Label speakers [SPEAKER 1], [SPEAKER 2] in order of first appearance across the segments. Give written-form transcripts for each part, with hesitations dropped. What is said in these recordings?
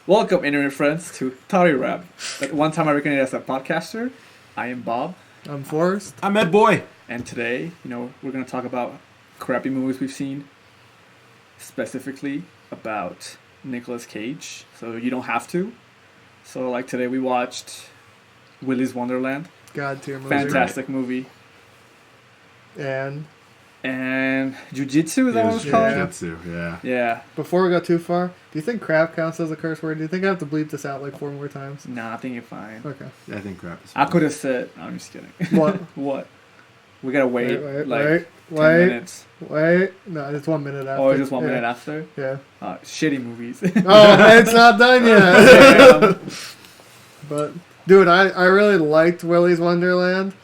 [SPEAKER 1] Welcome, internet friends, to Tari Rap. At one time I recognized as a podcaster. I am Bob.
[SPEAKER 2] I'm Forrest.
[SPEAKER 3] I'm Ed Boy.
[SPEAKER 1] And today, we're going to talk about crappy movies we've seen. Specifically about Nicolas Cage. So you don't have to. So like today we watched Willy's Wonderland.
[SPEAKER 2] God tier movie.
[SPEAKER 1] Fantastic movie.
[SPEAKER 2] And
[SPEAKER 1] Jui Jitsue, is that what it's called?
[SPEAKER 3] Jitsu, yeah.
[SPEAKER 1] Yeah.
[SPEAKER 2] before we go too far, do you think crap counts as a curse word? Do you think I have to bleep this out like 4 more times?
[SPEAKER 1] Nah, I think you're fine.
[SPEAKER 2] Okay.
[SPEAKER 3] I think crap is
[SPEAKER 1] I could have said... No, I'm just kidding.
[SPEAKER 2] What?
[SPEAKER 1] What? We gotta wait,
[SPEAKER 2] wait,
[SPEAKER 1] 10 minutes.
[SPEAKER 2] Wait. No, it's 1 minute after.
[SPEAKER 1] Oh, just 1 minute after?
[SPEAKER 2] Yeah.
[SPEAKER 1] Shitty movies.
[SPEAKER 2] Oh, it's not done yet.
[SPEAKER 1] Damn.
[SPEAKER 2] But, dude, I really liked Willy's Wonderland.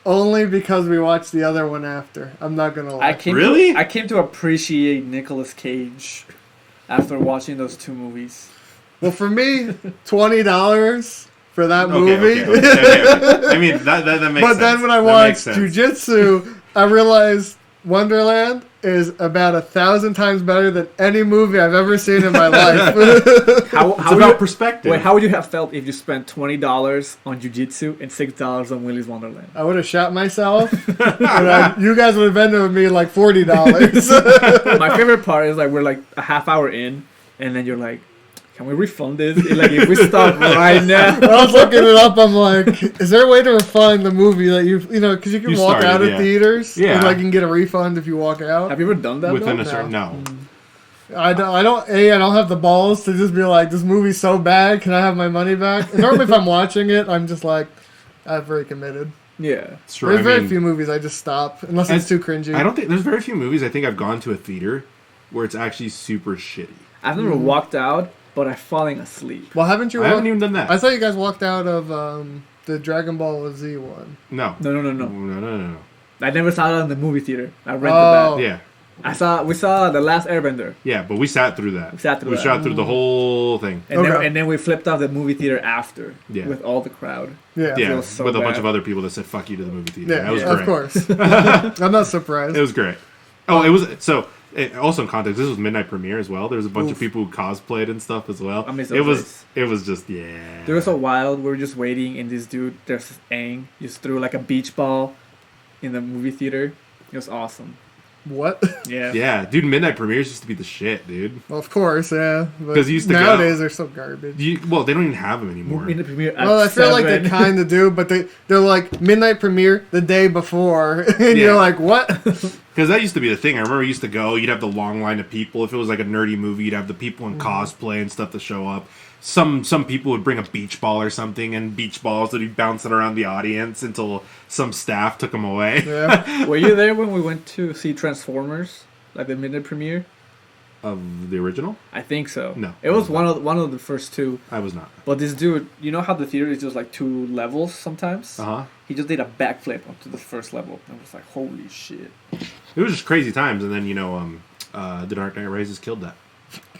[SPEAKER 2] Only because we watched the other one after. I'm not gonna lie.
[SPEAKER 1] I came to appreciate Nicolas Cage after watching those 2 movies.
[SPEAKER 2] Well, for me, $20 for that movie.
[SPEAKER 3] Okay. I mean, that makes sense.
[SPEAKER 2] But then when I watched Jui Jitsue, I realized Wonderland is about 1,000 times better than any movie I've ever seen in my life.
[SPEAKER 1] How
[SPEAKER 3] It's about perspective.
[SPEAKER 1] Wait, how would you have felt if you spent $20 on Jui Jitsue and $6 on Willy's Wonderland?
[SPEAKER 2] I would have shot myself. And you guys would have ended with me like $40.
[SPEAKER 1] My favorite part is like we're like a half hour in, and then you're like, "Can we refund this? Like if we stop right now."
[SPEAKER 2] When I was looking it up, I'm like, is there a way to refund the movie that because you can walk out of theaters and like you can get a refund if you walk out.
[SPEAKER 1] Have you ever done that?
[SPEAKER 3] Within a certain
[SPEAKER 2] No. I don't have the balls to just be like, this movie's so bad, can I have my money back? And normally if I'm watching it, I'm just like, I'm very committed.
[SPEAKER 1] Yeah.
[SPEAKER 3] Sure,
[SPEAKER 2] There's very few movies I just stop, unless it's too cringy.
[SPEAKER 3] I don't think there's very few movies I think I've gone to a theater where it's actually super shitty.
[SPEAKER 1] I've never walked out, but I'm falling asleep.
[SPEAKER 2] Well, haven't you?
[SPEAKER 3] I haven't even done that.
[SPEAKER 2] I thought you guys walked out of the Dragon Ball Z one.
[SPEAKER 3] No.
[SPEAKER 1] No. I never saw it in the movie theater. I rented
[SPEAKER 2] Oh.
[SPEAKER 1] that.
[SPEAKER 3] Yeah.
[SPEAKER 1] We saw The Last Airbender.
[SPEAKER 3] Yeah, but we sat through that.
[SPEAKER 1] We sat
[SPEAKER 3] through the whole thing.
[SPEAKER 1] And then we flipped off the movie theater after.
[SPEAKER 3] Yeah.
[SPEAKER 1] With all the crowd.
[SPEAKER 2] Yeah.
[SPEAKER 3] Yeah,
[SPEAKER 1] feels so
[SPEAKER 3] with a bunch
[SPEAKER 1] bad.
[SPEAKER 3] of other people that said "fuck you" to the movie theater.
[SPEAKER 2] Yeah,
[SPEAKER 3] That was great.
[SPEAKER 2] of course. I'm not surprised.
[SPEAKER 3] It was great. Oh, it was so. Also in context, this was midnight premiere as well. There was a bunch of people who cosplayed and stuff as well.
[SPEAKER 1] I miss
[SPEAKER 3] it
[SPEAKER 1] those
[SPEAKER 3] was just yeah.
[SPEAKER 1] There was a wild. We were just waiting, and this dude, there's Aang, just threw like a beach ball in the movie theater. It was awesome.
[SPEAKER 2] What?
[SPEAKER 1] Yeah.
[SPEAKER 3] Yeah, dude, midnight premieres used to be the shit, dude.
[SPEAKER 2] Well, of course, yeah.
[SPEAKER 3] 'Cause you used to
[SPEAKER 2] nowadays
[SPEAKER 3] go.
[SPEAKER 2] they're so garbage.
[SPEAKER 3] They don't even have them anymore.
[SPEAKER 1] In the premiere at
[SPEAKER 2] Well, I feel like
[SPEAKER 1] 7.
[SPEAKER 2] they kind of do, but they're like midnight premiere the day before, and you're like, what?
[SPEAKER 3] Because that used to be the thing. I remember you used to go, you'd have the long line of people. If it was like a nerdy movie, you'd have the people in cosplay and stuff to show up. Some people would bring a beach ball or something, and beach balls would be bouncing around the audience until some staff took them away.
[SPEAKER 2] Yeah.
[SPEAKER 1] Were you there when we went to see Transformers, like the midnight premiere?
[SPEAKER 3] Of the original?
[SPEAKER 1] I think so.
[SPEAKER 3] No,
[SPEAKER 1] it was one of the first 2.
[SPEAKER 3] I was not.
[SPEAKER 1] But this dude, you know how the theater is just like 2 levels sometimes?
[SPEAKER 3] Uh-huh.
[SPEAKER 1] He just did a backflip onto the first level. I was like, holy shit.
[SPEAKER 3] It was just crazy times, and then, The Dark Knight Rises killed that.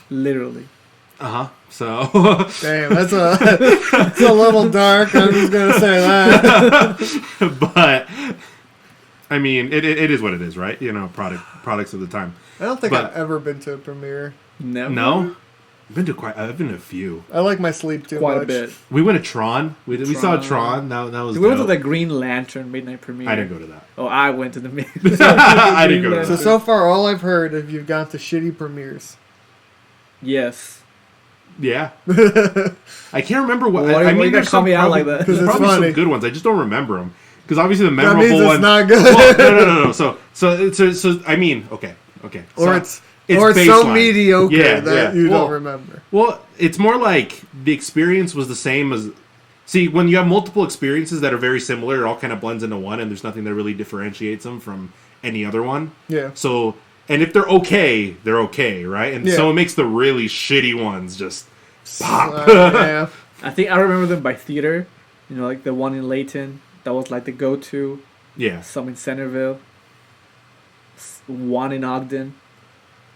[SPEAKER 1] Literally.
[SPEAKER 3] Uh-huh. So...
[SPEAKER 2] Damn, that's a little dark. I'm just gonna say that.
[SPEAKER 3] But... I mean, it is what it is, right? Products of the time.
[SPEAKER 2] I don't think I've ever been to a premiere.
[SPEAKER 1] Never.
[SPEAKER 3] No? I've been to a few.
[SPEAKER 2] I like my sleep too
[SPEAKER 1] Quite
[SPEAKER 2] much.
[SPEAKER 1] a bit.
[SPEAKER 3] We went to Tron. We saw Tron. That was
[SPEAKER 1] We went to
[SPEAKER 3] dope.
[SPEAKER 1] the Green Lantern midnight premiere.
[SPEAKER 3] I didn't go to that.
[SPEAKER 1] Oh, I went to the
[SPEAKER 3] I didn't go to that.
[SPEAKER 2] So far, all I've heard is you've gone to shitty premieres.
[SPEAKER 1] Yes.
[SPEAKER 3] Yeah. I can't remember what...
[SPEAKER 1] Well,
[SPEAKER 3] I mean,
[SPEAKER 1] you gotta call me out like that.
[SPEAKER 3] There's
[SPEAKER 2] It's
[SPEAKER 3] probably
[SPEAKER 2] funny.
[SPEAKER 3] some good ones. I just don't remember them. Because obviously the
[SPEAKER 2] That
[SPEAKER 3] memorable
[SPEAKER 2] means
[SPEAKER 3] ones...
[SPEAKER 2] it's not good.
[SPEAKER 3] Well, no. So, I mean, okay.
[SPEAKER 2] Or
[SPEAKER 3] so,
[SPEAKER 2] it's so
[SPEAKER 3] baseline.
[SPEAKER 2] mediocre that you
[SPEAKER 3] Well,
[SPEAKER 2] don't remember.
[SPEAKER 3] Well, it's more like the experience was the same as... See, when you have multiple experiences that are very similar, it all kind of blends into one, and there's nothing that really differentiates them from any other one.
[SPEAKER 2] Yeah.
[SPEAKER 3] So, and if they're okay, right? And so it makes the really shitty ones just pop.
[SPEAKER 2] Yeah.
[SPEAKER 1] I think I remember them by theater. Like the one in Layton. That was like the go-to.
[SPEAKER 3] Yeah.
[SPEAKER 1] Some in Centerville. One in Ogden.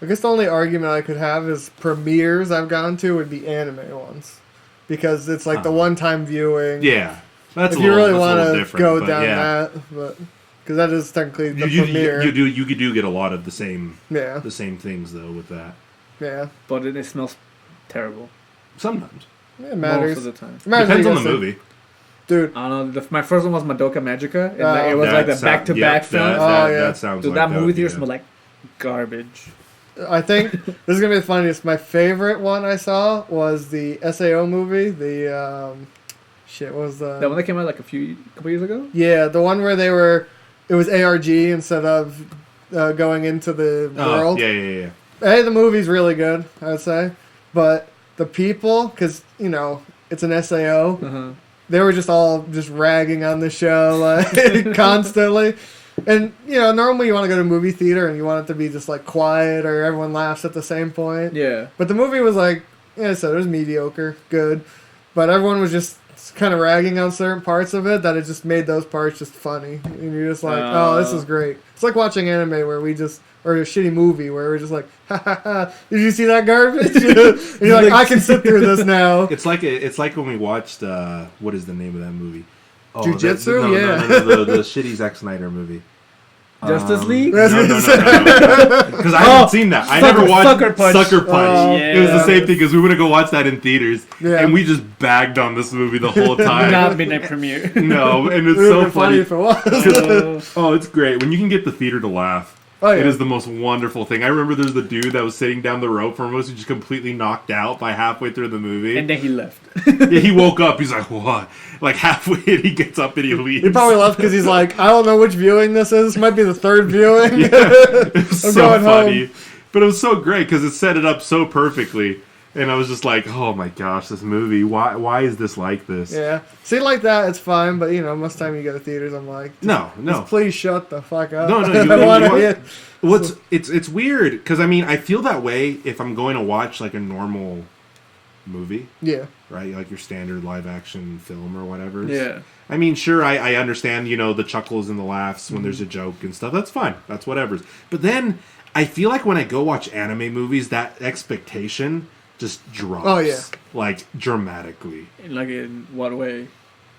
[SPEAKER 2] I guess the only argument I could have is premieres I've gone to would be anime ones. Because it's like the one-time viewing.
[SPEAKER 3] Yeah.
[SPEAKER 2] If you really want to go down that. But because that is technically the premiere.
[SPEAKER 3] You do get a lot of the same things, though, with that.
[SPEAKER 2] Yeah.
[SPEAKER 1] But it smells terrible.
[SPEAKER 3] Sometimes.
[SPEAKER 2] It matters.
[SPEAKER 1] Most of the time.
[SPEAKER 2] It matters
[SPEAKER 3] Depends
[SPEAKER 2] what
[SPEAKER 3] on
[SPEAKER 2] you
[SPEAKER 3] the
[SPEAKER 2] guys
[SPEAKER 3] movie.
[SPEAKER 2] think. Dude,
[SPEAKER 1] I don't know. My first one was Madoka Magica. And it was like the back-to-back film.
[SPEAKER 3] That sounds
[SPEAKER 1] Dude,
[SPEAKER 3] like
[SPEAKER 1] that movie theater
[SPEAKER 3] yeah.
[SPEAKER 1] smelled like garbage.
[SPEAKER 2] I think this is gonna be the funniest. My favorite one I saw was the SAO movie. The what was the
[SPEAKER 1] That one that came out like a couple years ago?
[SPEAKER 2] Yeah, the one where it was ARG instead of going into the world.
[SPEAKER 3] Yeah.
[SPEAKER 2] Hey, the movie's really good, I would say, but the people, because it's an SAO.
[SPEAKER 1] Uh-huh.
[SPEAKER 2] They were just all ragging on the show like constantly. And, normally you want to go to a movie theater and you want it to be just like quiet or everyone laughs at the same point.
[SPEAKER 1] Yeah.
[SPEAKER 2] But the movie was like, so it was mediocre, good. But everyone was just kind of ragging on certain parts of it that it just made those parts just funny. And you're just like, oh, this is great. It's like watching anime where or a shitty movie where we're just like, ha ha ha, did you see that garbage? And you're like, I can sit through this now.
[SPEAKER 3] It's like when we watched, what is the name of that movie?
[SPEAKER 2] Jui Jitsue?
[SPEAKER 3] No, the shitty Zack Snyder movie.
[SPEAKER 1] Justice League?
[SPEAKER 3] No. Because I haven't seen that. I never watched Sucker Punch.
[SPEAKER 1] Yeah.
[SPEAKER 3] It was the same thing because we went to go watch that in theaters,
[SPEAKER 2] Yeah.
[SPEAKER 3] and we just bagged on this movie the whole time.
[SPEAKER 1] Not midnight premiere.
[SPEAKER 3] No, and it's
[SPEAKER 2] It
[SPEAKER 3] so
[SPEAKER 2] would be funny
[SPEAKER 3] funny.
[SPEAKER 2] if it was.
[SPEAKER 3] Oh, it's great when you can get the theater to laugh.
[SPEAKER 2] Oh, yeah.
[SPEAKER 3] It is the most wonderful thing. I remember there's the dude that was sitting down the rope from us who just completely knocked out by halfway through the movie.
[SPEAKER 1] And then he left.
[SPEAKER 3] Yeah, he woke up. He's like, what? Like halfway, he gets up and he leaves.
[SPEAKER 2] He probably left because he's like, I don't know which viewing this is. This might be the third viewing.
[SPEAKER 3] It was
[SPEAKER 2] I'm
[SPEAKER 3] so
[SPEAKER 2] going
[SPEAKER 3] funny.
[SPEAKER 2] home.
[SPEAKER 3] But it was so great because it set it up so perfectly. And I was just like, oh my gosh, this movie. Why is this like this?
[SPEAKER 2] Yeah. See, like that, it's fine. But, most time you go to theaters, I'm like,
[SPEAKER 3] No.
[SPEAKER 2] just please shut the fuck up.
[SPEAKER 3] No,
[SPEAKER 2] I want to hear.
[SPEAKER 3] It's weird because I feel that way if I'm going to watch like a normal movie,
[SPEAKER 2] Yeah.
[SPEAKER 3] right? Like your standard live action film or whatever.
[SPEAKER 1] Yeah.
[SPEAKER 3] I mean, sure, I understand, the chuckles and the laughs when there's a joke and stuff. That's fine. That's whatever. But then I feel like when I go watch anime movies, that expectation just drops.
[SPEAKER 2] Oh, yeah.
[SPEAKER 3] Like dramatically.
[SPEAKER 1] Like in what way?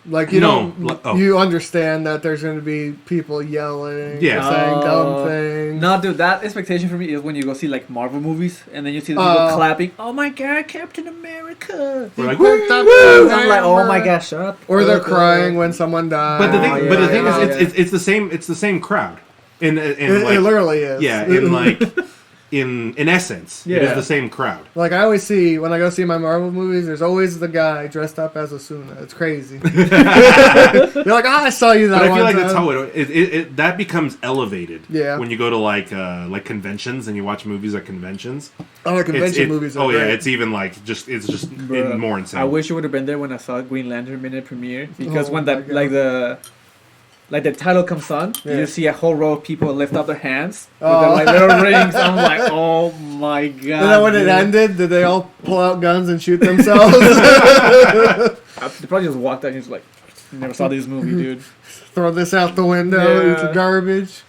[SPEAKER 2] Like, you understand that there's going to be people yelling,
[SPEAKER 3] Yeah.
[SPEAKER 2] saying dumb things.
[SPEAKER 1] No, dude, that expectation for me is when you go see like Marvel movies and then you see the people clapping. Oh my god, Captain America!
[SPEAKER 3] We're like,
[SPEAKER 2] Picked up
[SPEAKER 1] I'm
[SPEAKER 2] the
[SPEAKER 1] like, oh
[SPEAKER 2] hammer.
[SPEAKER 1] my gosh, shut up.
[SPEAKER 2] Or they're crying when someone dies.
[SPEAKER 3] but the thing
[SPEAKER 1] yeah,
[SPEAKER 3] is, it's the same. It's the same crowd. In
[SPEAKER 2] It
[SPEAKER 3] like,
[SPEAKER 2] literally is.
[SPEAKER 3] yeah, in like in essence, it is
[SPEAKER 1] Yeah.
[SPEAKER 3] the same crowd.
[SPEAKER 2] Like, I always see, when I go see my Marvel movies, there's always the guy dressed up as Asuna. It's crazy. You're like, I saw you that
[SPEAKER 3] But I
[SPEAKER 2] one
[SPEAKER 3] feel like
[SPEAKER 2] time.
[SPEAKER 3] that's how it that becomes elevated.
[SPEAKER 2] Yeah.
[SPEAKER 3] When you go to like conventions and you watch movies at conventions.
[SPEAKER 2] Oh, the convention movies are great.
[SPEAKER 3] yeah, it's even like it's just
[SPEAKER 1] Bruh.
[SPEAKER 3] more insane.
[SPEAKER 1] I wish you would have been there when I saw Green Lantern minute premiere because
[SPEAKER 2] Oh
[SPEAKER 1] when
[SPEAKER 2] my
[SPEAKER 1] that
[SPEAKER 2] God.
[SPEAKER 1] like the title comes on,
[SPEAKER 2] Yeah.
[SPEAKER 1] you see a whole row of people lift up their hands with
[SPEAKER 2] Oh.
[SPEAKER 1] their like little rings. I'm like, oh my god!
[SPEAKER 2] And then when it
[SPEAKER 1] dude.
[SPEAKER 2] ended, did they all pull out guns and shoot themselves?
[SPEAKER 1] They probably just walked out and just like, never saw this movie, dude.
[SPEAKER 2] Throw this out the window.
[SPEAKER 1] Yeah.
[SPEAKER 2] It's garbage.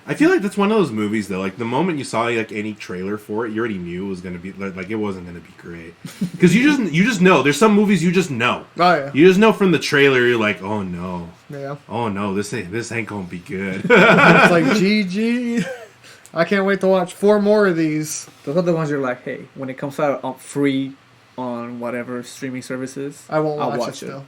[SPEAKER 3] I feel like that's one of those movies though. Like the moment you saw like any trailer for it, you already knew it was gonna be like it wasn't gonna be great because you just know. There's some movies you just know.
[SPEAKER 2] Oh, yeah.
[SPEAKER 3] You just know from the trailer. You're like, oh no,
[SPEAKER 2] Yeah.
[SPEAKER 3] oh no, this ain't gonna be good.
[SPEAKER 2] It's like, GG. I can't wait to watch 4 more of these.
[SPEAKER 1] Those are the ones you're like, hey, when it comes out on free on whatever streaming services,
[SPEAKER 2] I won't
[SPEAKER 1] I'll
[SPEAKER 2] watch it still.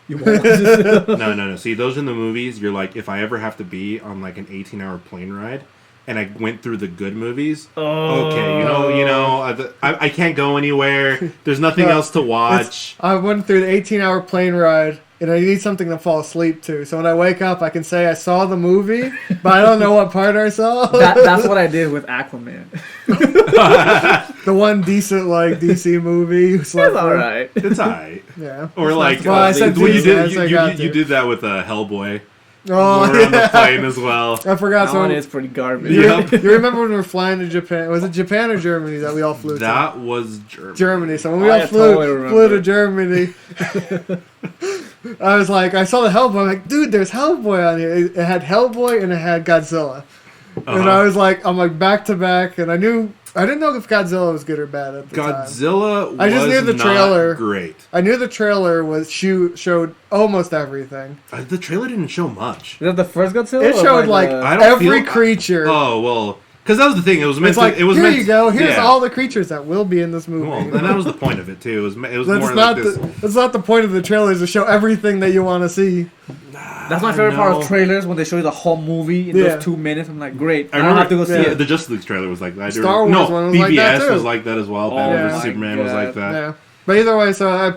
[SPEAKER 1] You won't watch it.
[SPEAKER 3] No. See, those in the movies, you're like, if I ever have to be on like an 18-hour plane ride, and I went through the good movies, okay, I can't go anywhere. There's nothing else to watch.
[SPEAKER 2] I went through the 18-hour plane ride, and I need something to fall asleep to. So when I wake up, I can say I saw the movie, but I don't know what part I saw.
[SPEAKER 1] That's what I did with Aquaman.
[SPEAKER 2] The one decent like DC movie.
[SPEAKER 1] It's alright.
[SPEAKER 3] It's alright.
[SPEAKER 2] Yeah.
[SPEAKER 3] Or like,
[SPEAKER 2] Well, I said
[SPEAKER 3] well, you
[SPEAKER 2] decent,
[SPEAKER 3] did
[SPEAKER 2] so I got
[SPEAKER 3] you
[SPEAKER 2] to.
[SPEAKER 3] did that with Hellboy.
[SPEAKER 2] Oh,
[SPEAKER 3] We were on the
[SPEAKER 2] yeah.
[SPEAKER 3] plane as well.
[SPEAKER 2] I forgot.
[SPEAKER 1] That one
[SPEAKER 2] So
[SPEAKER 1] is pretty garbage.
[SPEAKER 3] Yep.
[SPEAKER 2] you remember when we were flying to Japan? Was it Japan or Germany that we all flew to?
[SPEAKER 3] That was German.
[SPEAKER 2] Germany. So when we
[SPEAKER 1] I
[SPEAKER 2] all
[SPEAKER 1] totally
[SPEAKER 2] flew to
[SPEAKER 1] remember.
[SPEAKER 2] Germany, I was like, I saw the Hellboy. I'm like, dude, there's Hellboy on here. It had Hellboy and it had Godzilla. And I was like, I'm like back to back, and I didn't know if Godzilla was good or bad at the time.
[SPEAKER 3] Godzilla
[SPEAKER 2] I just
[SPEAKER 3] was
[SPEAKER 2] knew the
[SPEAKER 3] not
[SPEAKER 2] trailer.
[SPEAKER 3] great.
[SPEAKER 2] I knew the trailer showed almost everything.
[SPEAKER 3] The trailer didn't show much.
[SPEAKER 1] Is that the first Godzilla?
[SPEAKER 2] It
[SPEAKER 1] or
[SPEAKER 2] showed like
[SPEAKER 3] I don't
[SPEAKER 2] every
[SPEAKER 3] feel-
[SPEAKER 2] creature.
[SPEAKER 3] Oh, well, Because that was the thing. It was meant
[SPEAKER 2] It's like,
[SPEAKER 3] to. It was
[SPEAKER 2] here
[SPEAKER 3] meant
[SPEAKER 2] you go. Here's
[SPEAKER 3] yeah.
[SPEAKER 2] all the creatures that will be in this movie.
[SPEAKER 3] Well, and that was the point of it too. It was
[SPEAKER 2] That's
[SPEAKER 3] more
[SPEAKER 2] not
[SPEAKER 3] like this.
[SPEAKER 2] that's not the point of the trailers to show everything that you want to see.
[SPEAKER 1] That's my favorite part of trailers, when they show you the whole movie in those 2 minutes. I'm like, great. I don't have to go see it.
[SPEAKER 3] The Justice League trailer was like that.
[SPEAKER 2] Star Wars one was
[SPEAKER 3] BVS
[SPEAKER 2] like that, too.
[SPEAKER 3] was like that as well. Batman vs Superman was like that.
[SPEAKER 2] Yeah. But either way, so I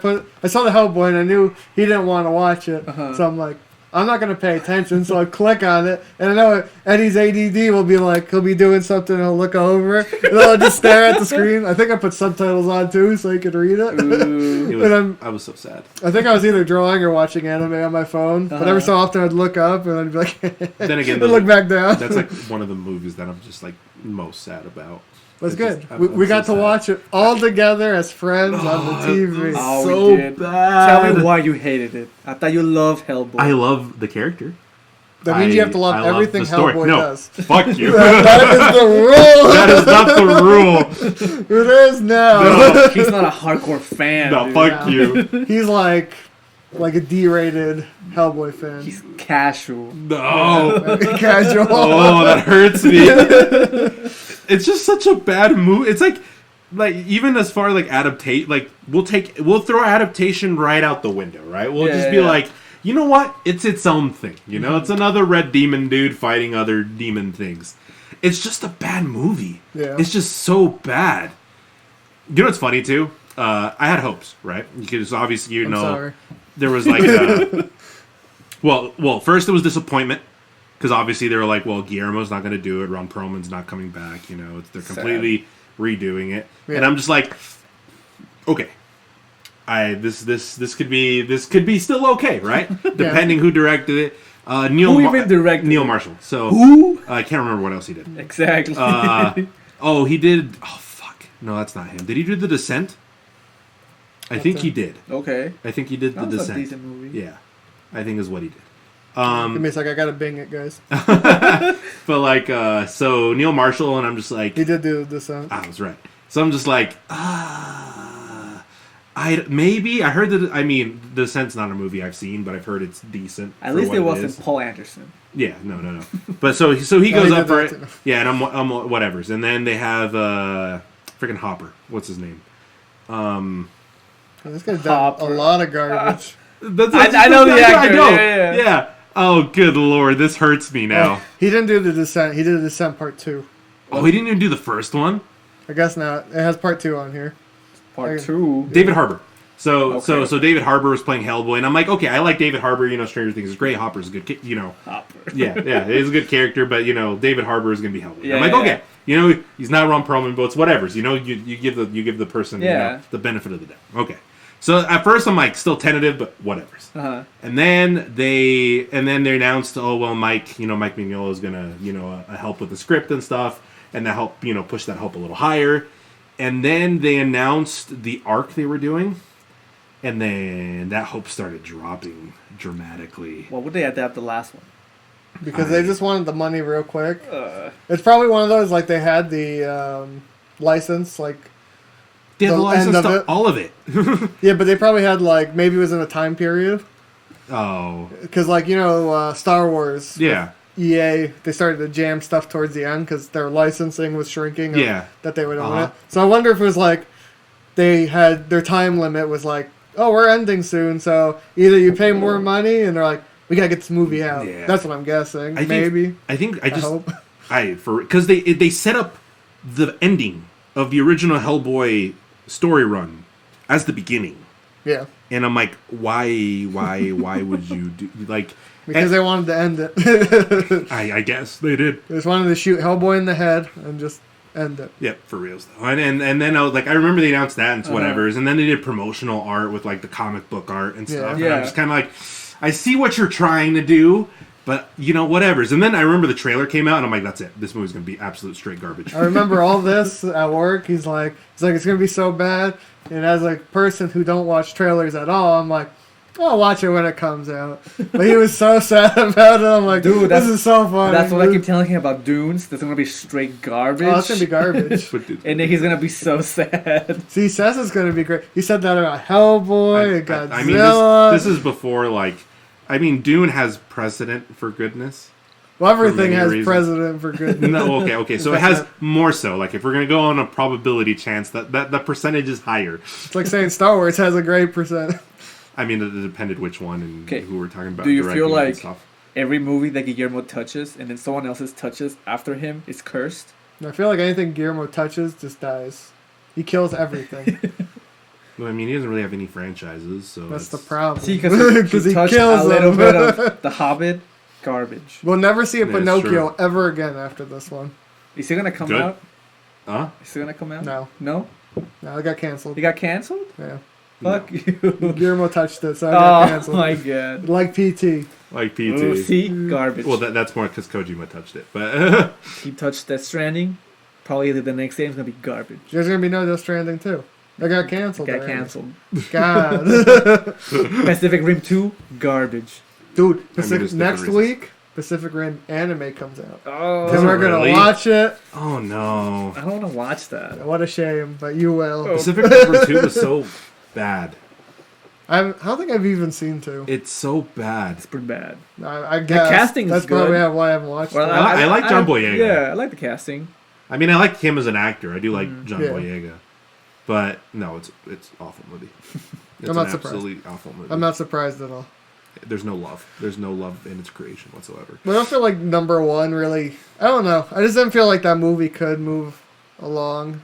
[SPEAKER 2] saw the Hellboy and I knew he didn't want to watch it. So I'm like, I'm not going to pay attention. So I click on it. And I know Eddie's ADD will be like, he'll be doing something and he'll look over. And then I'll just stare at the screen. I think I put subtitles on too so he could read it.
[SPEAKER 3] I was so sad.
[SPEAKER 2] I think I was either drawing or watching anime on my phone. But every so often I'd look up and I'd be like,
[SPEAKER 3] then again,
[SPEAKER 2] I'd look back down.
[SPEAKER 3] That's like one of the movies that I'm just like most sad about.
[SPEAKER 2] That's good. We got to watch it all together as friends on the TV.
[SPEAKER 1] Oh,
[SPEAKER 3] so
[SPEAKER 1] we did.
[SPEAKER 3] bad.
[SPEAKER 1] Tell me why you hated it. I thought you loved Hellboy.
[SPEAKER 3] I love the character.
[SPEAKER 2] That means you have to love everything Hellboy does.
[SPEAKER 3] Fuck you.
[SPEAKER 2] That is the rule.
[SPEAKER 3] That is not the rule.
[SPEAKER 2] It is now.
[SPEAKER 1] No, he's not a hardcore fan.
[SPEAKER 3] No,
[SPEAKER 1] dude.
[SPEAKER 3] fuck you.
[SPEAKER 2] He's like a D-rated Hellboy fan.
[SPEAKER 1] He's casual.
[SPEAKER 3] No.
[SPEAKER 2] Casual.
[SPEAKER 3] Oh, that hurts me. It's just such a bad movie. It's like even as far like adaptate, like we'll throw adaptation right out the window, right? We'll just be like, you know what? It's its own thing. You know, it's another red demon dude fighting other demon things. It's just a bad movie.
[SPEAKER 2] Yeah.
[SPEAKER 3] It's just so bad. You know what's funny too? I had hopes, right? Because obviously
[SPEAKER 2] I'm sorry.
[SPEAKER 3] there was like, well, first it was disappointment. Because obviously they were like, well, Guillermo's not going to do it. Ron Perlman's not coming back. You know, they're completely redoing it. Yeah. And I'm just like, okay, this could be still okay, right? Depending who directed it.
[SPEAKER 1] Who even directed
[SPEAKER 3] Neil
[SPEAKER 1] it?
[SPEAKER 3] Marshall. So
[SPEAKER 1] Who?
[SPEAKER 3] I can't remember what else he did.
[SPEAKER 1] Exactly.
[SPEAKER 3] He did. Oh fuck, no, that's not him. Did he do The Descent? I think he did.
[SPEAKER 1] Okay.
[SPEAKER 3] I think he did The Descent.
[SPEAKER 1] That's a decent movie.
[SPEAKER 3] Yeah, I think is what he did.
[SPEAKER 2] Give me a sec, I gotta bing it, guys.
[SPEAKER 3] But like, so Neil Marshall, and I'm just like,
[SPEAKER 2] He did do this.
[SPEAKER 3] I was right. So I'm just like, I heard that. I mean, The Descent's not a movie I've seen, but I've heard it's decent.
[SPEAKER 1] At least it wasn't Paul Anderson.
[SPEAKER 3] Yeah, no. But so he goes up for it. Yeah, and I'm whatever's. And then they have freaking Hopper. What's his name?
[SPEAKER 2] This guy's done a lot of garbage.
[SPEAKER 1] I know the actor.
[SPEAKER 3] I know.
[SPEAKER 1] Yeah.
[SPEAKER 3] Oh, good lord, this hurts me now.
[SPEAKER 2] He didn't do The Descent. He did The Descent Part 2.
[SPEAKER 3] Oh, he didn't even do the first one?
[SPEAKER 2] I guess not. It has Part 2 on here.
[SPEAKER 1] Part 2.
[SPEAKER 3] David Harbour. So David Harbour was playing Hellboy, and I'm like, okay, I like David Harbour. You know, Stranger Things is great. Hopper's a good,
[SPEAKER 1] Hopper.
[SPEAKER 3] yeah, he's a good character, but David Harbour is gonna be Hellboy. I'm like, okay, he's not Ron Perlman, but it's whatever. So, you give the person the benefit of the doubt. Okay. So at first I'm like still tentative, but whatever's. And then they announced, oh well, Mike Mignola is gonna help with the script and stuff, and that help push that hope a little higher. And then they announced the arc they were doing, and then that hope started dropping dramatically.
[SPEAKER 1] Well, would they adapt the last one?
[SPEAKER 2] Because they just wanted the money real quick. It's probably one of those like they had the license like.
[SPEAKER 3] They had the license to all of it.
[SPEAKER 2] Yeah, but they probably had like maybe it was in a time period.
[SPEAKER 3] Oh.
[SPEAKER 2] Because like Star Wars.
[SPEAKER 3] Yeah.
[SPEAKER 2] EA, they started to jam stuff towards the end because their licensing was shrinking.
[SPEAKER 3] Yeah.
[SPEAKER 2] That they would own it. So I wonder if it was like they had their time limit was like, oh, we're ending soon, so either you pay more money and they're like, we gotta get this movie out. Yeah. That's what I'm guessing. Maybe.
[SPEAKER 3] I hope.
[SPEAKER 2] Because
[SPEAKER 3] because they set up the ending of the original Hellboy story run as the beginning.
[SPEAKER 2] Yeah.
[SPEAKER 3] And I'm like, why would you do like?
[SPEAKER 2] Because they wanted to end it.
[SPEAKER 3] I guess they did.
[SPEAKER 2] They just wanted to shoot Hellboy in the head and just end it.
[SPEAKER 3] Yep, for reals though. And then I was like, I remember they announced that and whatever's, and then they did promotional art with like the comic book art and stuff. Yeah. And I'm just kind of like, I see what you're trying to do, but whatever's. And then I remember the trailer came out, and I'm like, that's it. This movie's gonna be absolute straight garbage.
[SPEAKER 2] I remember all this at work. He's like, it's gonna be so bad. And as a person who don't watch trailers at all, I'm like, I'll watch it when it comes out. But he was so sad about it. I'm like, dude, this is so funny.
[SPEAKER 1] That's what I keep telling him about Dunes. That's gonna be straight garbage.
[SPEAKER 2] Oh, it's gonna be garbage.
[SPEAKER 1] And then he's gonna be so sad.
[SPEAKER 2] See, he says it's gonna be great. He said that about Hellboy, Godzilla.
[SPEAKER 3] I mean, this is before Dune has precedent for goodness.
[SPEAKER 2] Well, everything
[SPEAKER 3] many
[SPEAKER 2] has
[SPEAKER 3] reasons.
[SPEAKER 2] precedent for good.
[SPEAKER 3] No, okay. So it has more so. Like if we're gonna go on a probability chance, that percentage is higher.
[SPEAKER 2] It's like saying Star Wars has a great percent.
[SPEAKER 3] I mean, it depended which one and
[SPEAKER 1] Okay.
[SPEAKER 3] who we're talking about.
[SPEAKER 1] Do you
[SPEAKER 3] directing
[SPEAKER 1] feel
[SPEAKER 3] and
[SPEAKER 1] like
[SPEAKER 3] stuff.
[SPEAKER 1] every movie that Guillermo touches and then someone else's touches after him is cursed?
[SPEAKER 2] I feel like anything Guillermo touches just dies. He kills everything.
[SPEAKER 3] Well, I mean, he doesn't really have any franchises, so
[SPEAKER 2] That's the
[SPEAKER 3] it's-
[SPEAKER 2] problem.
[SPEAKER 1] See, because he touched
[SPEAKER 2] kills
[SPEAKER 1] a little
[SPEAKER 2] them.
[SPEAKER 1] bit of The Hobbit, garbage.
[SPEAKER 2] We'll never see a
[SPEAKER 3] Yeah, it's
[SPEAKER 2] Pinocchio
[SPEAKER 3] true.
[SPEAKER 2] ever again after this one.
[SPEAKER 1] Is he gonna come
[SPEAKER 3] Good.
[SPEAKER 1] out?
[SPEAKER 3] Huh?
[SPEAKER 1] Is he gonna come out?
[SPEAKER 2] No.
[SPEAKER 1] No?
[SPEAKER 2] No, it got canceled.
[SPEAKER 1] He got canceled?
[SPEAKER 2] Yeah.
[SPEAKER 1] Fuck you.
[SPEAKER 2] Guillermo touched it, so it got
[SPEAKER 1] Oh
[SPEAKER 2] canceled.
[SPEAKER 1] my god.
[SPEAKER 2] Like PT.
[SPEAKER 3] Like PT.
[SPEAKER 1] Ooh, see? Garbage.
[SPEAKER 3] Well, that's more because Kojima touched it, but
[SPEAKER 1] He touched Death Stranding. Probably the next game is gonna be garbage.
[SPEAKER 2] There's gonna be no Death Stranding too. They got canceled.
[SPEAKER 1] Got
[SPEAKER 2] already.
[SPEAKER 1] canceled.
[SPEAKER 2] God.
[SPEAKER 1] Pacific Rim 2, garbage.
[SPEAKER 2] Dude,
[SPEAKER 3] there's
[SPEAKER 2] Pacific,
[SPEAKER 3] different
[SPEAKER 2] next
[SPEAKER 3] reasons.
[SPEAKER 2] week, Pacific Rim anime comes out.
[SPEAKER 1] Oh,
[SPEAKER 2] Because we're gonna
[SPEAKER 3] really?
[SPEAKER 2] watch it.
[SPEAKER 3] oh no,
[SPEAKER 1] I don't want to watch that.
[SPEAKER 2] What a shame, but you will.
[SPEAKER 1] Oh.
[SPEAKER 3] Pacific Rim 2 is so bad.
[SPEAKER 2] I don't think I've even seen two.
[SPEAKER 3] It's so bad.
[SPEAKER 1] It's pretty bad.
[SPEAKER 2] I guess
[SPEAKER 1] casting is
[SPEAKER 2] that's
[SPEAKER 1] good.
[SPEAKER 2] probably why I haven't watched
[SPEAKER 1] Well,
[SPEAKER 2] it.
[SPEAKER 3] I like John Boyega.
[SPEAKER 1] Yeah, I like the casting.
[SPEAKER 3] I mean, I like him as an actor. I do like John
[SPEAKER 2] Yeah.
[SPEAKER 3] Boyega, but no, it's awful movie. It's
[SPEAKER 2] I'm not
[SPEAKER 3] an
[SPEAKER 2] surprised.
[SPEAKER 3] absolutely awful movie.
[SPEAKER 2] I'm not surprised at all.
[SPEAKER 3] There's no love. There's no love in its creation whatsoever.
[SPEAKER 2] But I don't feel like number one really. I don't know. I just didn't feel like that movie could move along.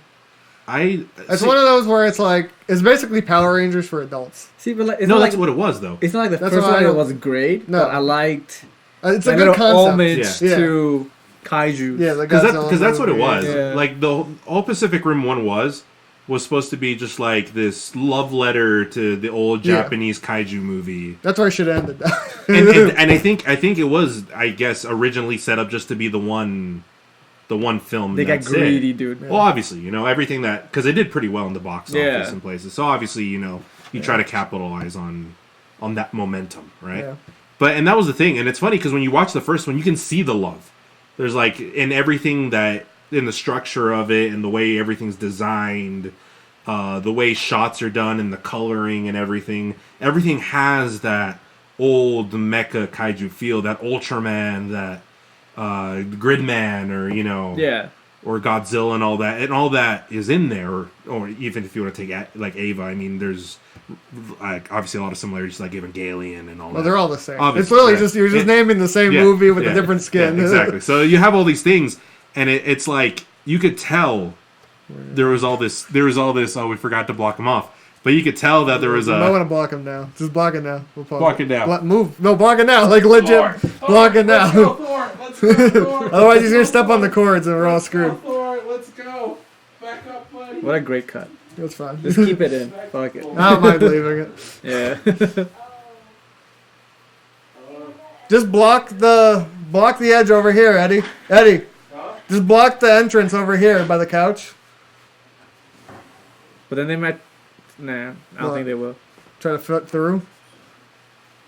[SPEAKER 2] It's
[SPEAKER 3] See,
[SPEAKER 2] one of those where it's like it's basically Power Rangers for adults.
[SPEAKER 1] See, but like, it's
[SPEAKER 3] no,
[SPEAKER 1] not
[SPEAKER 3] that's
[SPEAKER 1] like
[SPEAKER 3] what it was though.
[SPEAKER 1] it's not like the
[SPEAKER 2] That's
[SPEAKER 1] first
[SPEAKER 2] why I
[SPEAKER 1] one. It
[SPEAKER 2] don't-
[SPEAKER 1] was great.
[SPEAKER 2] No.
[SPEAKER 1] But I liked
[SPEAKER 2] It's a
[SPEAKER 1] that
[SPEAKER 2] good
[SPEAKER 1] little
[SPEAKER 2] concept.
[SPEAKER 1] homage
[SPEAKER 2] Yeah.
[SPEAKER 1] to kaiju.
[SPEAKER 2] Yeah, the
[SPEAKER 3] Because
[SPEAKER 2] Godzilla
[SPEAKER 3] that's what it
[SPEAKER 2] movie.
[SPEAKER 3] was.
[SPEAKER 1] Yeah.
[SPEAKER 3] Like the all Pacific Rim 1 was supposed to be just like this love letter to the old
[SPEAKER 2] Yeah.
[SPEAKER 3] Japanese kaiju movie.
[SPEAKER 2] That's where it should have ended.
[SPEAKER 3] And I think it was, I guess, originally set up just to be the one film.
[SPEAKER 1] They got
[SPEAKER 3] that's
[SPEAKER 1] greedy,
[SPEAKER 3] it.
[SPEAKER 1] dude.
[SPEAKER 3] Well, obviously, everything that because it did pretty well in the box office
[SPEAKER 1] Yeah.
[SPEAKER 3] and places. So obviously, you try to capitalize on that momentum, right?
[SPEAKER 2] Yeah.
[SPEAKER 3] And that was the thing. And it's funny because when you watch the first one, you can see the love. There's like in everything that in the structure of it and the way everything's designed, the way shots are done and the coloring and everything. Everything has that old mecha kaiju feel, that Ultraman, that Gridman, or
[SPEAKER 1] Yeah.
[SPEAKER 3] or Godzilla and all that is in there. Or even if you want to take like Ava, I mean, there's like obviously a lot of similarities like Evangelion and all that.
[SPEAKER 2] Well, they're all the same.
[SPEAKER 3] Obviously,
[SPEAKER 2] It's literally
[SPEAKER 3] yeah.
[SPEAKER 2] just you're just
[SPEAKER 3] Yeah.
[SPEAKER 2] naming the same
[SPEAKER 3] Yeah,
[SPEAKER 2] movie with
[SPEAKER 3] yeah,
[SPEAKER 2] a different skin.
[SPEAKER 3] yeah, exactly. So you have all these things, and it's like you could tell there was all this. Oh, we forgot to block them off. But you could tell that there was
[SPEAKER 2] I want
[SPEAKER 3] a.
[SPEAKER 2] to block him now. Just block it now. We'll pause
[SPEAKER 3] Block it now.
[SPEAKER 2] Move. No, block it now. Like legit. Block it now.
[SPEAKER 3] Let's go,
[SPEAKER 2] Otherwise, he's gonna step on the cords and we're all screwed.
[SPEAKER 3] Let's go. Back up, buddy.
[SPEAKER 1] What a great cut.
[SPEAKER 2] That's fine.
[SPEAKER 1] Just keep it in. Fuck it.
[SPEAKER 2] I don't mind leaving it.
[SPEAKER 1] Yeah.
[SPEAKER 2] Just block the edge over here, Eddie. Eddie, just block the entrance over here by the couch.
[SPEAKER 1] But then they might. Nah, I don't
[SPEAKER 2] What?
[SPEAKER 1] think they will.
[SPEAKER 2] Try to fit through.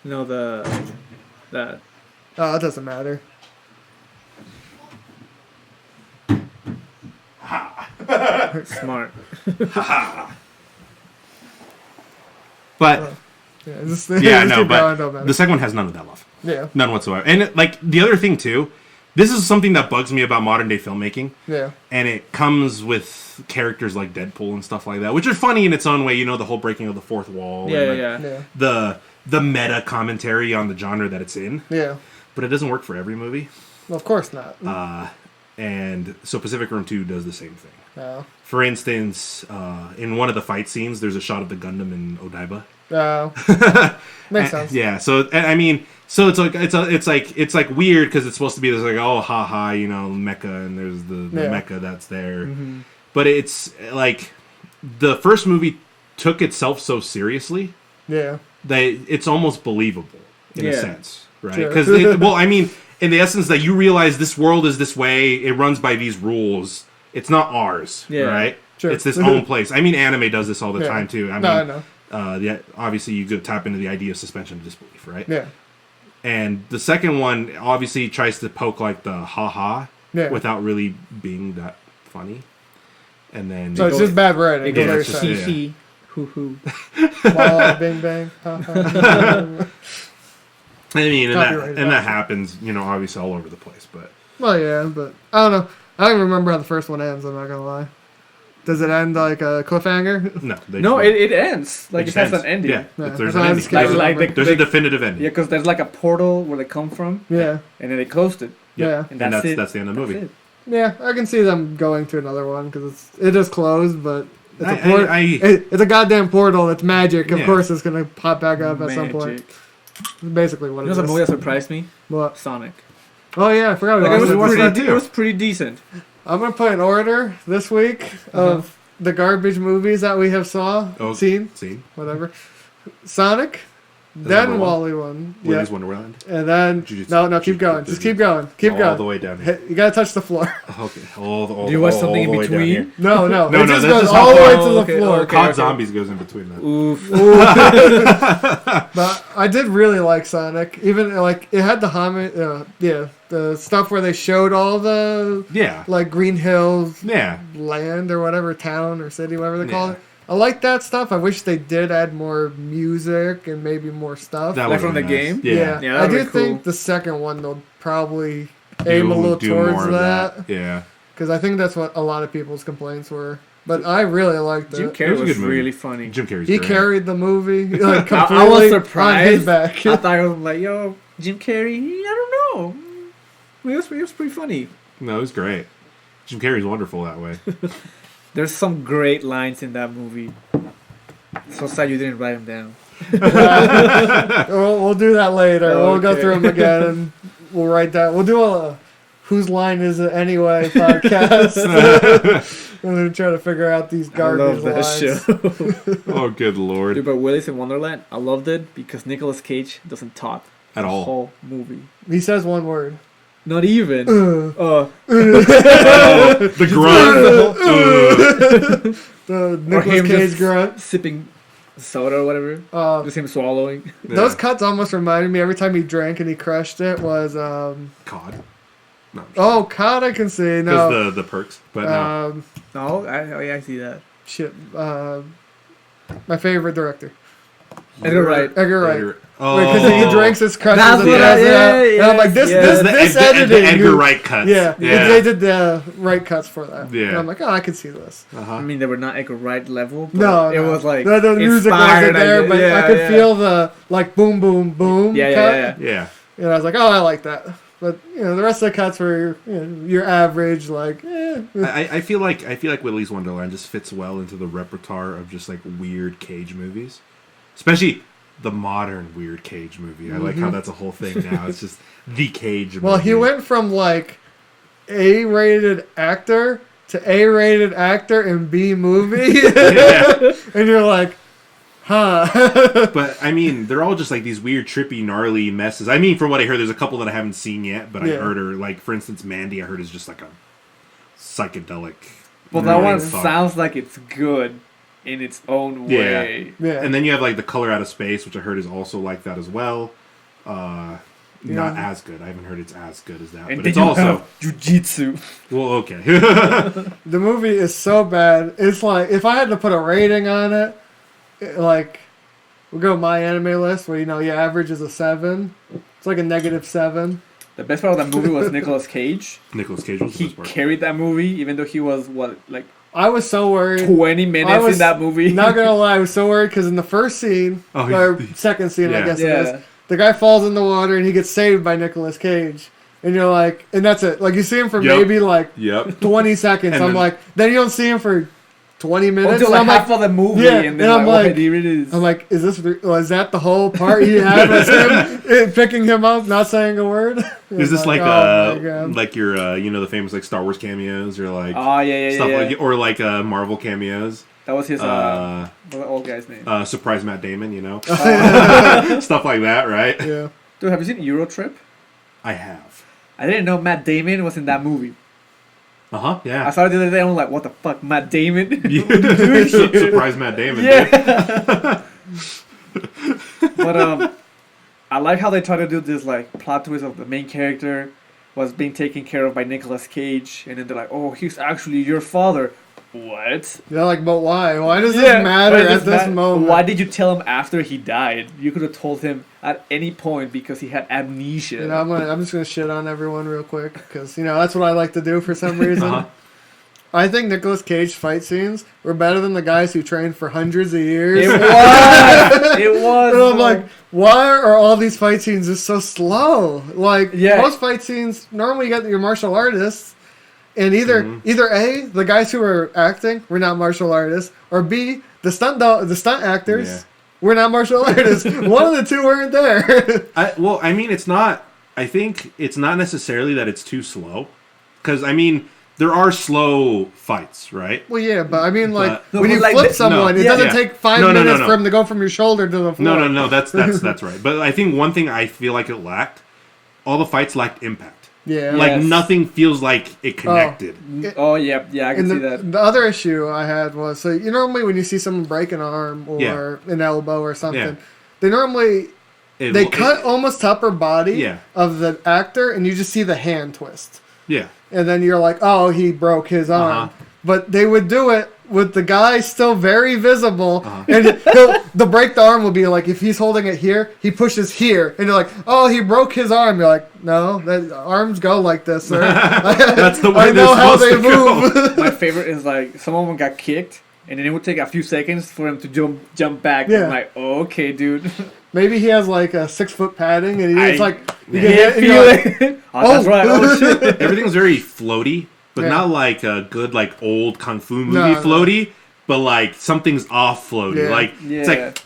[SPEAKER 1] No, that.
[SPEAKER 2] Oh, it doesn't matter.
[SPEAKER 1] Smart.
[SPEAKER 3] But
[SPEAKER 2] Yeah, just,
[SPEAKER 3] yeah,
[SPEAKER 2] just
[SPEAKER 3] no,
[SPEAKER 2] keep going, don't
[SPEAKER 3] but
[SPEAKER 2] matter.
[SPEAKER 3] the second one has none of that love.
[SPEAKER 2] Yeah,
[SPEAKER 3] None whatsoever. And like the other thing too, this is something that bugs me about modern day filmmaking.
[SPEAKER 2] yeah.
[SPEAKER 3] And it comes with characters like Deadpool and stuff like that, which are funny in its own way. The whole breaking of the fourth wall.
[SPEAKER 1] Yeah,
[SPEAKER 3] and,
[SPEAKER 1] yeah,
[SPEAKER 3] like,
[SPEAKER 1] yeah.
[SPEAKER 2] Yeah.
[SPEAKER 3] The meta commentary on the genre that it's in.
[SPEAKER 2] Yeah.
[SPEAKER 3] But it doesn't work for every movie.
[SPEAKER 2] Well, of course not.
[SPEAKER 3] And so Pacific Rim 2 does the same thing.
[SPEAKER 2] No.
[SPEAKER 3] For instance, in one of the fight scenes, there's a shot of the Gundam in Odaiba.
[SPEAKER 2] No. Makes sense.
[SPEAKER 3] Yeah, so and I mean, so it's like weird because it's supposed to be this like haha, mecha, and there's the
[SPEAKER 2] Yeah.
[SPEAKER 3] mecha that's there, but it's like the first movie took itself so seriously
[SPEAKER 2] Yeah.
[SPEAKER 3] that it's almost believable in a
[SPEAKER 1] Yeah.
[SPEAKER 3] sense, right?
[SPEAKER 2] Sure.
[SPEAKER 3] Because I mean, in the essence that you realize this world is this way, it runs by these rules. It's not ours,
[SPEAKER 1] Yeah.
[SPEAKER 3] right?
[SPEAKER 2] Sure.
[SPEAKER 3] It's this own place. I mean, anime does this all the
[SPEAKER 2] Yeah.
[SPEAKER 3] time too. I
[SPEAKER 2] No,
[SPEAKER 3] mean,
[SPEAKER 2] I know.
[SPEAKER 3] yeah, obviously you go tap into the idea of suspension of disbelief, right?
[SPEAKER 2] Yeah.
[SPEAKER 3] And the second one obviously tries to poke like the ha-ha
[SPEAKER 2] Yeah.
[SPEAKER 3] without really being that funny. And then
[SPEAKER 2] So it's just bad writing.
[SPEAKER 1] It
[SPEAKER 2] is what
[SPEAKER 3] Yeah,
[SPEAKER 2] you're
[SPEAKER 3] it's just-
[SPEAKER 2] saying.
[SPEAKER 1] Hee hee. Hoo hoo.
[SPEAKER 2] Wah, bing bang. Ha, ha.
[SPEAKER 3] I mean, and
[SPEAKER 2] Copyrighted
[SPEAKER 3] that
[SPEAKER 2] also.
[SPEAKER 3] happens, obviously all over the place. But
[SPEAKER 2] Well, yeah, but I don't know. I don't even remember how the first one ends. I'm not gonna lie. Does it end like a cliffhanger?
[SPEAKER 3] no,
[SPEAKER 1] No, it ends. Like, it has
[SPEAKER 3] ends.
[SPEAKER 1] an ending.
[SPEAKER 3] Yeah,
[SPEAKER 2] Yeah,
[SPEAKER 3] there's
[SPEAKER 2] that's
[SPEAKER 3] an
[SPEAKER 2] what I was
[SPEAKER 3] ending.
[SPEAKER 2] scared
[SPEAKER 1] Like,
[SPEAKER 2] of.
[SPEAKER 3] There's a definitive ending.
[SPEAKER 1] Yeah, because there's like a portal where they come from,
[SPEAKER 2] Yeah,
[SPEAKER 1] and then they closed it.
[SPEAKER 2] yeah,
[SPEAKER 1] And
[SPEAKER 3] And
[SPEAKER 1] that's it.
[SPEAKER 3] that's the end of the movie.
[SPEAKER 1] That's it.
[SPEAKER 2] yeah. I can see them going to another one because it is closed, but it's a
[SPEAKER 3] I-
[SPEAKER 2] it's a goddamn portal. It's magic. Of
[SPEAKER 3] Yeah.
[SPEAKER 2] course, it's gonna pop back up at some point.
[SPEAKER 1] Magic.
[SPEAKER 2] It's basically what
[SPEAKER 1] You
[SPEAKER 2] it
[SPEAKER 1] know
[SPEAKER 2] is.
[SPEAKER 1] the movie that surprised me?
[SPEAKER 2] What?
[SPEAKER 1] Sonic.
[SPEAKER 2] Oh yeah, I forgot.
[SPEAKER 1] Like,
[SPEAKER 2] About
[SPEAKER 3] we watched that
[SPEAKER 1] it
[SPEAKER 3] too.
[SPEAKER 1] was pretty decent.
[SPEAKER 2] I'm gonna put an order this week of the garbage movies that we have seen,
[SPEAKER 3] See?
[SPEAKER 2] whatever. Sonic,
[SPEAKER 3] Is
[SPEAKER 2] then
[SPEAKER 3] number one?
[SPEAKER 2] Wally one, yeah,
[SPEAKER 3] Willy's Wonderland.
[SPEAKER 2] and then
[SPEAKER 3] Jujutsu-
[SPEAKER 2] no, keep going, just keep going,
[SPEAKER 3] All the way down here.
[SPEAKER 2] You gotta touch the floor.
[SPEAKER 3] Okay. All
[SPEAKER 1] Do you watch
[SPEAKER 3] all
[SPEAKER 1] something
[SPEAKER 3] the
[SPEAKER 1] in
[SPEAKER 3] way down
[SPEAKER 1] between?
[SPEAKER 3] here.
[SPEAKER 2] No,
[SPEAKER 3] No,
[SPEAKER 2] it just
[SPEAKER 3] that's
[SPEAKER 2] goes
[SPEAKER 3] just
[SPEAKER 2] all the
[SPEAKER 3] how-
[SPEAKER 2] way to the
[SPEAKER 1] okay,
[SPEAKER 2] floor.
[SPEAKER 1] okay.
[SPEAKER 3] COD Zombies goes in between that.
[SPEAKER 1] Oof.
[SPEAKER 2] But I did really like Sonic. Even like it had the the stuff where they showed all the
[SPEAKER 3] Yeah.
[SPEAKER 2] like Green Hills
[SPEAKER 3] Yeah.
[SPEAKER 2] land or whatever, town or city, whatever they call
[SPEAKER 3] Yeah.
[SPEAKER 2] it. I like that stuff. I wish they did add more music and maybe more stuff.
[SPEAKER 3] That
[SPEAKER 1] Like
[SPEAKER 3] was
[SPEAKER 1] from the
[SPEAKER 3] really nice.
[SPEAKER 1] game?
[SPEAKER 3] Yeah.
[SPEAKER 1] Yeah,
[SPEAKER 2] I
[SPEAKER 1] that'd
[SPEAKER 2] do
[SPEAKER 1] be cool.
[SPEAKER 2] think the second one they'll probably aim a little
[SPEAKER 3] Do
[SPEAKER 2] towards
[SPEAKER 3] more of
[SPEAKER 2] that
[SPEAKER 3] Yeah.
[SPEAKER 2] because I think that's what a lot of people's complaints were. But I really liked
[SPEAKER 1] Jim
[SPEAKER 2] it.
[SPEAKER 3] It
[SPEAKER 1] Carrey
[SPEAKER 3] was a
[SPEAKER 1] was
[SPEAKER 3] good movie.
[SPEAKER 1] really funny.
[SPEAKER 3] Jim Carrey's
[SPEAKER 2] He
[SPEAKER 3] great.
[SPEAKER 2] carried the movie like
[SPEAKER 1] I
[SPEAKER 2] completely
[SPEAKER 1] was
[SPEAKER 2] on his
[SPEAKER 1] surprised.
[SPEAKER 2] back.
[SPEAKER 1] I thought I was like, yo, Jim Carrey, I don't know. It was pretty funny.
[SPEAKER 3] No, it was great. Jim Carrey's wonderful that way.
[SPEAKER 1] There's some great lines in that movie. So sad you didn't write them down.
[SPEAKER 2] We'll do that later. We'll go
[SPEAKER 1] Okay.
[SPEAKER 2] through them again and we'll write that. We'll do a Whose Line Is It Anyway podcast. We're going to try to figure out these garbage
[SPEAKER 1] I love that
[SPEAKER 2] lines.
[SPEAKER 1] show.
[SPEAKER 3] Oh, good lord.
[SPEAKER 1] Dude, but Willis in Wonderland, I loved it because Nicolas Cage doesn't talk
[SPEAKER 3] At
[SPEAKER 1] the
[SPEAKER 3] all.
[SPEAKER 1] whole movie.
[SPEAKER 2] He says one word.
[SPEAKER 1] Not even.
[SPEAKER 3] Oh, the grunt.
[SPEAKER 2] The
[SPEAKER 1] Or
[SPEAKER 2] Nicolas
[SPEAKER 1] him
[SPEAKER 2] Cage
[SPEAKER 1] just
[SPEAKER 2] grunt.
[SPEAKER 1] sipping soda or whatever. Just him swallowing.
[SPEAKER 2] Those cuts almost reminded me every time he drank and he crushed it was
[SPEAKER 3] COD. No.
[SPEAKER 2] oh God, I can see no
[SPEAKER 3] Because the perks. But no.
[SPEAKER 1] No, I see that.
[SPEAKER 2] shit my favorite director
[SPEAKER 1] Edgar Wright.
[SPEAKER 2] Edgar Wright
[SPEAKER 3] Oh.
[SPEAKER 2] because he drinks his crushes
[SPEAKER 1] That's
[SPEAKER 2] and
[SPEAKER 1] what
[SPEAKER 2] does
[SPEAKER 1] I-
[SPEAKER 2] that.
[SPEAKER 1] yeah,
[SPEAKER 2] And I'm like
[SPEAKER 1] yes,
[SPEAKER 2] this
[SPEAKER 1] yes.
[SPEAKER 2] this
[SPEAKER 3] the
[SPEAKER 2] editing
[SPEAKER 3] Edgar
[SPEAKER 2] you-
[SPEAKER 3] Wright cuts.
[SPEAKER 2] yeah,
[SPEAKER 3] Yeah.
[SPEAKER 2] they did the right cuts for that.
[SPEAKER 3] Yeah.
[SPEAKER 2] And I'm like, oh, I can see this.
[SPEAKER 1] I
[SPEAKER 3] Uh-huh.
[SPEAKER 1] mean, they were not Edgar Wright level. But
[SPEAKER 2] No,
[SPEAKER 1] it was like
[SPEAKER 2] the music
[SPEAKER 1] inspired,
[SPEAKER 2] wasn't there, but
[SPEAKER 1] yeah,
[SPEAKER 2] I could
[SPEAKER 1] yeah.
[SPEAKER 2] feel the like boom, boom, boom.
[SPEAKER 1] Yeah,
[SPEAKER 2] cut.
[SPEAKER 1] yeah, yeah.
[SPEAKER 3] Yeah.
[SPEAKER 2] And I was like, oh, I like that. But the rest of the cuts were your average, like.
[SPEAKER 3] I feel like Willy's Wonderland just fits well into the repertoire of just like weird Cage movies, especially the modern weird Cage movie. I like how that's a whole thing now. It's just the Cage movie.
[SPEAKER 2] Well, he went from like A-rated actor to A-rated actor in B movie,
[SPEAKER 3] Yeah.
[SPEAKER 2] and you're like, huh?
[SPEAKER 3] But I mean, they're all just like these weird, trippy, gnarly messes. I mean, from what I heard, there's a couple that I haven't seen yet, but I
[SPEAKER 2] Yeah.
[SPEAKER 3] heard her like, for instance, Mandy. I heard is just like a psychedelic.
[SPEAKER 1] But that one
[SPEAKER 3] thought.
[SPEAKER 1] sounds like it's good in its own
[SPEAKER 3] Yeah.
[SPEAKER 1] way.
[SPEAKER 2] Yeah.
[SPEAKER 3] And then you have like the Color Out of Space, which I heard is also like that as well. Not as good. I haven't heard it's as good as that,
[SPEAKER 1] And
[SPEAKER 3] but
[SPEAKER 1] then
[SPEAKER 3] it's
[SPEAKER 1] you
[SPEAKER 3] also
[SPEAKER 1] have Jujitsu.
[SPEAKER 3] well, okay.
[SPEAKER 2] The movie is so bad. It's like if I had to put a rating on it, like we'll go my anime list where your average is a 7. It's like a -7.
[SPEAKER 1] The best part of that movie was Nicolas Cage.
[SPEAKER 3] Nicolas Cage was the
[SPEAKER 1] He
[SPEAKER 3] best part.
[SPEAKER 1] carried that movie, even though he was like
[SPEAKER 2] I was so worried.
[SPEAKER 1] 20 minutes in that movie.
[SPEAKER 2] Not gonna lie, I was so worried because in the first scene,
[SPEAKER 3] Oh,
[SPEAKER 2] or second scene, I
[SPEAKER 3] Yeah.
[SPEAKER 2] guess
[SPEAKER 1] Yeah.
[SPEAKER 2] it is, the guy falls in the water and he gets saved by Nicolas Cage, and you're like, and that's it. Like you see him for
[SPEAKER 3] Yep.
[SPEAKER 2] maybe like
[SPEAKER 3] Yep.
[SPEAKER 2] 20 seconds.
[SPEAKER 3] And
[SPEAKER 2] I'm
[SPEAKER 3] then-
[SPEAKER 2] like, then you don't see him for 20 minutes.
[SPEAKER 1] Until
[SPEAKER 2] and
[SPEAKER 1] like
[SPEAKER 2] I'm
[SPEAKER 1] half
[SPEAKER 2] like,
[SPEAKER 1] of the movie,
[SPEAKER 2] yeah,
[SPEAKER 1] and then
[SPEAKER 2] and I'm
[SPEAKER 1] like,
[SPEAKER 2] like-
[SPEAKER 1] okay, here it is.
[SPEAKER 2] I'm like, is that the whole part you had? Was him picking him up, not saying a word?
[SPEAKER 3] Is this like
[SPEAKER 2] oh my God.
[SPEAKER 3] like your the famous like Star Wars cameos or like
[SPEAKER 1] Oh yeah,
[SPEAKER 3] stuff
[SPEAKER 1] yeah.
[SPEAKER 3] like or like Marvel cameos?
[SPEAKER 1] That was his
[SPEAKER 3] Uh,
[SPEAKER 1] what's the old guy's name?
[SPEAKER 3] Surprise Matt Damon, stuff like that, right?
[SPEAKER 2] Yeah.
[SPEAKER 1] Dude, have you seen Eurotrip?
[SPEAKER 3] I have.
[SPEAKER 1] I didn't know Matt Damon was in that movie. I
[SPEAKER 3] Yeah.
[SPEAKER 1] saw it the other day. I'm like, what the fuck, Matt Damon?
[SPEAKER 3] Surprise Matt Damon. Dude.
[SPEAKER 1] Yeah. But I like how they try to do this like plot twist of the main character was being taken care of by Nicolas Cage, and then they're like, oh, he's actually your father. What?
[SPEAKER 2] They're like, but why? Why does this matter at this moment?
[SPEAKER 1] Why did you tell him after he died? You could have told him at any point because he had amnesia.
[SPEAKER 2] You know, I'm just gonna shit on everyone real quick because that's what I like to do for some reason. I think Nicolas Cage fight scenes were better than the guys who trained for hundreds of years.
[SPEAKER 1] It was. It was.
[SPEAKER 2] And I'm like, why are all these fight scenes just so slow? Like most fight scenes, normally you get your martial artists, and either A, the guys who were acting were not martial artists, or B, the stunt actors were not martial artists. One of the two weren't there.
[SPEAKER 3] I mean, it's not. I think it's not necessarily that it's too slow, because I mean. There are slow fights, right?
[SPEAKER 2] Well, yeah, but I mean, like, when you flip someone, it doesn't take 5 minutes for him to go from your shoulder to the floor.
[SPEAKER 3] No, that's right. But I think one thing I feel like it lacked, all the fights lacked impact.
[SPEAKER 2] Yeah.
[SPEAKER 3] Like, nothing feels like it connected.
[SPEAKER 1] I can see that.
[SPEAKER 2] The other issue I had was, so you normally when you see someone break an arm or an elbow or something, they normally... They cut almost to upper body of the actor, and you just see the hand twist.
[SPEAKER 3] Yeah.
[SPEAKER 2] And then you're like, oh, he broke his arm. But they would do it with the guy still very visible. And the break the arm will be like, if he's holding it here, he pushes here. And you're like, oh, he broke his arm. You're like, no, arms go like this, sir.
[SPEAKER 3] That's the way
[SPEAKER 2] I know how they move.
[SPEAKER 1] My favorite is like, some of them got kicked, and then it would take a few seconds for him to jump back.
[SPEAKER 2] Yeah.
[SPEAKER 1] I'm like, oh, okay, dude.
[SPEAKER 2] Maybe he has like a 6-foot padding, and it's like
[SPEAKER 1] you can feel it. That's right. Oh shit!
[SPEAKER 3] Everything's very floaty, but not like a good like old kung fu movie floaty, but like something's off floaty. Like it's like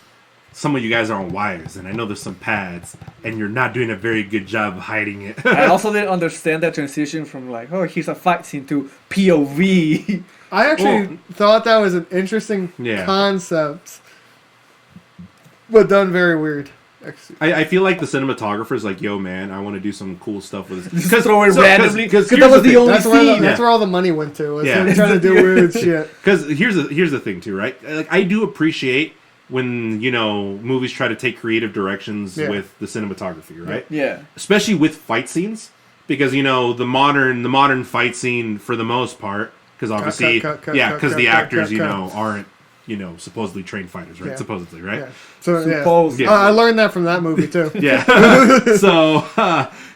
[SPEAKER 3] some of you guys are on wires, and I know there's some pads, and you're not doing a very good job of hiding it.
[SPEAKER 1] I also didn't understand that transition from like, oh, here's a fight scene to POV.
[SPEAKER 2] I actually thought that was an interesting concept. But done very weird.
[SPEAKER 3] I feel like the cinematographer's like, yo, man, I want to do some cool stuff with this.
[SPEAKER 1] Just throw it randomly.
[SPEAKER 3] Because
[SPEAKER 1] that was the only scene.
[SPEAKER 2] That's where all the money went to. Was him trying to do weird shit.
[SPEAKER 3] Because here's the thing, too, right? Like, I do appreciate when, movies try to take creative directions with the cinematography, right?
[SPEAKER 1] Yeah.
[SPEAKER 3] Especially with fight scenes. Because, the modern fight scene, for the most part, because obviously, because the actors, aren't, supposedly trained fighters, right?
[SPEAKER 2] Yeah.
[SPEAKER 3] Supposedly, right?
[SPEAKER 2] Yeah. So, I learned that from that movie, too.
[SPEAKER 3] Yeah.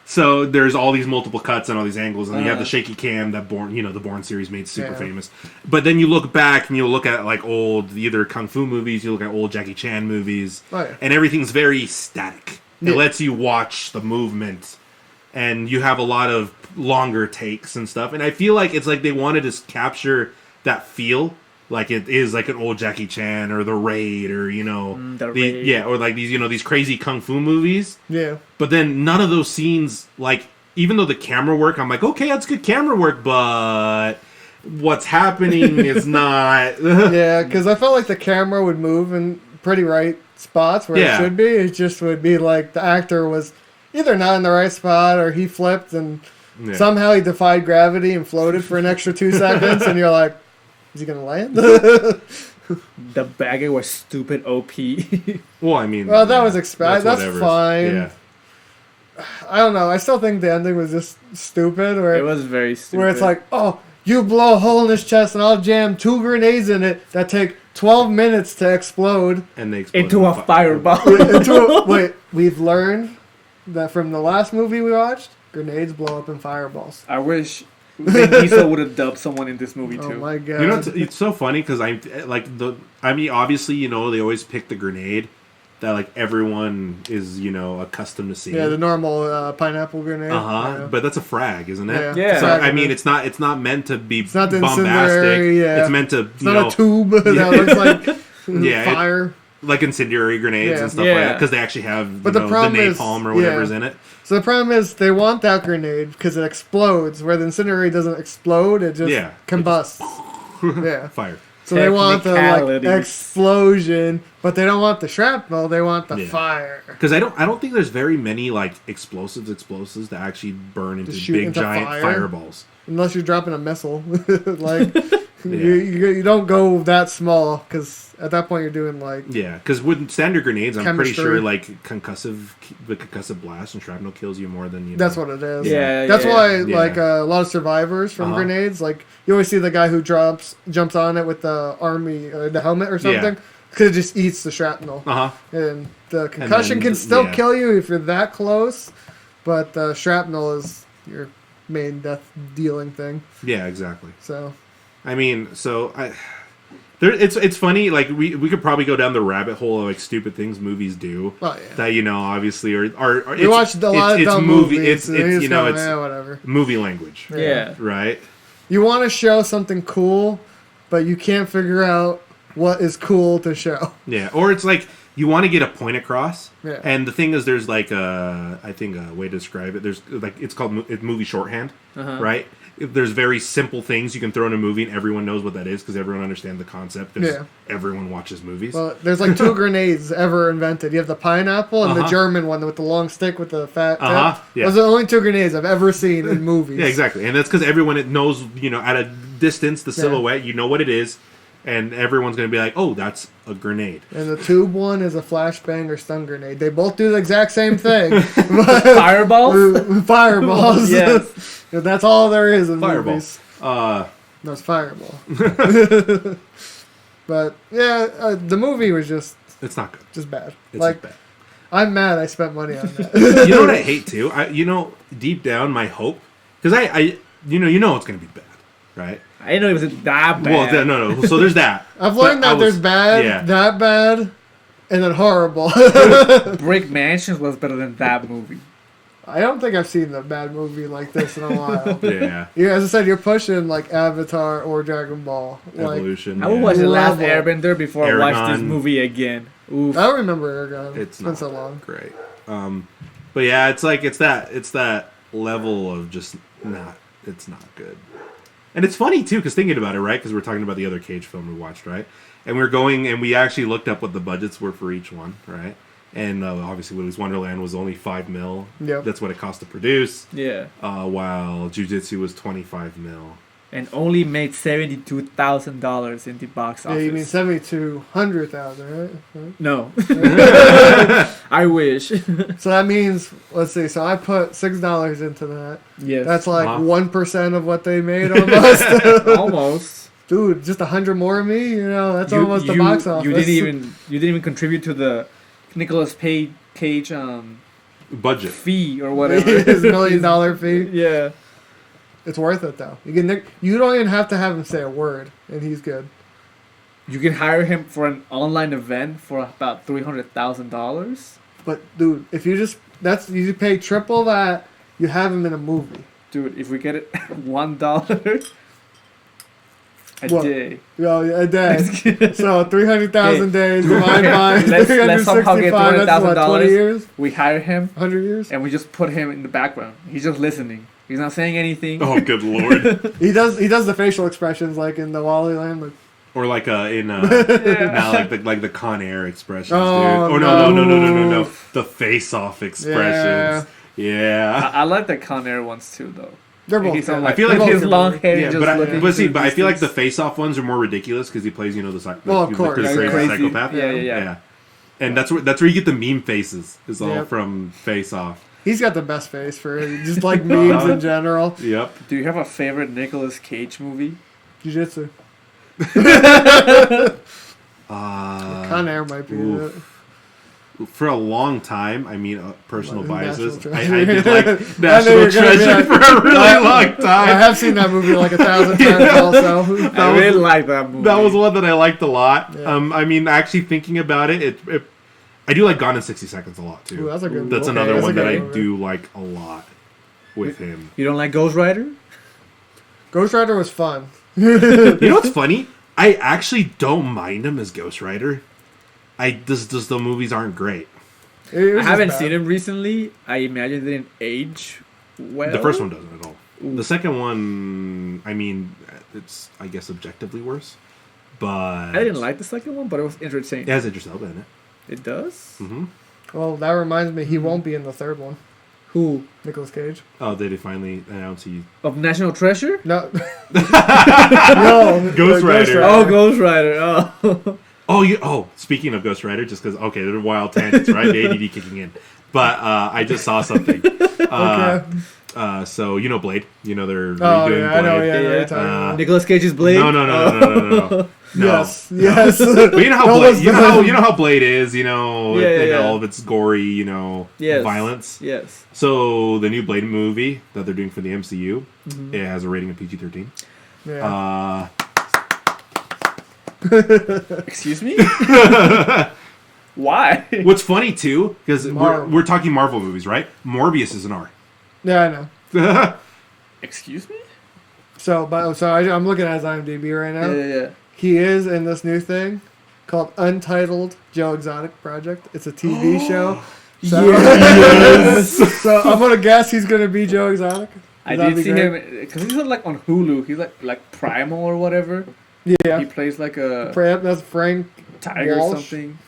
[SPEAKER 3] So there's all these multiple cuts and all these angles, and you have the shaky cam that the Bourne series made super famous. But then you look back and you look at like old either kung fu movies, you look at old Jackie Chan movies, and everything's very static. It lets you watch the movement, and you have a lot of longer takes and stuff. And I feel like it's like they wanted to capture that feel. Like it is like an old Jackie Chan or The Raid or or like these these crazy kung fu movies.
[SPEAKER 2] Yeah.
[SPEAKER 3] But then none of those scenes, like even though the camera work, I'm like, okay, that's good camera work, but what's happening is not.
[SPEAKER 2] Yeah, because I felt like the camera would move in pretty right spots where it should be. It just would be like the actor was either not in the right spot or he flipped and somehow he defied gravity and floated for an extra 2 seconds, and you're like. Is he gonna land?
[SPEAKER 1] The bagger was stupid OP.
[SPEAKER 3] Well, I mean...
[SPEAKER 2] Well, that was expected. That's fine.
[SPEAKER 3] Yeah.
[SPEAKER 2] I don't know. I still think the ending was just stupid.
[SPEAKER 1] It was very stupid.
[SPEAKER 2] Where it's like, oh, you blow a hole in his chest and I'll jam 2 grenades in it that take 12 minutes to explode.
[SPEAKER 3] And they explode
[SPEAKER 2] into
[SPEAKER 1] a fireball.
[SPEAKER 2] Wait, we've learned that from the last movie we watched, grenades blow up in fireballs.
[SPEAKER 1] I wish... Vin Diesel would have dubbed someone in this movie too.
[SPEAKER 2] Oh my god!
[SPEAKER 3] It's so funny because obviously they always pick the grenade that like everyone is accustomed to seeing.
[SPEAKER 2] Yeah, the normal pineapple grenade.
[SPEAKER 3] Yeah. But that's a frag, isn't it?
[SPEAKER 1] Yeah.
[SPEAKER 3] So I mean, it's not meant to be
[SPEAKER 2] it's not
[SPEAKER 3] bombastic.
[SPEAKER 2] Yeah.
[SPEAKER 3] It's meant to
[SPEAKER 2] it's not a tube that looks like fire.
[SPEAKER 3] Like incendiary grenades and stuff like that because they actually have the napalm or whatever's in it.
[SPEAKER 2] So the problem is they want that grenade because it explodes. Where the incendiary doesn't explode, it just combusts.
[SPEAKER 3] Fire.
[SPEAKER 2] So they want the explosion, but they don't want the shrapnel. They want the fire.
[SPEAKER 3] Because I don't think there's very many like explosives that actually burn into big giant fireballs.
[SPEAKER 2] Unless you're dropping a missile,
[SPEAKER 3] Yeah.
[SPEAKER 2] You don't go that small because at that point you're doing like
[SPEAKER 3] Yeah, because with standard grenades, I'm pretty
[SPEAKER 2] Chemistry.
[SPEAKER 3] sure like the concussive blast and shrapnel kills you more than
[SPEAKER 2] that's what it is.
[SPEAKER 1] Yeah,
[SPEAKER 2] That's why
[SPEAKER 3] yeah.
[SPEAKER 2] like a lot of survivors from grenades, like you always see the guy who jumps on it with the army the helmet or something because it just eats the shrapnel. And the concussion can still kill you if you're that close, but the shrapnel is your main death dealing thing.
[SPEAKER 3] Yeah, exactly.
[SPEAKER 2] So,
[SPEAKER 3] I mean, it's funny. Like we could probably go down the rabbit hole of like stupid things movies do that obviously are
[SPEAKER 2] we watched a lot of dumb movies.
[SPEAKER 3] It's
[SPEAKER 2] whatever
[SPEAKER 3] movie language.
[SPEAKER 1] Yeah.
[SPEAKER 3] Right.
[SPEAKER 2] You want to show something cool, but you can't figure out what is cool to show.
[SPEAKER 3] Yeah, or it's like you want to get a point across.
[SPEAKER 2] Yeah.
[SPEAKER 3] And the thing is, there's like I think a way to describe it. There's like it's called movie shorthand, right? There's very simple things you can throw in a movie and everyone knows what that is because everyone understands the concept because everyone watches movies.
[SPEAKER 2] Well, there's like 2 grenades ever invented. You have the pineapple and the German one with the long stick with the fat tip.
[SPEAKER 3] Yeah.
[SPEAKER 2] Those are the only 2 grenades I've ever seen in movies.
[SPEAKER 3] Yeah, exactly. And that's because everyone knows, at a distance, the silhouette, you know what it is. And everyone's going to be like, oh, that's a grenade.
[SPEAKER 2] And the tube one is a flashbang or stun grenade. They both do the exact same thing.
[SPEAKER 1] Fireballs?
[SPEAKER 2] Fireballs.
[SPEAKER 1] Yes.
[SPEAKER 2] That's all there is in
[SPEAKER 3] Fireball.
[SPEAKER 2] movies.
[SPEAKER 3] No,
[SPEAKER 2] it's Fireball. But, yeah, the movie was just
[SPEAKER 3] it's not good.
[SPEAKER 2] Just bad.
[SPEAKER 3] It's
[SPEAKER 2] like,
[SPEAKER 3] just bad.
[SPEAKER 2] I'm mad I spent money on that.
[SPEAKER 3] You know what I hate, too? Deep down, my hope... Because you know it's going to be bad, right?
[SPEAKER 1] I didn't know it was that bad.
[SPEAKER 3] Well, no. So there's that.
[SPEAKER 2] I've learned that there's bad, that bad, and then horrible.
[SPEAKER 1] Brick Mansions was better than that movie.
[SPEAKER 2] I don't think I've seen a bad movie like this in a while.
[SPEAKER 3] Yeah.
[SPEAKER 2] As I said, you're pushing like Avatar or Dragon Ball.
[SPEAKER 3] Evolution.
[SPEAKER 1] I would watch The Last
[SPEAKER 2] Level.
[SPEAKER 1] Airbender before I watch this movie again. Oof.
[SPEAKER 2] I don't remember Aragon.
[SPEAKER 3] It's
[SPEAKER 2] been
[SPEAKER 3] not
[SPEAKER 2] so long.
[SPEAKER 3] Great. But yeah, it's that level of just not. It's not good. And it's funny, too, because thinking about it, right? Because we're talking about the other Cage film we watched, right? And we're going, and we actually looked up what the budgets were for each one, right? And obviously, Willys Wonderland was only $5 million.
[SPEAKER 2] Yep.
[SPEAKER 3] That's what it cost to produce.
[SPEAKER 1] Yeah.
[SPEAKER 3] While Jui Jitsue was $25 million.
[SPEAKER 1] And only made $72,000 in the box office.
[SPEAKER 2] Yeah, you mean 7,200,000, right?
[SPEAKER 1] No. I wish.
[SPEAKER 2] So that means, let's see, so I put $6 into that.
[SPEAKER 1] Yes.
[SPEAKER 2] That's like 1% of what they made almost.
[SPEAKER 1] Almost.
[SPEAKER 2] Dude, just 100 more of me, that's almost the box office.
[SPEAKER 1] You didn't even contribute to the Nicolas Cage
[SPEAKER 3] budget
[SPEAKER 1] fee or whatever.
[SPEAKER 2] His $1 million fee.
[SPEAKER 1] Yeah.
[SPEAKER 2] It's worth it though. You don't even have to have him say a word, and he's good.
[SPEAKER 1] You can hire him for an online event for about $300,000.
[SPEAKER 2] But dude, if you you pay triple that, you have him in a movie.
[SPEAKER 1] Dude, if we get it $1 a day.
[SPEAKER 2] A day. So 300,000 days divided by
[SPEAKER 1] let's somehow get
[SPEAKER 2] 365. That's what, 20 years?
[SPEAKER 1] We hire him.
[SPEAKER 2] 100 years?
[SPEAKER 1] And we just put him in the background. He's just listening. He's not saying anything.
[SPEAKER 3] Oh, good lord.
[SPEAKER 2] He does the facial expressions like in the Wally Land. Like,
[SPEAKER 3] or like now like the Con Air expressions, dude.
[SPEAKER 2] Oh,
[SPEAKER 3] Or no. The face off expressions. Yeah.
[SPEAKER 1] I like the Con Air ones too, though.
[SPEAKER 2] they're both.
[SPEAKER 3] I feel like
[SPEAKER 1] his long hair.
[SPEAKER 3] Yeah,
[SPEAKER 1] just
[SPEAKER 3] but I feel like the face off ones are more ridiculous because he plays, the
[SPEAKER 2] of course,
[SPEAKER 3] the crazy
[SPEAKER 1] crazy
[SPEAKER 3] psychopath.
[SPEAKER 1] Yeah.
[SPEAKER 3] And that's where you get the meme faces. Is all from face off.
[SPEAKER 2] He's got the best face for it. Just like memes in general.
[SPEAKER 3] Yep.
[SPEAKER 1] Do you have a favorite Nicolas Cage movie?
[SPEAKER 2] Jiu-Jitsu. Con Air might be it.
[SPEAKER 3] For a long time, personal biases. I
[SPEAKER 2] Treasure.
[SPEAKER 3] did like National Treasure for a really long time.
[SPEAKER 2] I have seen that movie like 1,000 times also.
[SPEAKER 1] I really like that movie.
[SPEAKER 3] That was one that I liked a lot.
[SPEAKER 2] Yeah.
[SPEAKER 3] Actually thinking about it, I do like Gone in 60 Seconds a lot, too.
[SPEAKER 2] Ooh, that's a good
[SPEAKER 3] That's
[SPEAKER 2] movie.
[SPEAKER 3] another
[SPEAKER 2] That's
[SPEAKER 3] one that I
[SPEAKER 2] movie.
[SPEAKER 3] do like a lot with him.
[SPEAKER 1] You don't like Ghost Rider?
[SPEAKER 2] Ghost Rider was fun.
[SPEAKER 3] You know what's funny? I actually don't mind him as Ghost Rider. The movies aren't great.
[SPEAKER 2] I
[SPEAKER 1] haven't seen him recently. I imagine it didn't age well.
[SPEAKER 3] The first one doesn't at all. Ooh. The second one, it's, I guess, objectively worse. But
[SPEAKER 1] I didn't like the second one, but it was entertaining.
[SPEAKER 3] It has Idris Elba in it.
[SPEAKER 1] It does?
[SPEAKER 3] Mm-hmm.
[SPEAKER 2] Well, that reminds me, he won't be in the third one.
[SPEAKER 1] Who?
[SPEAKER 2] Nicolas Cage.
[SPEAKER 3] Oh, did they finally announce he?
[SPEAKER 1] Of National Treasure?
[SPEAKER 2] No. No.
[SPEAKER 3] Ghost Rider.
[SPEAKER 1] Oh, Ghost Rider. Oh.
[SPEAKER 3] Oh, speaking of Ghost Rider, just because, okay, they're wild tangents, right? The ADD kicking in. But I just saw something.
[SPEAKER 2] Okay.
[SPEAKER 3] So, Blade. They're redoing
[SPEAKER 2] Oh,
[SPEAKER 3] Blade.
[SPEAKER 2] yeah, I know, yeah. I know what you're
[SPEAKER 1] Yeah.
[SPEAKER 2] talking about.
[SPEAKER 1] Nicolas Cage's Blade?
[SPEAKER 3] No.
[SPEAKER 2] Yes,
[SPEAKER 3] No.
[SPEAKER 2] yes.
[SPEAKER 3] But you know how
[SPEAKER 2] That
[SPEAKER 3] Blade,
[SPEAKER 2] was
[SPEAKER 3] you
[SPEAKER 2] the-
[SPEAKER 3] know how Blade is,
[SPEAKER 1] Yeah.
[SPEAKER 3] all of its gory,
[SPEAKER 1] Yes.
[SPEAKER 3] violence.
[SPEAKER 1] Yes.
[SPEAKER 3] So the new Blade movie that they're doing for the MCU, it has a rating of PG-13.
[SPEAKER 2] Yeah.
[SPEAKER 1] Excuse me? Why?
[SPEAKER 3] What's funny too, because
[SPEAKER 2] Marvel.
[SPEAKER 3] we're talking Marvel movies, right? Morbius is an R.
[SPEAKER 2] Yeah, I know.
[SPEAKER 1] Excuse me?
[SPEAKER 2] I'm looking at his IMDb right now.
[SPEAKER 1] Yeah.
[SPEAKER 2] He is in this new thing called Untitled Joe Exotic Project. It's a TV show. So,
[SPEAKER 1] Yes.
[SPEAKER 2] so I'm gonna guess he's gonna be Joe Exotic.
[SPEAKER 1] I
[SPEAKER 2] That'd
[SPEAKER 1] did
[SPEAKER 2] be
[SPEAKER 1] see
[SPEAKER 2] great.
[SPEAKER 1] him, because he's like on Hulu. He's like Primal or whatever.
[SPEAKER 2] Yeah,
[SPEAKER 1] He plays like a
[SPEAKER 2] That's Frank.
[SPEAKER 1] tiger or
[SPEAKER 2] Walsh?
[SPEAKER 1] something.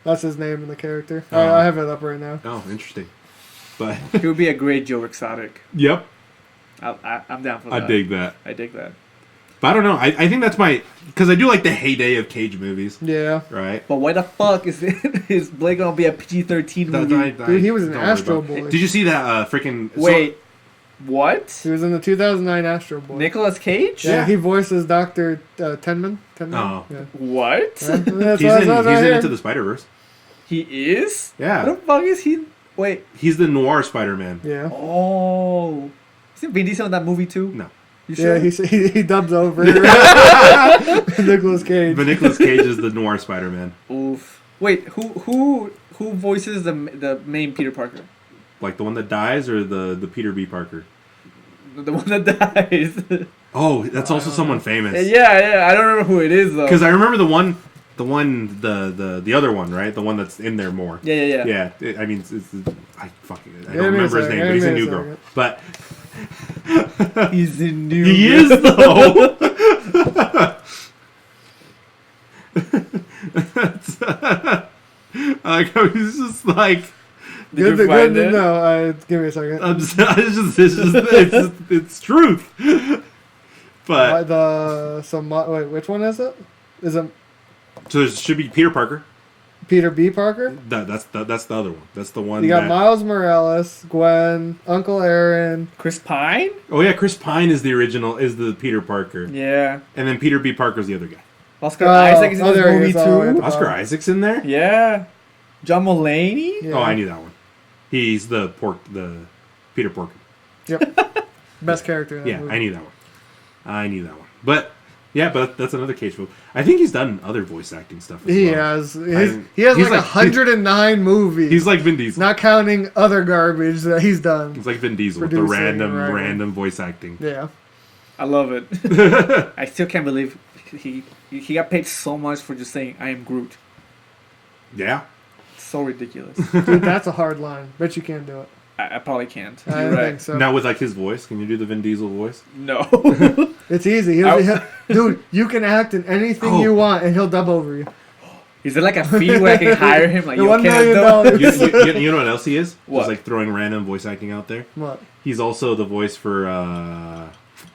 [SPEAKER 2] That's his name in the character.
[SPEAKER 3] Oh.
[SPEAKER 2] I have it up right now.
[SPEAKER 3] Oh, interesting. But
[SPEAKER 1] He would be a great Joe Exotic.
[SPEAKER 3] yep,
[SPEAKER 1] I'm down for
[SPEAKER 3] I
[SPEAKER 1] that.
[SPEAKER 3] dig that.
[SPEAKER 1] I dig that.
[SPEAKER 3] But I don't know. I think that's because I do like the heyday of Cage movies,
[SPEAKER 2] Yeah,
[SPEAKER 3] right?
[SPEAKER 1] But why the fuck is Blade gonna be a PG-13 movie?
[SPEAKER 2] dude, he was in
[SPEAKER 3] don't worry
[SPEAKER 2] Astro
[SPEAKER 3] about it.
[SPEAKER 2] Boy.
[SPEAKER 3] Did you see that freaking?
[SPEAKER 1] Wait, what?
[SPEAKER 2] He was in the 2009 Astro Boy.
[SPEAKER 1] Nicolas Cage?
[SPEAKER 2] Yeah, he voices Dr. Tenman.
[SPEAKER 3] Oh.
[SPEAKER 2] Yeah.
[SPEAKER 1] What?
[SPEAKER 2] That's
[SPEAKER 3] He's
[SPEAKER 2] what
[SPEAKER 3] in
[SPEAKER 2] I was right here.
[SPEAKER 3] Into the Spider-Verse.
[SPEAKER 1] He is?
[SPEAKER 3] Yeah.
[SPEAKER 1] What the fuck is he? Wait.
[SPEAKER 3] He's the noir Spider-Man.
[SPEAKER 2] Yeah.
[SPEAKER 1] Oh. Isn't Vin Diesel in that movie too?
[SPEAKER 3] No.
[SPEAKER 1] You sure?
[SPEAKER 2] Yeah, he dubs over Nicolas Cage.
[SPEAKER 3] But Nicolas Cage is the noir Spider-Man.
[SPEAKER 1] Oof. Wait, who voices the main Peter Parker?
[SPEAKER 3] Like the one that dies or the Peter B. Parker?
[SPEAKER 1] The one that dies.
[SPEAKER 3] Oh, that's also someone famous.
[SPEAKER 1] yeah. I don't remember who it is though.
[SPEAKER 3] Because I remember the other one, right? The one that's in there more.
[SPEAKER 1] Yeah.
[SPEAKER 3] Yeah, I mean, I
[SPEAKER 2] Give
[SPEAKER 3] don't
[SPEAKER 2] me a
[SPEAKER 3] remember his
[SPEAKER 2] second,
[SPEAKER 3] name, but he's
[SPEAKER 2] give
[SPEAKER 3] a
[SPEAKER 2] me a
[SPEAKER 3] new girl.
[SPEAKER 2] second.
[SPEAKER 3] But
[SPEAKER 1] He's the new.
[SPEAKER 3] he is though. Like he's just like.
[SPEAKER 1] Did
[SPEAKER 2] Good
[SPEAKER 1] you find it?
[SPEAKER 2] No, give me a second.
[SPEAKER 3] It's truth. But
[SPEAKER 2] Wait, which one is it? Is it
[SPEAKER 3] so there should be Peter Parker.
[SPEAKER 2] Peter B. Parker?
[SPEAKER 3] That's the other one. That's the one.
[SPEAKER 2] You got
[SPEAKER 3] that,
[SPEAKER 2] Miles Morales, Gwen, Uncle Aaron.
[SPEAKER 1] Chris Pine?
[SPEAKER 3] Oh yeah, Chris Pine is the original. Is the Peter Parker,
[SPEAKER 1] Yeah.
[SPEAKER 3] and then Peter B. Parker's the other guy.
[SPEAKER 1] Oscar Isaac is in this
[SPEAKER 2] there he
[SPEAKER 1] movie
[SPEAKER 2] is. Oh,
[SPEAKER 1] too.
[SPEAKER 2] yeah.
[SPEAKER 3] Oscar Isaac's in there.
[SPEAKER 1] Yeah. John Mulaney?
[SPEAKER 2] Yeah.
[SPEAKER 3] Oh, I knew that one. He's the Peter Porker.
[SPEAKER 2] Yep. Best character in that
[SPEAKER 3] Yeah,
[SPEAKER 2] movie.
[SPEAKER 3] I knew that one. But yeah, but that's another Cage movie. I think he's done other voice acting stuff. As
[SPEAKER 2] He
[SPEAKER 3] well.
[SPEAKER 2] has.
[SPEAKER 3] I-
[SPEAKER 2] He has
[SPEAKER 3] he's
[SPEAKER 2] like 109 movies.
[SPEAKER 3] He's like Vin Diesel.
[SPEAKER 2] not counting other garbage that he's done.
[SPEAKER 3] He's like Vin Diesel with the
[SPEAKER 2] Producing,
[SPEAKER 3] random
[SPEAKER 2] writing.
[SPEAKER 3] voice acting.
[SPEAKER 2] Yeah.
[SPEAKER 1] I love it. I still can't believe he got paid so much for just saying I am Groot.
[SPEAKER 3] Yeah.
[SPEAKER 1] So ridiculous.
[SPEAKER 2] Dude, that's a hard line. Bet you can't do it.
[SPEAKER 1] I probably can't.
[SPEAKER 2] I
[SPEAKER 1] You're
[SPEAKER 2] don't
[SPEAKER 1] right.
[SPEAKER 2] think so.
[SPEAKER 3] Now with like his voice, can you do the Vin Diesel voice?
[SPEAKER 1] No.
[SPEAKER 2] It's easy. Dude, you can act in anything
[SPEAKER 3] Oh.
[SPEAKER 2] you want and he'll dub over you.
[SPEAKER 1] Is there like a fee where I can hire him? Like,
[SPEAKER 2] The
[SPEAKER 1] you
[SPEAKER 2] $1
[SPEAKER 1] can't
[SPEAKER 2] million.
[SPEAKER 1] do
[SPEAKER 3] You know what else he is?
[SPEAKER 1] What?
[SPEAKER 3] Just like throwing random voice acting out there.
[SPEAKER 2] What?
[SPEAKER 3] He's also the voice for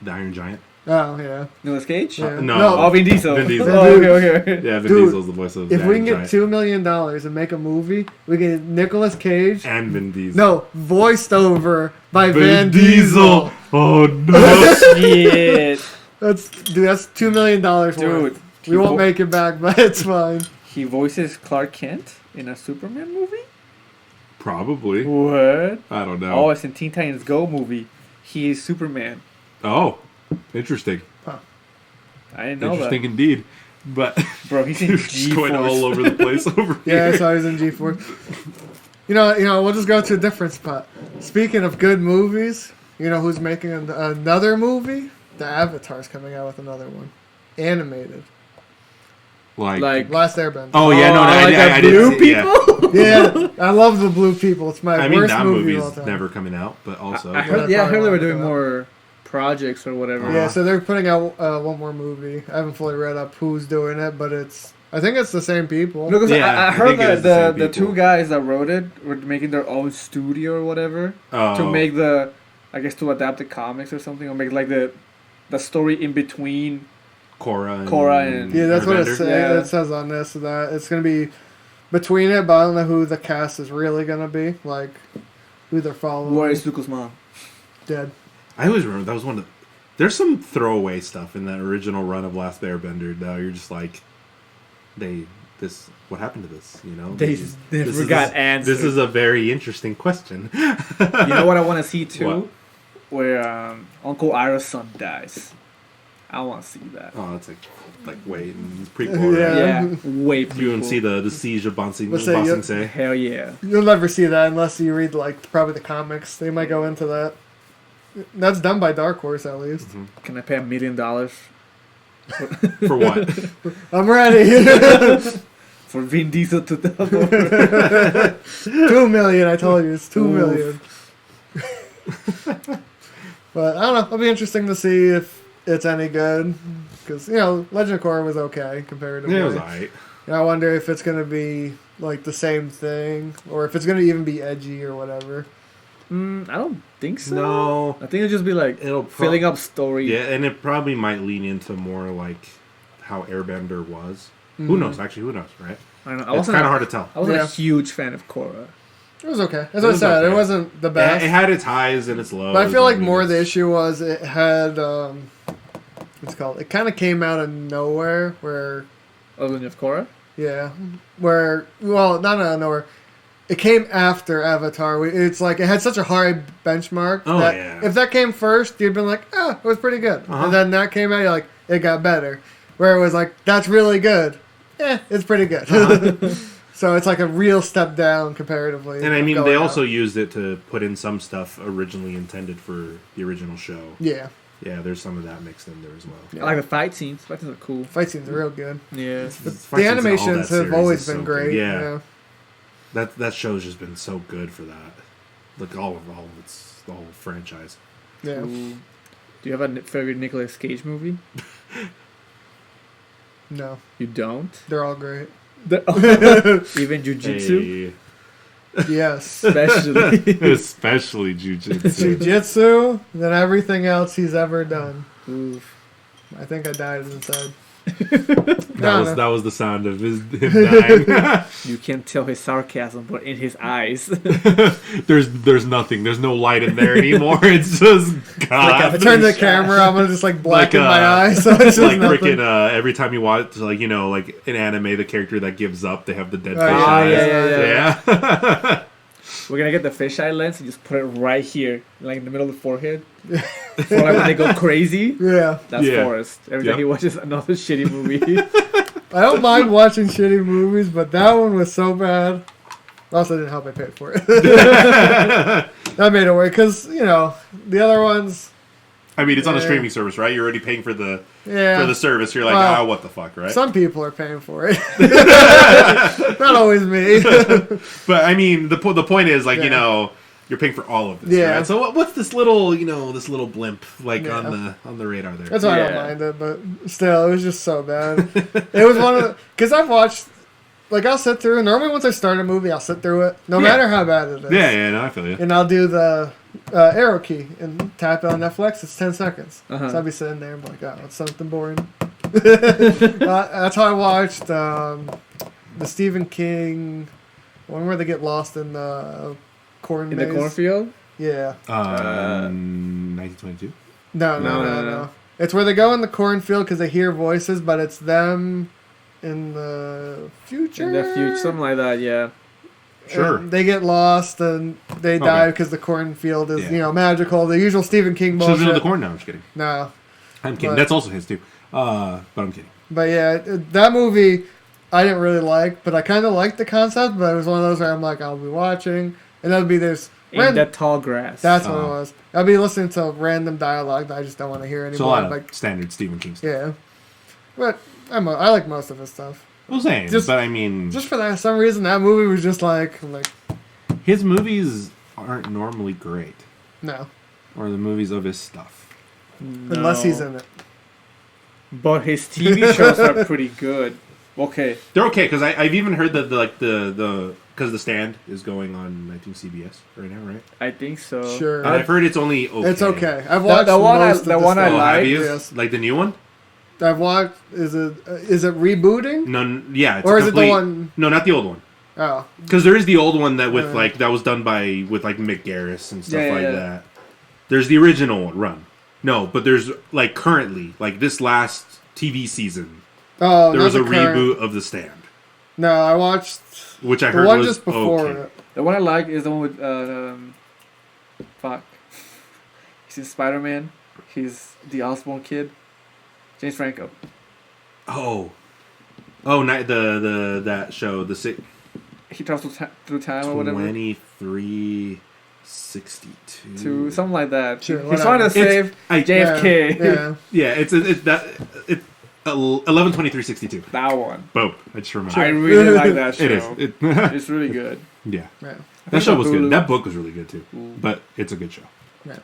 [SPEAKER 3] the Iron Giant.
[SPEAKER 2] Oh, yeah.
[SPEAKER 1] Nicolas Cage?
[SPEAKER 2] Yeah.
[SPEAKER 3] No.
[SPEAKER 1] Oh, Vin Diesel.
[SPEAKER 3] Vin Diesel.
[SPEAKER 1] Oh, okay.
[SPEAKER 3] Yeah, Vin
[SPEAKER 2] Dude,
[SPEAKER 3] Diesel's the voice of the
[SPEAKER 2] If we
[SPEAKER 3] Iron
[SPEAKER 2] can get
[SPEAKER 3] Giant.
[SPEAKER 2] $2 million and make a movie, we can get Nicolas Cage.
[SPEAKER 3] And Vin Diesel.
[SPEAKER 2] No, voiced over by Van Diesel.
[SPEAKER 3] Oh no.
[SPEAKER 1] Shit.
[SPEAKER 2] That's $2 million worth.
[SPEAKER 1] Dude.
[SPEAKER 2] We won't make it back, but it's fine.
[SPEAKER 1] He voices Clark Kent in a Superman movie?
[SPEAKER 3] Probably.
[SPEAKER 1] What?
[SPEAKER 3] I don't know.
[SPEAKER 1] Oh, it's in Teen Titans Go movie. He is Superman.
[SPEAKER 3] Oh, interesting.
[SPEAKER 1] I didn't know
[SPEAKER 3] Interesting indeed. But
[SPEAKER 1] Bro, he's in
[SPEAKER 3] just going all
[SPEAKER 1] G-Force.
[SPEAKER 3] over the place over
[SPEAKER 2] Yeah,
[SPEAKER 3] here.
[SPEAKER 2] so he's in G4. You know, we'll just go to a different spot. Speaking of good movies, you know who's making another movie? The Avatar's coming out with another one. Animated.
[SPEAKER 3] Like
[SPEAKER 2] Last Airbender.
[SPEAKER 3] oh yeah, no,
[SPEAKER 1] like the
[SPEAKER 3] I
[SPEAKER 1] blue
[SPEAKER 3] didn't see, yeah.
[SPEAKER 1] people?
[SPEAKER 2] Yeah, I love the blue people. It's my
[SPEAKER 3] I mean,
[SPEAKER 2] worst
[SPEAKER 3] that
[SPEAKER 2] movie
[SPEAKER 3] movie
[SPEAKER 2] of all
[SPEAKER 3] is
[SPEAKER 2] time.
[SPEAKER 3] never coming out, but also
[SPEAKER 1] I heard they were
[SPEAKER 2] probably
[SPEAKER 1] doing
[SPEAKER 2] won't
[SPEAKER 1] more projects or whatever.
[SPEAKER 2] Yeah, so they're putting out one more movie. I haven't fully read up who's doing it, but it's I think it's the same people.
[SPEAKER 1] Because
[SPEAKER 3] Yeah,
[SPEAKER 1] I
[SPEAKER 3] I
[SPEAKER 1] heard
[SPEAKER 3] think it
[SPEAKER 1] that
[SPEAKER 3] is the same
[SPEAKER 1] the
[SPEAKER 3] people.
[SPEAKER 1] two guys that wrote it were making their own studio or whatever to make to adapt the comics or something, or make like the story in between Korra and
[SPEAKER 2] Yeah, that's what it
[SPEAKER 3] Airbender.
[SPEAKER 2] says.
[SPEAKER 1] Yeah.
[SPEAKER 2] It says on this that it's gonna be between it, but I don't know who the cast is really gonna be. Like who they're following.
[SPEAKER 1] Where is Zuko's mom?
[SPEAKER 2] Dead.
[SPEAKER 3] I always remember that was one of the... There's some throwaway stuff in that original run of Last Airbender, though. You're just like, what happened to this? You know,
[SPEAKER 1] They never got answered.
[SPEAKER 3] This is a very interesting question.
[SPEAKER 1] You know what I want to see too?
[SPEAKER 3] What?
[SPEAKER 1] Where Uncle Ira's son dies. I want to see that.
[SPEAKER 3] Oh, that's like wait, in prequel.
[SPEAKER 2] Yeah.
[SPEAKER 3] Right?
[SPEAKER 1] Yeah, way
[SPEAKER 3] You wouldn't
[SPEAKER 1] prequel.
[SPEAKER 3] see the siege of Ba
[SPEAKER 2] Let's say
[SPEAKER 3] Sing Se.
[SPEAKER 1] Hell yeah.
[SPEAKER 2] You'll never see that unless you read like probably the comics. They might go into that. That's done by Dark Horse at least.
[SPEAKER 3] Mm-hmm.
[SPEAKER 1] Can I pay $1 million
[SPEAKER 3] For what?
[SPEAKER 2] I'm ready.
[SPEAKER 1] for Vin Diesel to double?
[SPEAKER 2] 2 million. I told you it's 2 million. But I don't know. It'll be interesting to see if it's any good because Legend of Korra was okay comparatively.
[SPEAKER 3] Yeah, it was alright.
[SPEAKER 2] And I wonder if it's gonna be like the same thing or if it's gonna even be edgy or whatever.
[SPEAKER 1] I don't think so.
[SPEAKER 3] No.
[SPEAKER 1] I think it'll just be like
[SPEAKER 3] It'll
[SPEAKER 1] filling up story.
[SPEAKER 3] Yeah, and it probably might lean into more like how Airbender was.
[SPEAKER 2] Mm-hmm.
[SPEAKER 3] Who knows? Actually, who knows, right?
[SPEAKER 1] I don't know.
[SPEAKER 3] It's kind of hard to tell.
[SPEAKER 1] I wasn't
[SPEAKER 2] Yeah.
[SPEAKER 1] a huge fan of Korra.
[SPEAKER 2] It was okay. As
[SPEAKER 3] It
[SPEAKER 2] I
[SPEAKER 3] was
[SPEAKER 2] said,
[SPEAKER 3] okay.
[SPEAKER 2] it wasn't the best.
[SPEAKER 3] It had its highs and its lows.
[SPEAKER 2] But I feel like
[SPEAKER 3] mean,
[SPEAKER 2] more the
[SPEAKER 3] it's-
[SPEAKER 2] issue was it had what's it called? It kind of came out of nowhere. Where
[SPEAKER 1] Legend of Korra?
[SPEAKER 2] not out of nowhere. It came after Avatar. It's like it had such a high benchmark
[SPEAKER 3] Oh,
[SPEAKER 2] that
[SPEAKER 3] yeah.
[SPEAKER 2] if that came first, you'd been like, it was pretty good.
[SPEAKER 3] Uh-huh.
[SPEAKER 2] And then that came out, you're like, it got better. Where it was like, that's really good. It's pretty good.
[SPEAKER 3] Uh-huh.
[SPEAKER 2] So it's like a real step down comparatively.
[SPEAKER 3] And I mean,
[SPEAKER 2] going
[SPEAKER 3] they
[SPEAKER 2] out.
[SPEAKER 3] also used it to put in some stuff originally intended for the original show.
[SPEAKER 2] Yeah.
[SPEAKER 3] Yeah, there's some of that mixed in there as well.
[SPEAKER 2] Yeah.
[SPEAKER 1] I like the fight scenes. Fight scenes are cool.
[SPEAKER 2] Fight scenes are real good.
[SPEAKER 1] Yeah.
[SPEAKER 2] The animations have always been great.
[SPEAKER 3] Yeah, that show's just been so good for that. Like all of its the whole franchise.
[SPEAKER 2] Yeah.
[SPEAKER 1] Cool. Do you have a favorite Nicolas Cage movie?
[SPEAKER 2] No,
[SPEAKER 1] You don't?
[SPEAKER 2] they're all great.
[SPEAKER 1] Even Jui Jitsue?
[SPEAKER 2] Yes.
[SPEAKER 1] Especially.
[SPEAKER 3] Especially jujitsu.
[SPEAKER 2] Jiu-Jitsu, then everything else he's ever done.
[SPEAKER 1] Oof.
[SPEAKER 2] I think I died inside.
[SPEAKER 3] That was the sound of him dying.
[SPEAKER 1] You can tell his sarcasm, but in his eyes.
[SPEAKER 3] There's nothing. There's no light in there anymore. It's just God.
[SPEAKER 2] I turned the camera, I'm gonna just like blacken
[SPEAKER 3] Like,
[SPEAKER 2] my eyes. So it's just
[SPEAKER 3] like
[SPEAKER 2] nothing.
[SPEAKER 3] freaking every time you watch like in anime the character that gives up they have the dead
[SPEAKER 2] Oh,
[SPEAKER 3] fish
[SPEAKER 2] yeah,
[SPEAKER 3] eyes.
[SPEAKER 1] yeah.
[SPEAKER 3] Yeah.
[SPEAKER 1] We're gonna get the fisheye lens and just put it right here, like in the middle of the forehead. For like when they go crazy.
[SPEAKER 2] Yeah.
[SPEAKER 1] That's
[SPEAKER 3] Yeah.
[SPEAKER 1] Forrest. Every
[SPEAKER 3] Yep.
[SPEAKER 1] time he watches another shitty movie.
[SPEAKER 2] I don't mind watching shitty movies, but that one was so bad. Also, didn't help I paid for it. That made it work, because, the other ones,
[SPEAKER 3] I mean, it's on a
[SPEAKER 2] Yeah.
[SPEAKER 3] streaming service, right? You're already paying for the
[SPEAKER 2] yeah.
[SPEAKER 3] service. You're like,
[SPEAKER 2] Well,
[SPEAKER 3] what the fuck, right?
[SPEAKER 2] Some people are paying for it. Not always me.
[SPEAKER 3] But I mean, the point is like
[SPEAKER 2] Yeah.
[SPEAKER 3] you're paying for all of this,
[SPEAKER 2] Yeah.
[SPEAKER 3] right? So what's this little blimp like
[SPEAKER 2] Yeah.
[SPEAKER 3] on the radar there?
[SPEAKER 2] That's why I
[SPEAKER 1] Yeah.
[SPEAKER 2] don't mind it, but still, it was just so bad. It was one of the... Because I've watched... Like, I'll sit through... Normally, once I start a movie, I'll sit through it, no
[SPEAKER 3] Yeah.
[SPEAKER 2] matter how bad it is.
[SPEAKER 3] Yeah, no, I feel you.
[SPEAKER 2] And I'll do the arrow key and tap it on Netflix. It's 10 seconds.
[SPEAKER 1] Uh-huh.
[SPEAKER 2] So I'll be sitting there and be like, oh, it's something boring. That's how I watched the Stephen King one where they get lost in the corn
[SPEAKER 1] In
[SPEAKER 2] maze.
[SPEAKER 1] the cornfield?
[SPEAKER 2] Yeah.
[SPEAKER 3] 1922.
[SPEAKER 2] No. It's where they go in the cornfield because they hear voices, but it's them in the future.
[SPEAKER 1] In the future, something like that, yeah.
[SPEAKER 3] Sure.
[SPEAKER 2] And they get lost and they die because the cornfield is,
[SPEAKER 3] Yeah.
[SPEAKER 2] magical. The usual Stephen King bullshit.
[SPEAKER 3] Children of the Corn. No, I'm just kidding.
[SPEAKER 2] No.
[SPEAKER 3] I'm kidding.
[SPEAKER 2] But-
[SPEAKER 3] That's also his too. But I'm kidding.
[SPEAKER 2] But yeah, that movie I didn't really like, but I kind of liked the concept, but it was one of those where I'm like, I'll be watching, and that'll be this.
[SPEAKER 1] In that tall grass.
[SPEAKER 2] That's what it was. I'll be listening to random dialogue that I just don't want to hear
[SPEAKER 3] So a
[SPEAKER 2] anymore.
[SPEAKER 3] lot of
[SPEAKER 2] Like,
[SPEAKER 3] standard Stephen King stuff.
[SPEAKER 2] yeah. But I like most of his stuff.
[SPEAKER 3] Well, same.
[SPEAKER 2] Just-
[SPEAKER 3] but I mean,
[SPEAKER 2] Just for that, some reason, that movie was just like, I'm like,
[SPEAKER 3] his movies aren't normally great,
[SPEAKER 2] no.
[SPEAKER 3] or the movies of his stuff.
[SPEAKER 2] Unless he's in it.
[SPEAKER 1] But his TV shows are pretty good. okay.
[SPEAKER 3] They're okay because I've even heard that the because The Stand is going on, I think, CBS right now, right?
[SPEAKER 1] I think so.
[SPEAKER 2] Sure.
[SPEAKER 3] And I've heard it's only okay.
[SPEAKER 2] It's okay. I've watched
[SPEAKER 1] the one
[SPEAKER 2] most
[SPEAKER 1] I
[SPEAKER 2] of the
[SPEAKER 1] like.
[SPEAKER 3] Have you?
[SPEAKER 2] Yes.
[SPEAKER 3] Like the new one?
[SPEAKER 2] I've watched. Is it rebooting?
[SPEAKER 3] No, yeah. It's
[SPEAKER 2] Or
[SPEAKER 3] a
[SPEAKER 2] is it the one?
[SPEAKER 3] No, not the old one.
[SPEAKER 2] Oh,
[SPEAKER 3] Because there is the old one that with that was done with like Mick Garris and stuff that. There's the original run. No, but there's like currently like this last TV season.
[SPEAKER 2] Oh,
[SPEAKER 3] there was a
[SPEAKER 2] current.
[SPEAKER 3] reboot of The Stand.
[SPEAKER 2] No, I watched
[SPEAKER 3] Which I
[SPEAKER 2] the
[SPEAKER 3] heard
[SPEAKER 2] one
[SPEAKER 3] was
[SPEAKER 2] just before
[SPEAKER 3] okay.
[SPEAKER 2] it.
[SPEAKER 1] The one I like is the one with fuck. He's in Spider-Man. He's the Osborn kid. James Franco.
[SPEAKER 3] Oh, that show
[SPEAKER 1] He travels through time or whatever.
[SPEAKER 3] 2362.
[SPEAKER 1] To something like that.
[SPEAKER 2] Sure,
[SPEAKER 1] He's trying to save JFK.
[SPEAKER 2] Yeah.
[SPEAKER 3] It's 11/23/62.
[SPEAKER 1] That one.
[SPEAKER 3] Boom. I just remember.
[SPEAKER 1] I really like that show.
[SPEAKER 3] It is.
[SPEAKER 1] It's really good.
[SPEAKER 3] Yeah.
[SPEAKER 2] Yeah.
[SPEAKER 3] That show was
[SPEAKER 1] Hulu.
[SPEAKER 3] good. That book was really good too.
[SPEAKER 1] Ooh.
[SPEAKER 3] But it's a good show.
[SPEAKER 2] Yeah.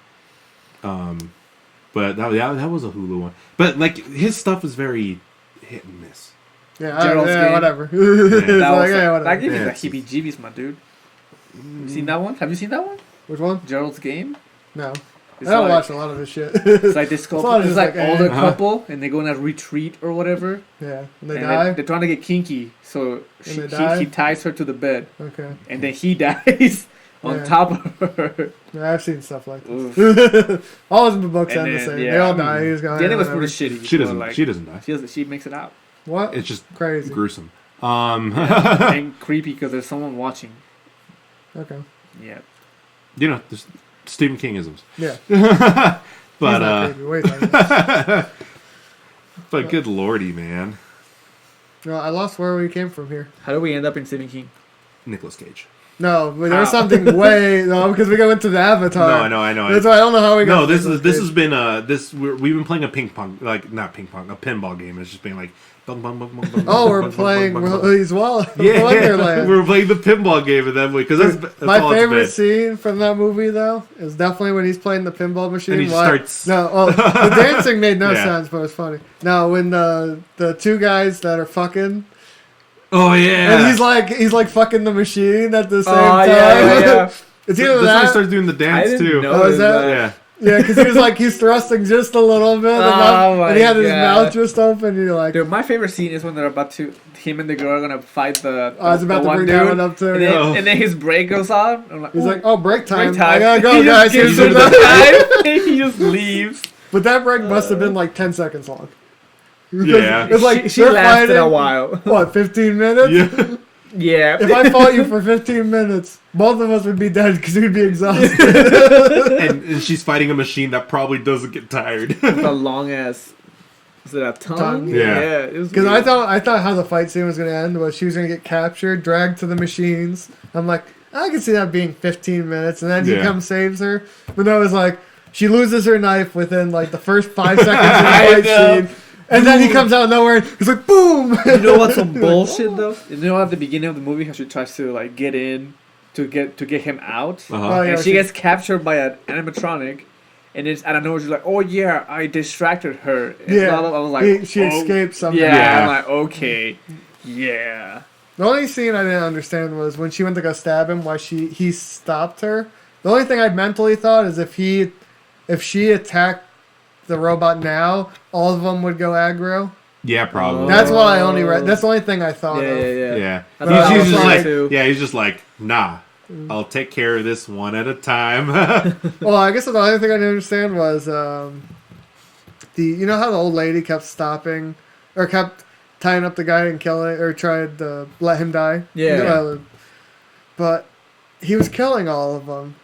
[SPEAKER 3] But that was a Hulu one. But like his stuff is very hit and miss.
[SPEAKER 2] Yeah,
[SPEAKER 1] Gerald's Game.
[SPEAKER 2] whatever.
[SPEAKER 3] Yeah.
[SPEAKER 1] That gives me
[SPEAKER 3] Yeah,
[SPEAKER 1] the
[SPEAKER 3] it's
[SPEAKER 1] heebie-jeebies, my dude. You seen that one? Have you seen that one?
[SPEAKER 2] Which one?
[SPEAKER 1] Gerald's Game?
[SPEAKER 2] No.
[SPEAKER 1] It's
[SPEAKER 2] I don't
[SPEAKER 1] like,
[SPEAKER 2] watch a lot of this shit.
[SPEAKER 1] It's like this couple.
[SPEAKER 2] lot of
[SPEAKER 1] It's
[SPEAKER 2] just
[SPEAKER 1] like
[SPEAKER 2] like,
[SPEAKER 1] older
[SPEAKER 3] uh-huh.
[SPEAKER 1] couple, and they go on a retreat or whatever.
[SPEAKER 2] Yeah. And they
[SPEAKER 1] And
[SPEAKER 2] die?
[SPEAKER 1] they're trying to get kinky, so
[SPEAKER 2] they die?
[SPEAKER 1] he ties her to the bed,
[SPEAKER 2] Okay.
[SPEAKER 1] and then he dies on
[SPEAKER 2] Yeah.
[SPEAKER 1] top of her.
[SPEAKER 2] Yeah, I've seen stuff like
[SPEAKER 1] Oof.
[SPEAKER 2] this. All of the books
[SPEAKER 1] And
[SPEAKER 2] end the
[SPEAKER 1] then,
[SPEAKER 2] same.
[SPEAKER 1] yeah.
[SPEAKER 2] They all die. He's gone.
[SPEAKER 1] The ending was
[SPEAKER 2] whatever.
[SPEAKER 1] pretty shitty.
[SPEAKER 3] She
[SPEAKER 1] but,
[SPEAKER 3] doesn't.
[SPEAKER 1] Like,
[SPEAKER 3] She doesn't die.
[SPEAKER 1] she makes it out.
[SPEAKER 2] What?
[SPEAKER 3] It's just
[SPEAKER 2] Crazy.
[SPEAKER 3] gruesome.
[SPEAKER 1] And creepy because there's someone watching.
[SPEAKER 2] Okay.
[SPEAKER 1] Yeah.
[SPEAKER 3] You know, there's Stephen King-isms.
[SPEAKER 2] Yeah.
[SPEAKER 3] But
[SPEAKER 2] He's not creepy. Wait a second.
[SPEAKER 3] but good lordy, man.
[SPEAKER 2] No, I lost where we came from here.
[SPEAKER 1] How do we end up in Stephen King?
[SPEAKER 3] Nicolas Cage.
[SPEAKER 2] No, but there was
[SPEAKER 1] How?
[SPEAKER 2] something because we went to the Avatar.
[SPEAKER 3] No, I know.
[SPEAKER 2] That's why I don't know how we got.
[SPEAKER 3] No,
[SPEAKER 2] to
[SPEAKER 3] this
[SPEAKER 2] Nicolas
[SPEAKER 3] has
[SPEAKER 2] Cage.
[SPEAKER 3] been we've been playing a ping pong, like not ping pong, a pinball game. It's just been like bung, bung, bung, bung, bung,
[SPEAKER 2] Oh, we're
[SPEAKER 3] bung,
[SPEAKER 2] playing
[SPEAKER 3] bung, bung, bung.
[SPEAKER 2] Willys
[SPEAKER 3] Yeah,
[SPEAKER 2] Wonderland.
[SPEAKER 3] we're playing the pinball game, and then because that's
[SPEAKER 2] My
[SPEAKER 3] all
[SPEAKER 2] favorite
[SPEAKER 3] it's
[SPEAKER 2] scene from that movie, though, is definitely when he's playing the pinball machine.
[SPEAKER 3] And he starts-
[SPEAKER 2] No, the dancing made no
[SPEAKER 3] Yeah.
[SPEAKER 2] sense, but it was funny. No, when the two guys that are fucking,
[SPEAKER 3] been. Oh yeah,
[SPEAKER 2] and he's like fucking the machine at the same
[SPEAKER 1] Oh,
[SPEAKER 2] time.
[SPEAKER 1] yeah.
[SPEAKER 2] It's
[SPEAKER 3] That's
[SPEAKER 2] either
[SPEAKER 3] when he
[SPEAKER 2] that.
[SPEAKER 3] starts doing the dance
[SPEAKER 1] didn't
[SPEAKER 3] too.
[SPEAKER 1] know
[SPEAKER 2] Oh, is that-
[SPEAKER 3] Yeah,
[SPEAKER 2] Yeah, because he was like he's thrusting just a little bit, and he had his mouth just open. And you're like,
[SPEAKER 1] Dude, my favorite scene is when they're about to, him and the girl are gonna fight the
[SPEAKER 2] I was about
[SPEAKER 1] the
[SPEAKER 2] to bring that one up too.
[SPEAKER 1] and,
[SPEAKER 2] yeah.
[SPEAKER 1] then, and then his brake goes on. I'm like,
[SPEAKER 2] He's
[SPEAKER 1] "Ooh,
[SPEAKER 2] like, oh, break time.
[SPEAKER 1] break time.
[SPEAKER 2] I gotta go,
[SPEAKER 1] He
[SPEAKER 2] guys.
[SPEAKER 1] just gives
[SPEAKER 2] Here's
[SPEAKER 1] her
[SPEAKER 2] the-
[SPEAKER 1] the time, and he just leaves.
[SPEAKER 2] But that break must have been like 10 seconds long.
[SPEAKER 3] Yeah.
[SPEAKER 2] It's like
[SPEAKER 1] she
[SPEAKER 2] they're
[SPEAKER 1] lasted
[SPEAKER 2] fighting,
[SPEAKER 1] a while.
[SPEAKER 2] What, 15 minutes?
[SPEAKER 3] yeah.
[SPEAKER 1] Yeah.
[SPEAKER 2] If I fought you for 15 minutes, both of us would be dead because we'd be exhausted.
[SPEAKER 3] and she's fighting a machine that probably doesn't get tired.
[SPEAKER 1] a long ass. Is it a tongue?
[SPEAKER 2] Tongue.
[SPEAKER 3] Yeah.
[SPEAKER 1] It was
[SPEAKER 2] Because
[SPEAKER 1] weird.
[SPEAKER 2] I thought how the fight scene was going to end was she was going to get captured, dragged to the machines. I'm like, I can see that being 15 minutes, and then he
[SPEAKER 3] Yeah.
[SPEAKER 2] comes saves her. But I was like, she loses her knife within like the first 5 seconds of the
[SPEAKER 1] I
[SPEAKER 2] fight
[SPEAKER 1] know.
[SPEAKER 2] scene. And then he comes out of nowhere and he's like, boom!
[SPEAKER 1] You know what's some bullshit though? You know at the beginning of the movie how she tries to like get in to get him out,
[SPEAKER 2] Oh,
[SPEAKER 3] Uh-huh.
[SPEAKER 2] yeah,
[SPEAKER 1] and she gets captured by an animatronic, and it's I don't know. She's like, oh yeah, I distracted her. And
[SPEAKER 2] Yeah.
[SPEAKER 1] blah, blah, blah. I was like,
[SPEAKER 2] She
[SPEAKER 1] oh,
[SPEAKER 2] escaped somehow.
[SPEAKER 1] Yeah,
[SPEAKER 3] Yeah.
[SPEAKER 1] I'm like, okay, yeah.
[SPEAKER 2] The only scene I didn't understand was when she went to go stab him, why he stopped her. The only thing I mentally thought is if she attacked the robot now, all of them would go aggro.
[SPEAKER 3] Yeah, probably.
[SPEAKER 2] That's what I only read. That's the only thing I thought
[SPEAKER 1] Yeah,
[SPEAKER 2] of.
[SPEAKER 1] yeah, yeah.
[SPEAKER 3] Yeah.
[SPEAKER 1] I thought that
[SPEAKER 3] He's
[SPEAKER 1] was
[SPEAKER 3] just
[SPEAKER 1] funny
[SPEAKER 3] like,
[SPEAKER 1] too.
[SPEAKER 3] yeah, he's just like, nah, I'll take care of this one at a time.
[SPEAKER 2] Well, I guess the only thing I didn't understand was you know how the old lady kept stopping or kept tying up the guy and killing or tried to let him die.
[SPEAKER 1] Yeah.
[SPEAKER 2] But he was killing all of them.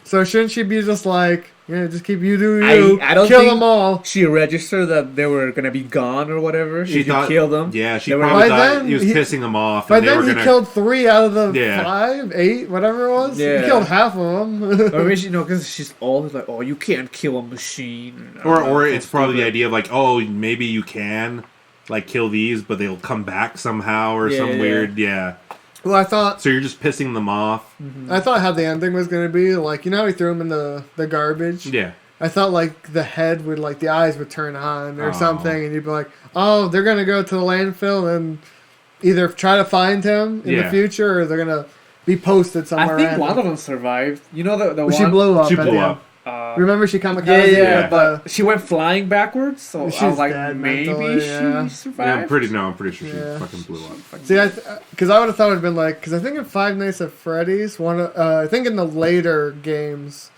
[SPEAKER 2] So shouldn't she be just like, yeah, just keep you do you,
[SPEAKER 1] I don't
[SPEAKER 2] kill
[SPEAKER 1] think
[SPEAKER 2] them all?
[SPEAKER 1] She registered that they were gonna be gone or whatever.
[SPEAKER 3] She
[SPEAKER 1] if you
[SPEAKER 3] thought-
[SPEAKER 1] kill them.
[SPEAKER 3] Yeah, she
[SPEAKER 1] They were-
[SPEAKER 3] probably
[SPEAKER 2] By
[SPEAKER 3] thought
[SPEAKER 2] then,
[SPEAKER 3] he was
[SPEAKER 2] he-
[SPEAKER 3] pissing them off.
[SPEAKER 2] By
[SPEAKER 3] And they
[SPEAKER 2] then
[SPEAKER 3] were
[SPEAKER 2] he
[SPEAKER 3] gonna,
[SPEAKER 2] killed 3 out of the
[SPEAKER 3] Yeah.
[SPEAKER 2] 5, 8, whatever it was.
[SPEAKER 1] Yeah.
[SPEAKER 2] He killed half of them.
[SPEAKER 1] Or maybe because she's old, like, oh, you can't kill a machine.
[SPEAKER 3] or it's probably the idea of like, oh, maybe you can like kill these, but they'll come back somehow or
[SPEAKER 1] Yeah,
[SPEAKER 3] some
[SPEAKER 1] yeah.
[SPEAKER 3] weird, yeah.
[SPEAKER 2] Well, I thought
[SPEAKER 3] So you're just pissing them off.
[SPEAKER 2] how the ending was going to be. Like, you know how he threw him in the garbage?
[SPEAKER 3] Yeah.
[SPEAKER 2] I thought like the head would like the eyes would turn on or
[SPEAKER 3] Oh.
[SPEAKER 2] something, and you'd be like, oh, they're gonna go to the landfill and either try to find him in the future, or they're gonna be posted somewhere.
[SPEAKER 1] I think one of them survived. You know the
[SPEAKER 2] Well,
[SPEAKER 1] one
[SPEAKER 2] she blew up.
[SPEAKER 3] She
[SPEAKER 2] at
[SPEAKER 3] blew
[SPEAKER 2] the
[SPEAKER 3] up.
[SPEAKER 2] end. Remember she kamikaze?
[SPEAKER 1] Yeah, but she went flying backwards, so
[SPEAKER 2] She's
[SPEAKER 1] I was like,
[SPEAKER 2] dead
[SPEAKER 1] maybe
[SPEAKER 2] mentally, yeah.
[SPEAKER 1] she survived.
[SPEAKER 3] Yeah, I'm pretty sure she fucking blew up.
[SPEAKER 2] See, because I would have thought it would have been like, because I think in Five Nights at Freddy's, I think in the later games,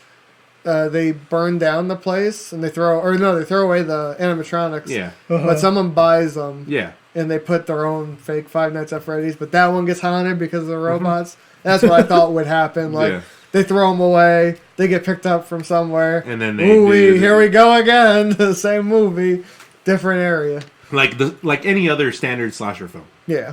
[SPEAKER 2] they burn down the place and they throw away the animatronics.
[SPEAKER 3] Yeah.
[SPEAKER 2] But someone buys them.
[SPEAKER 3] Yeah.
[SPEAKER 2] And they put their own fake Five Nights at Freddy's, but that one gets haunted because of the robots. That's what I thought would happen. Like they throw them away, they get picked up from somewhere,
[SPEAKER 3] and then
[SPEAKER 2] here we go again. The same movie, different area.
[SPEAKER 3] Like any other standard slasher film.
[SPEAKER 2] Yeah,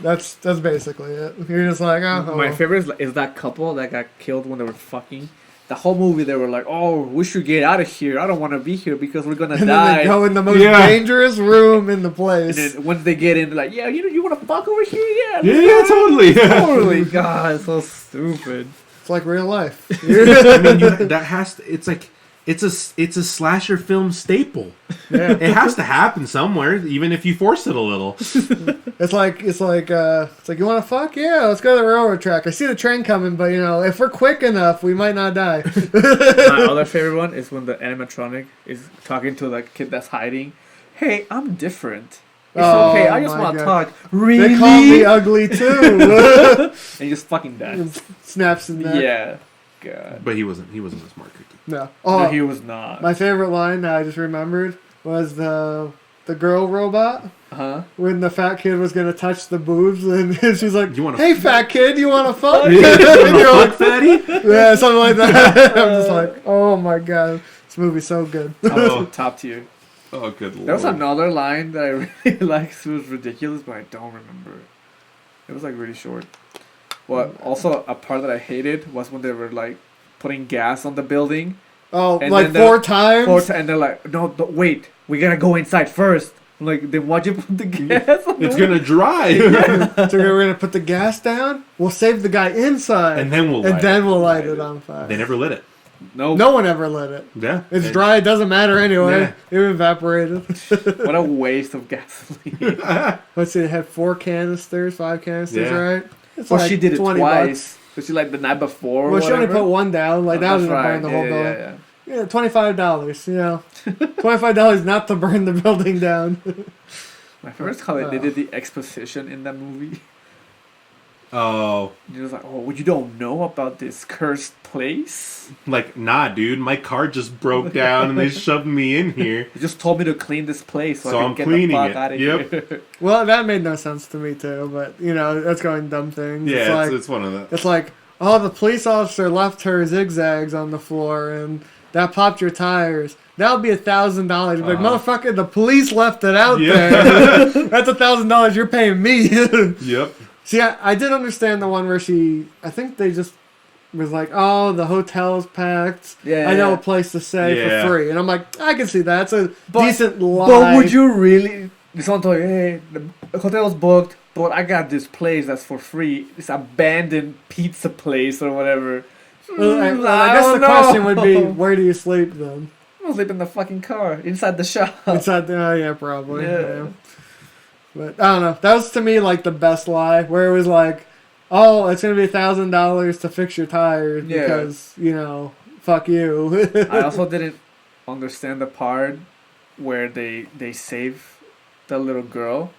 [SPEAKER 2] that's basically it. You're just like,
[SPEAKER 1] My favorite is that couple that got killed when they were fucking. The whole movie, they were like, "Oh, we should get out of here. I don't want to be here because we're gonna
[SPEAKER 2] and
[SPEAKER 1] die."
[SPEAKER 2] then they go in the most dangerous room in the place.
[SPEAKER 1] And then once they get in, they're like, "Yeah, you want to fuck over here? Yeah,
[SPEAKER 3] Yeah, totally.
[SPEAKER 1] totally." God, so stupid.
[SPEAKER 2] It's like real life.
[SPEAKER 3] I mean, that has to. It's like it's a slasher film staple.
[SPEAKER 2] Yeah.
[SPEAKER 3] It has to happen somewhere, even if you force it a little.
[SPEAKER 2] It's like you want to fuck? Yeah, let's go to the railroad track. I see the train coming, but if we're quick enough, we might not die.
[SPEAKER 1] My other favorite one is when the animatronic is talking to the kid that's hiding. Hey, I'm different. It's okay. I just want to talk. Really?
[SPEAKER 2] They call me ugly too.
[SPEAKER 1] And he just fucking dies.
[SPEAKER 2] Snaps in there.
[SPEAKER 1] Yeah. God.
[SPEAKER 3] But he wasn't a smart cookie.
[SPEAKER 2] No.
[SPEAKER 1] No, he was not.
[SPEAKER 2] My favorite line that I just remembered was the girl robot. When the fat kid was gonna touch the boobs, and she's like, "Hey, fat kid, you want to fuck?"
[SPEAKER 3] Fuck, fatty?
[SPEAKER 2] Yeah, something like that. I'm just like, "Oh my god, this movie's so good."
[SPEAKER 1] Oh, top tier.
[SPEAKER 3] Oh, good lord.
[SPEAKER 1] There was another line that I really liked. It was ridiculous, but I don't remember it. It was like really short. Also a part that I hated was when they were like putting gas on the building.
[SPEAKER 2] Oh,
[SPEAKER 1] and
[SPEAKER 2] like four times?
[SPEAKER 1] And they're like, no, wait, we gotta go inside first. I'm like, then why'd you put the gas on?
[SPEAKER 3] It's gonna dry.
[SPEAKER 2] So we're gonna put the gas down. We'll save the guy inside,
[SPEAKER 3] and then we'll
[SPEAKER 2] light it on fire.
[SPEAKER 3] They never lit it.
[SPEAKER 2] No one ever lit it.
[SPEAKER 3] Yeah,
[SPEAKER 2] it's dry. It doesn't matter anyway. It evaporated.
[SPEAKER 1] What a waste of gasoline.
[SPEAKER 2] Let's see. It had 5 canisters, right? It's
[SPEAKER 1] well, she did it twice.
[SPEAKER 2] $20.
[SPEAKER 1] So she like the night before.
[SPEAKER 2] Well, she only put one down. Like that was gonna burn the whole
[SPEAKER 1] building.
[SPEAKER 2] Yeah, $25. $25 not to burn the building down.
[SPEAKER 1] My favorite is how they did the exposition in that movie.
[SPEAKER 3] Oh.
[SPEAKER 1] You're just like, oh, you don't know about this cursed place?
[SPEAKER 3] Like, nah, dude, my car just broke down and they shoved me in here.
[SPEAKER 1] They just told me to clean this place so I
[SPEAKER 3] I'm
[SPEAKER 1] can get the fuck
[SPEAKER 3] it.
[SPEAKER 1] out of here.
[SPEAKER 2] Well, that made no sense to me too, but that's going dumb things.
[SPEAKER 3] Yeah, it's one of the...
[SPEAKER 2] It's like, oh, the police officer left her zigzags on the floor and that popped your tires. That'll be $1,000. Like, motherfucker, the police left it out there. That's $1,000 you're paying me.
[SPEAKER 3] Yep.
[SPEAKER 2] See, I did understand the one where I think they just was like, oh, the hotel's packed. I know a place to stay for free. And I'm like, I can see that. It's a decent lie.
[SPEAKER 1] But would you really... Someone told you, hey, the hotel's booked, but I got this place that's for free. This abandoned pizza place or whatever.
[SPEAKER 2] Well, I guess the question would be, where do you sleep then?
[SPEAKER 1] I'll sleep in the fucking car, inside the shop.
[SPEAKER 2] Probably. Yeah. But I don't know. That was to me like the best lie, where it was like, "Oh, it's gonna be $1,000 to fix your tires because fuck you."
[SPEAKER 1] I also didn't understand the part where they save the little girl.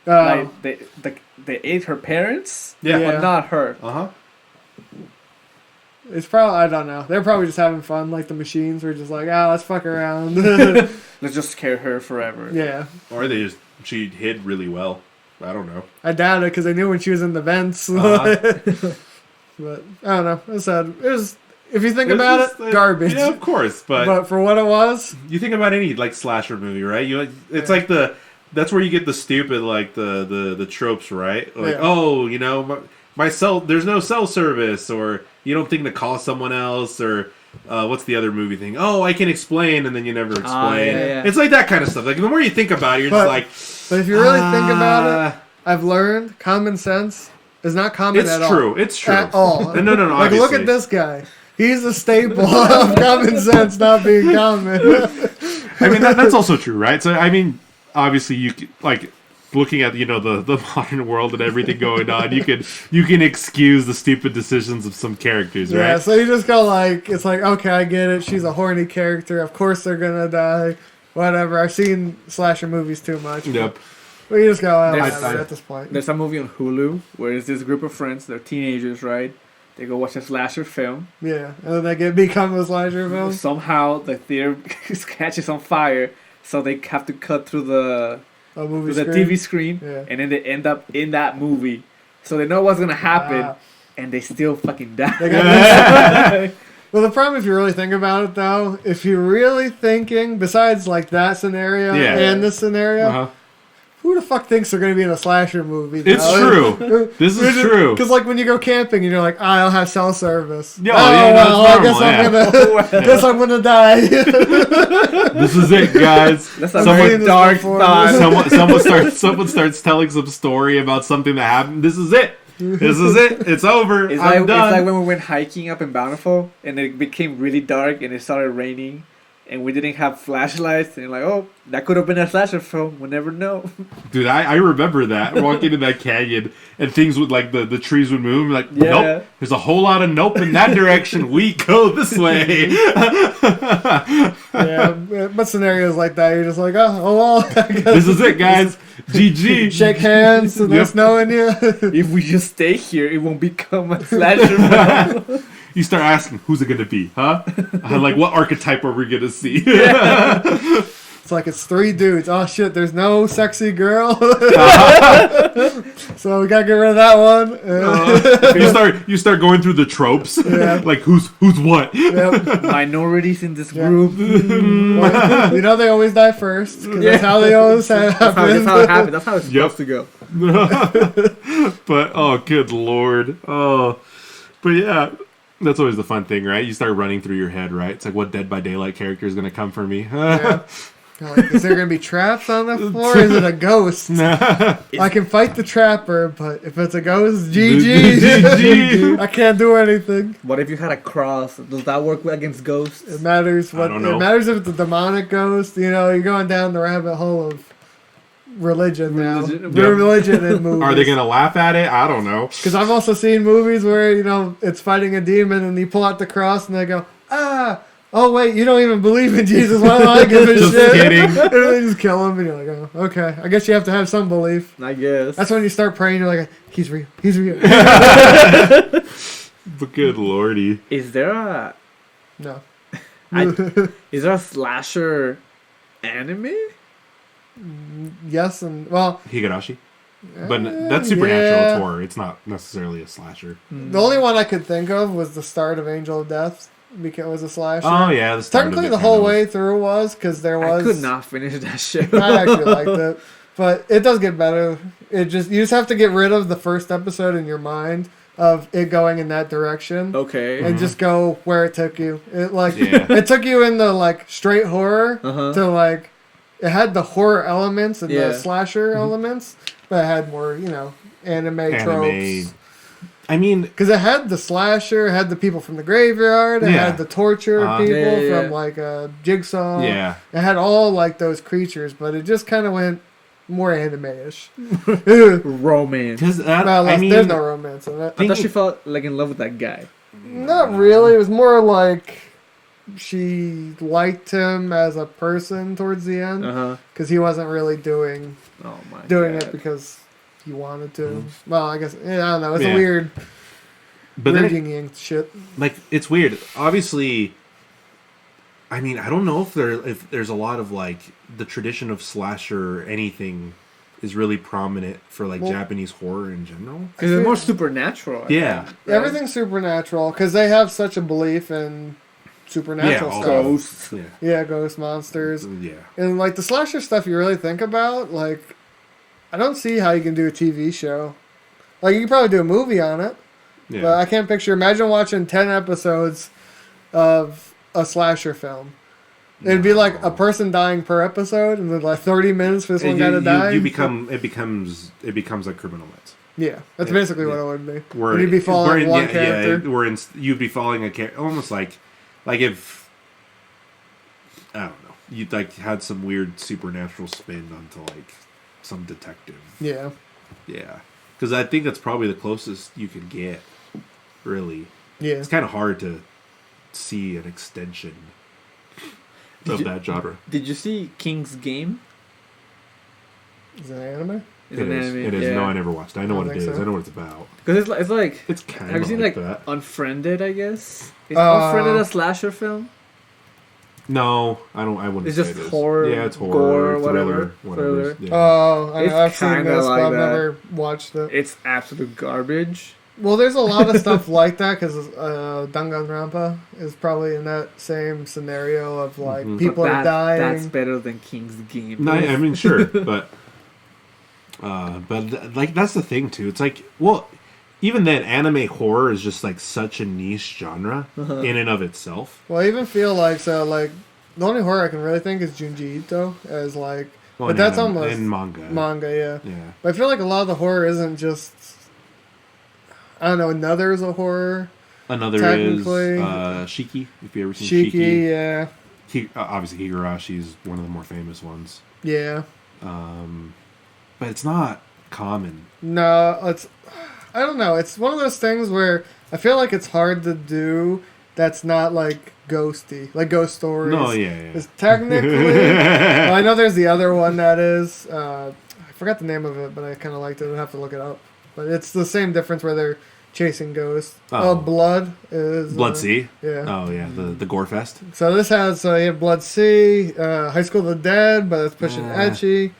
[SPEAKER 1] Like they ate her parents, but not her.
[SPEAKER 2] It's probably, I don't know. They're probably just having fun. Like the machines were just like, let's fuck around.
[SPEAKER 1] Let's just scare her forever.
[SPEAKER 2] Yeah.
[SPEAKER 3] Or she hid really well. I don't know.
[SPEAKER 2] I doubt it because I knew when she was in the vents. But I don't know. It was if you think about it, garbage.
[SPEAKER 3] Yeah, of course.
[SPEAKER 2] But for what it was,
[SPEAKER 3] you think about any like slasher movie, right? It's like that's where you get the stupid like the tropes, right? Like there's no cell service, or you don't think to call someone else, or what's the other movie thing? Oh, I can explain, and then you never explain. It's like that kind of stuff. Like the more you think about it, you're just like.
[SPEAKER 2] But if you really think about it, I've learned common sense is not common at all.
[SPEAKER 3] It's true.
[SPEAKER 2] At all.
[SPEAKER 3] No.
[SPEAKER 2] Like,
[SPEAKER 3] obviously.
[SPEAKER 2] look at this guy. He's a staple of common sense not being common.
[SPEAKER 3] I mean, that's also true, right? So, I mean, obviously, you could, like, looking at, you know, the modern world and everything going on, you can excuse the stupid decisions of some characters, right?
[SPEAKER 2] Yeah, so you just go like, it's like, okay, I get it. She's a horny character. Of course they're gonna die. Whatever. I've seen slasher movies too much.
[SPEAKER 3] Yep.
[SPEAKER 2] But you just go, oh,
[SPEAKER 1] There's-
[SPEAKER 2] whatever at this point.
[SPEAKER 1] There's a movie on Hulu where it's this group of friends. They're teenagers, right? They go watch a slasher film.
[SPEAKER 2] Yeah, and then they become a slasher film.
[SPEAKER 1] Somehow the theater catches on fire, so they have to cut through the
[SPEAKER 2] A movie
[SPEAKER 1] through the
[SPEAKER 2] screen.
[SPEAKER 1] TV screen,
[SPEAKER 2] Yeah.
[SPEAKER 1] and then they end up in that movie. So they know what's gonna happen,
[SPEAKER 2] Ah.
[SPEAKER 1] and they still fucking die.
[SPEAKER 2] They got Well, the problem, if you really think about it, though, if you're really thinking, besides like that scenario
[SPEAKER 3] Yeah.
[SPEAKER 2] and this scenario,
[SPEAKER 3] Uh-huh.
[SPEAKER 2] who the fuck thinks they're going to be in a slasher movie?
[SPEAKER 3] It's true. This is true.
[SPEAKER 2] Because like when you go camping, you're like, I'll have cell service.
[SPEAKER 3] Yeah, yeah, that's
[SPEAKER 2] I guess
[SPEAKER 3] normal,
[SPEAKER 2] I'm gonna die.
[SPEAKER 3] This is it, guys.
[SPEAKER 1] That's a
[SPEAKER 2] Someone-
[SPEAKER 1] very dark
[SPEAKER 2] before.
[SPEAKER 1] thought.
[SPEAKER 3] Someone starts telling some story about something that happened. This is it. This is it. It's over.
[SPEAKER 1] It's
[SPEAKER 3] I'm
[SPEAKER 1] like,
[SPEAKER 3] done.
[SPEAKER 1] it's like when we went hiking up in Bountiful and it became really dark and it started raining and we didn't have flashlights and you're like, oh, that could have been a slasher film. We'll never know.
[SPEAKER 3] Dude, I remember that walking in that canyon and things would like the trees would move. Like,
[SPEAKER 1] Yeah.
[SPEAKER 3] nope. There's a whole lot of nope in that direction. We go this way.
[SPEAKER 2] Yeah, but scenarios like that, you're just like, oh well. I guess
[SPEAKER 3] This is it, guys. GG.
[SPEAKER 2] Shake hands and there's knowing you.
[SPEAKER 1] If we just stay here, it won't become a slasher film.
[SPEAKER 3] You start asking, who's it gonna be, huh? Like, what archetype are we gonna see?
[SPEAKER 2] It's like it's 3 dudes. Oh shit, there's no sexy girl. So we gotta get rid of that one.
[SPEAKER 3] You start going through the tropes.
[SPEAKER 2] Yeah.
[SPEAKER 3] Like, who's what?
[SPEAKER 2] Yep.
[SPEAKER 1] Minorities in this
[SPEAKER 2] Yeah.
[SPEAKER 1] group.
[SPEAKER 2] Well, you know they always die first. 'Cause that's how they always happen.
[SPEAKER 1] That's how it happened. That's how it's supposed to go.
[SPEAKER 3] But oh, good lord. Oh, but yeah, that's always the fun thing, right? You start running through your head, right? It's like, what Dead by Daylight character is gonna come for me?
[SPEAKER 2] Yeah. Like, is there gonna be traps on the floor? Is it a ghost? I can fight the trapper, but if it's a ghost, GG.
[SPEAKER 3] GG.
[SPEAKER 2] I can't do anything.
[SPEAKER 1] What if you had a cross? Does that work against ghosts?
[SPEAKER 2] It matters what.
[SPEAKER 3] I don't know.
[SPEAKER 2] It matters if it's a demonic ghost. You know, you're going down the rabbit hole of religion now.
[SPEAKER 1] Religion.
[SPEAKER 2] Religion in movies.
[SPEAKER 3] Are they gonna laugh at it? I don't know.
[SPEAKER 2] Because I've also seen movies where, you know, it's fighting a demon and you pull out the cross and they go, ah, oh wait, you don't even believe in Jesus. Why do I give a
[SPEAKER 3] Just
[SPEAKER 2] shit?
[SPEAKER 3] kidding.
[SPEAKER 2] And they just kill him and you're like, oh, okay. I guess you have to have some belief.
[SPEAKER 1] I guess.
[SPEAKER 2] That's when you start praying. You're like, he's real. He's real.
[SPEAKER 3] But good lordy.
[SPEAKER 1] Is there a
[SPEAKER 2] No.
[SPEAKER 1] is there a slasher anime?
[SPEAKER 2] Yes and, well,
[SPEAKER 3] Higurashi. But that's supernatural.
[SPEAKER 2] yeah.
[SPEAKER 3] It's horror. It's not necessarily a slasher.
[SPEAKER 2] The only one I could think of was the start of Angel of Death. Because it was a slasher.
[SPEAKER 3] Oh yeah, the start of
[SPEAKER 2] Technically,
[SPEAKER 3] it
[SPEAKER 2] the
[SPEAKER 3] kinda
[SPEAKER 2] whole
[SPEAKER 3] was.
[SPEAKER 2] way through was because there was.
[SPEAKER 1] I could not finish that shit.
[SPEAKER 2] I actually liked it, but it does get better. You just have to get rid of the first episode in your mind of it going in that direction,
[SPEAKER 1] Okay.
[SPEAKER 2] and just go where it took you. It like
[SPEAKER 3] Yeah.
[SPEAKER 2] it took you in the like straight horror
[SPEAKER 1] Uh-huh.
[SPEAKER 2] to like it had the horror elements and
[SPEAKER 1] Yeah.
[SPEAKER 2] the slasher elements, but it had more anime tropes.
[SPEAKER 3] I mean,
[SPEAKER 2] Because it had the slasher, it had the people from the graveyard, it
[SPEAKER 3] Yeah.
[SPEAKER 2] had the torture people
[SPEAKER 1] Yeah.
[SPEAKER 2] from like Jigsaw.
[SPEAKER 3] yeah.
[SPEAKER 2] It had all like those creatures, but it just kind of went more anime-ish.
[SPEAKER 1] Romance.
[SPEAKER 3] Because
[SPEAKER 2] Well, there's no romance in it.
[SPEAKER 1] I thought she felt like in love with that guy.
[SPEAKER 2] Not really. It was more like she liked him as a person towards the end
[SPEAKER 1] Uh-huh.
[SPEAKER 2] because he wasn't really doing
[SPEAKER 1] Oh my
[SPEAKER 2] it
[SPEAKER 1] God.
[SPEAKER 2] because he wanted to. Well, I guess I don't know. It's
[SPEAKER 3] Yeah.
[SPEAKER 2] a weird,
[SPEAKER 3] But
[SPEAKER 2] weird
[SPEAKER 3] then,
[SPEAKER 2] yin yang shit.
[SPEAKER 3] like, it's weird. Obviously, I mean, I don't know if there's a lot of like the tradition of slasher or anything is really prominent for like
[SPEAKER 2] Well-
[SPEAKER 3] Japanese horror in general.
[SPEAKER 1] Because it's more supernatural. I
[SPEAKER 3] Yeah.
[SPEAKER 1] think, right?
[SPEAKER 2] Everything's supernatural because they have such a belief in supernatural
[SPEAKER 3] Yeah, all
[SPEAKER 2] stuff.
[SPEAKER 1] Ghosts.
[SPEAKER 3] Yeah.
[SPEAKER 2] Yeah, ghost monsters.
[SPEAKER 3] Yeah.
[SPEAKER 2] And like the slasher stuff you really think about, like I don't see how you can do a TV show. Like you can probably do a movie on it,
[SPEAKER 3] Yeah.
[SPEAKER 2] but I can't picture. Imagine watching 10 episodes of a slasher film. It'd be like a person dying per episode, and then like 30 minutes for this one guy to die.
[SPEAKER 3] It becomes like Criminal Minds.
[SPEAKER 2] Yeah, that's
[SPEAKER 3] Yeah,
[SPEAKER 2] basically
[SPEAKER 3] yeah.
[SPEAKER 2] what it would be.
[SPEAKER 3] Where
[SPEAKER 2] You'd be following one character.
[SPEAKER 3] Yeah, you'd be following a character, almost like if I don't know, you like had some weird supernatural spin onto like some detective.
[SPEAKER 2] Yeah.
[SPEAKER 3] Yeah, because I think that's probably the closest you can get. Really,
[SPEAKER 2] Yeah.
[SPEAKER 3] it's kind of hard to see an extension of that genre.
[SPEAKER 1] Did you see King's Game?
[SPEAKER 2] Is it an anime?
[SPEAKER 1] It's
[SPEAKER 3] It
[SPEAKER 1] an
[SPEAKER 3] is.
[SPEAKER 1] anime,
[SPEAKER 3] It is.
[SPEAKER 1] yeah.
[SPEAKER 3] No, I never watched it. I know
[SPEAKER 2] I
[SPEAKER 3] what it
[SPEAKER 2] think
[SPEAKER 3] is.
[SPEAKER 2] so.
[SPEAKER 3] I know what it's about.
[SPEAKER 1] Because it's like
[SPEAKER 3] It's kind
[SPEAKER 1] have
[SPEAKER 3] of
[SPEAKER 1] you seen
[SPEAKER 3] like
[SPEAKER 1] like
[SPEAKER 3] that.
[SPEAKER 1] Unfriended? I guess is Unfriended a slasher film?
[SPEAKER 3] No, I don't. I wouldn't.
[SPEAKER 1] It's
[SPEAKER 3] say
[SPEAKER 1] just
[SPEAKER 3] it is.
[SPEAKER 1] horror,
[SPEAKER 3] Yeah, it's horror,
[SPEAKER 1] gore,
[SPEAKER 3] thriller,
[SPEAKER 1] whatever.
[SPEAKER 3] Yeah.
[SPEAKER 2] Oh,
[SPEAKER 1] It's
[SPEAKER 2] I've seen
[SPEAKER 1] kinda
[SPEAKER 2] this,
[SPEAKER 1] like
[SPEAKER 2] but I've
[SPEAKER 1] that.
[SPEAKER 2] never watched it.
[SPEAKER 1] It's absolute garbage.
[SPEAKER 2] Well, there's a lot of stuff like that because Danganronpa is probably in that same scenario of like
[SPEAKER 3] Mhm.
[SPEAKER 2] people
[SPEAKER 1] But
[SPEAKER 2] are dying.
[SPEAKER 1] That's better than King's Game.
[SPEAKER 3] No, I mean sure, but like that's the thing too. It's like, well, even then, anime horror is just like such a niche genre in and of itself.
[SPEAKER 2] Well, I even feel like the only horror I can really think is Junji Ito as like,
[SPEAKER 3] Well,
[SPEAKER 2] but that's
[SPEAKER 3] anime,
[SPEAKER 2] almost
[SPEAKER 3] in manga.
[SPEAKER 2] manga, yeah.
[SPEAKER 3] Yeah,
[SPEAKER 2] But I feel like a lot of the horror isn't just, I don't know. Another is a horror.
[SPEAKER 3] another is
[SPEAKER 2] Technically-
[SPEAKER 3] Shiki. If you ever seen
[SPEAKER 2] Shiki,
[SPEAKER 3] Shiki,
[SPEAKER 2] yeah,
[SPEAKER 3] Obviously Higurashi is one of the more famous ones.
[SPEAKER 2] yeah.
[SPEAKER 3] But it's not common.
[SPEAKER 2] No, I don't know. It's one of those things where I feel like it's hard to do. That's not like ghosty, like ghost stories.
[SPEAKER 3] No, yeah.
[SPEAKER 2] It's technically. Well, I know there's the other one that is. I forgot the name of it, but I kind of liked it. I'd have to look it up. But it's the same difference where they're chasing ghosts.
[SPEAKER 3] Oh.
[SPEAKER 2] Blood is.
[SPEAKER 3] Blood Sea.
[SPEAKER 2] Yeah.
[SPEAKER 3] Oh yeah, the Gore Fest.
[SPEAKER 2] So this has you have Blood Sea, High School of the Dead, but it's pushing ecchi.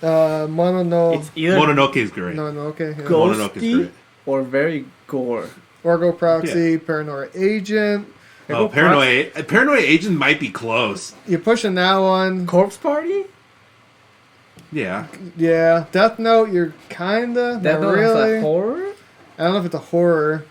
[SPEAKER 2] Monono.
[SPEAKER 1] It's either
[SPEAKER 3] Mononoke is great.
[SPEAKER 2] No, okay. Yeah.
[SPEAKER 3] Mononoke is
[SPEAKER 1] ghosty
[SPEAKER 3] great.
[SPEAKER 1] or very gore.
[SPEAKER 2] Orgo Proxy, Paranoia Agent.
[SPEAKER 3] Oh, Paranoia Agent might be close.
[SPEAKER 2] You're pushing that one.
[SPEAKER 1] Corpse Party?
[SPEAKER 3] Yeah.
[SPEAKER 2] Yeah. Death Note, you're kinda.
[SPEAKER 1] That
[SPEAKER 2] not
[SPEAKER 1] one has
[SPEAKER 2] really.
[SPEAKER 1] a horror?
[SPEAKER 2] I don't know if it's a horror.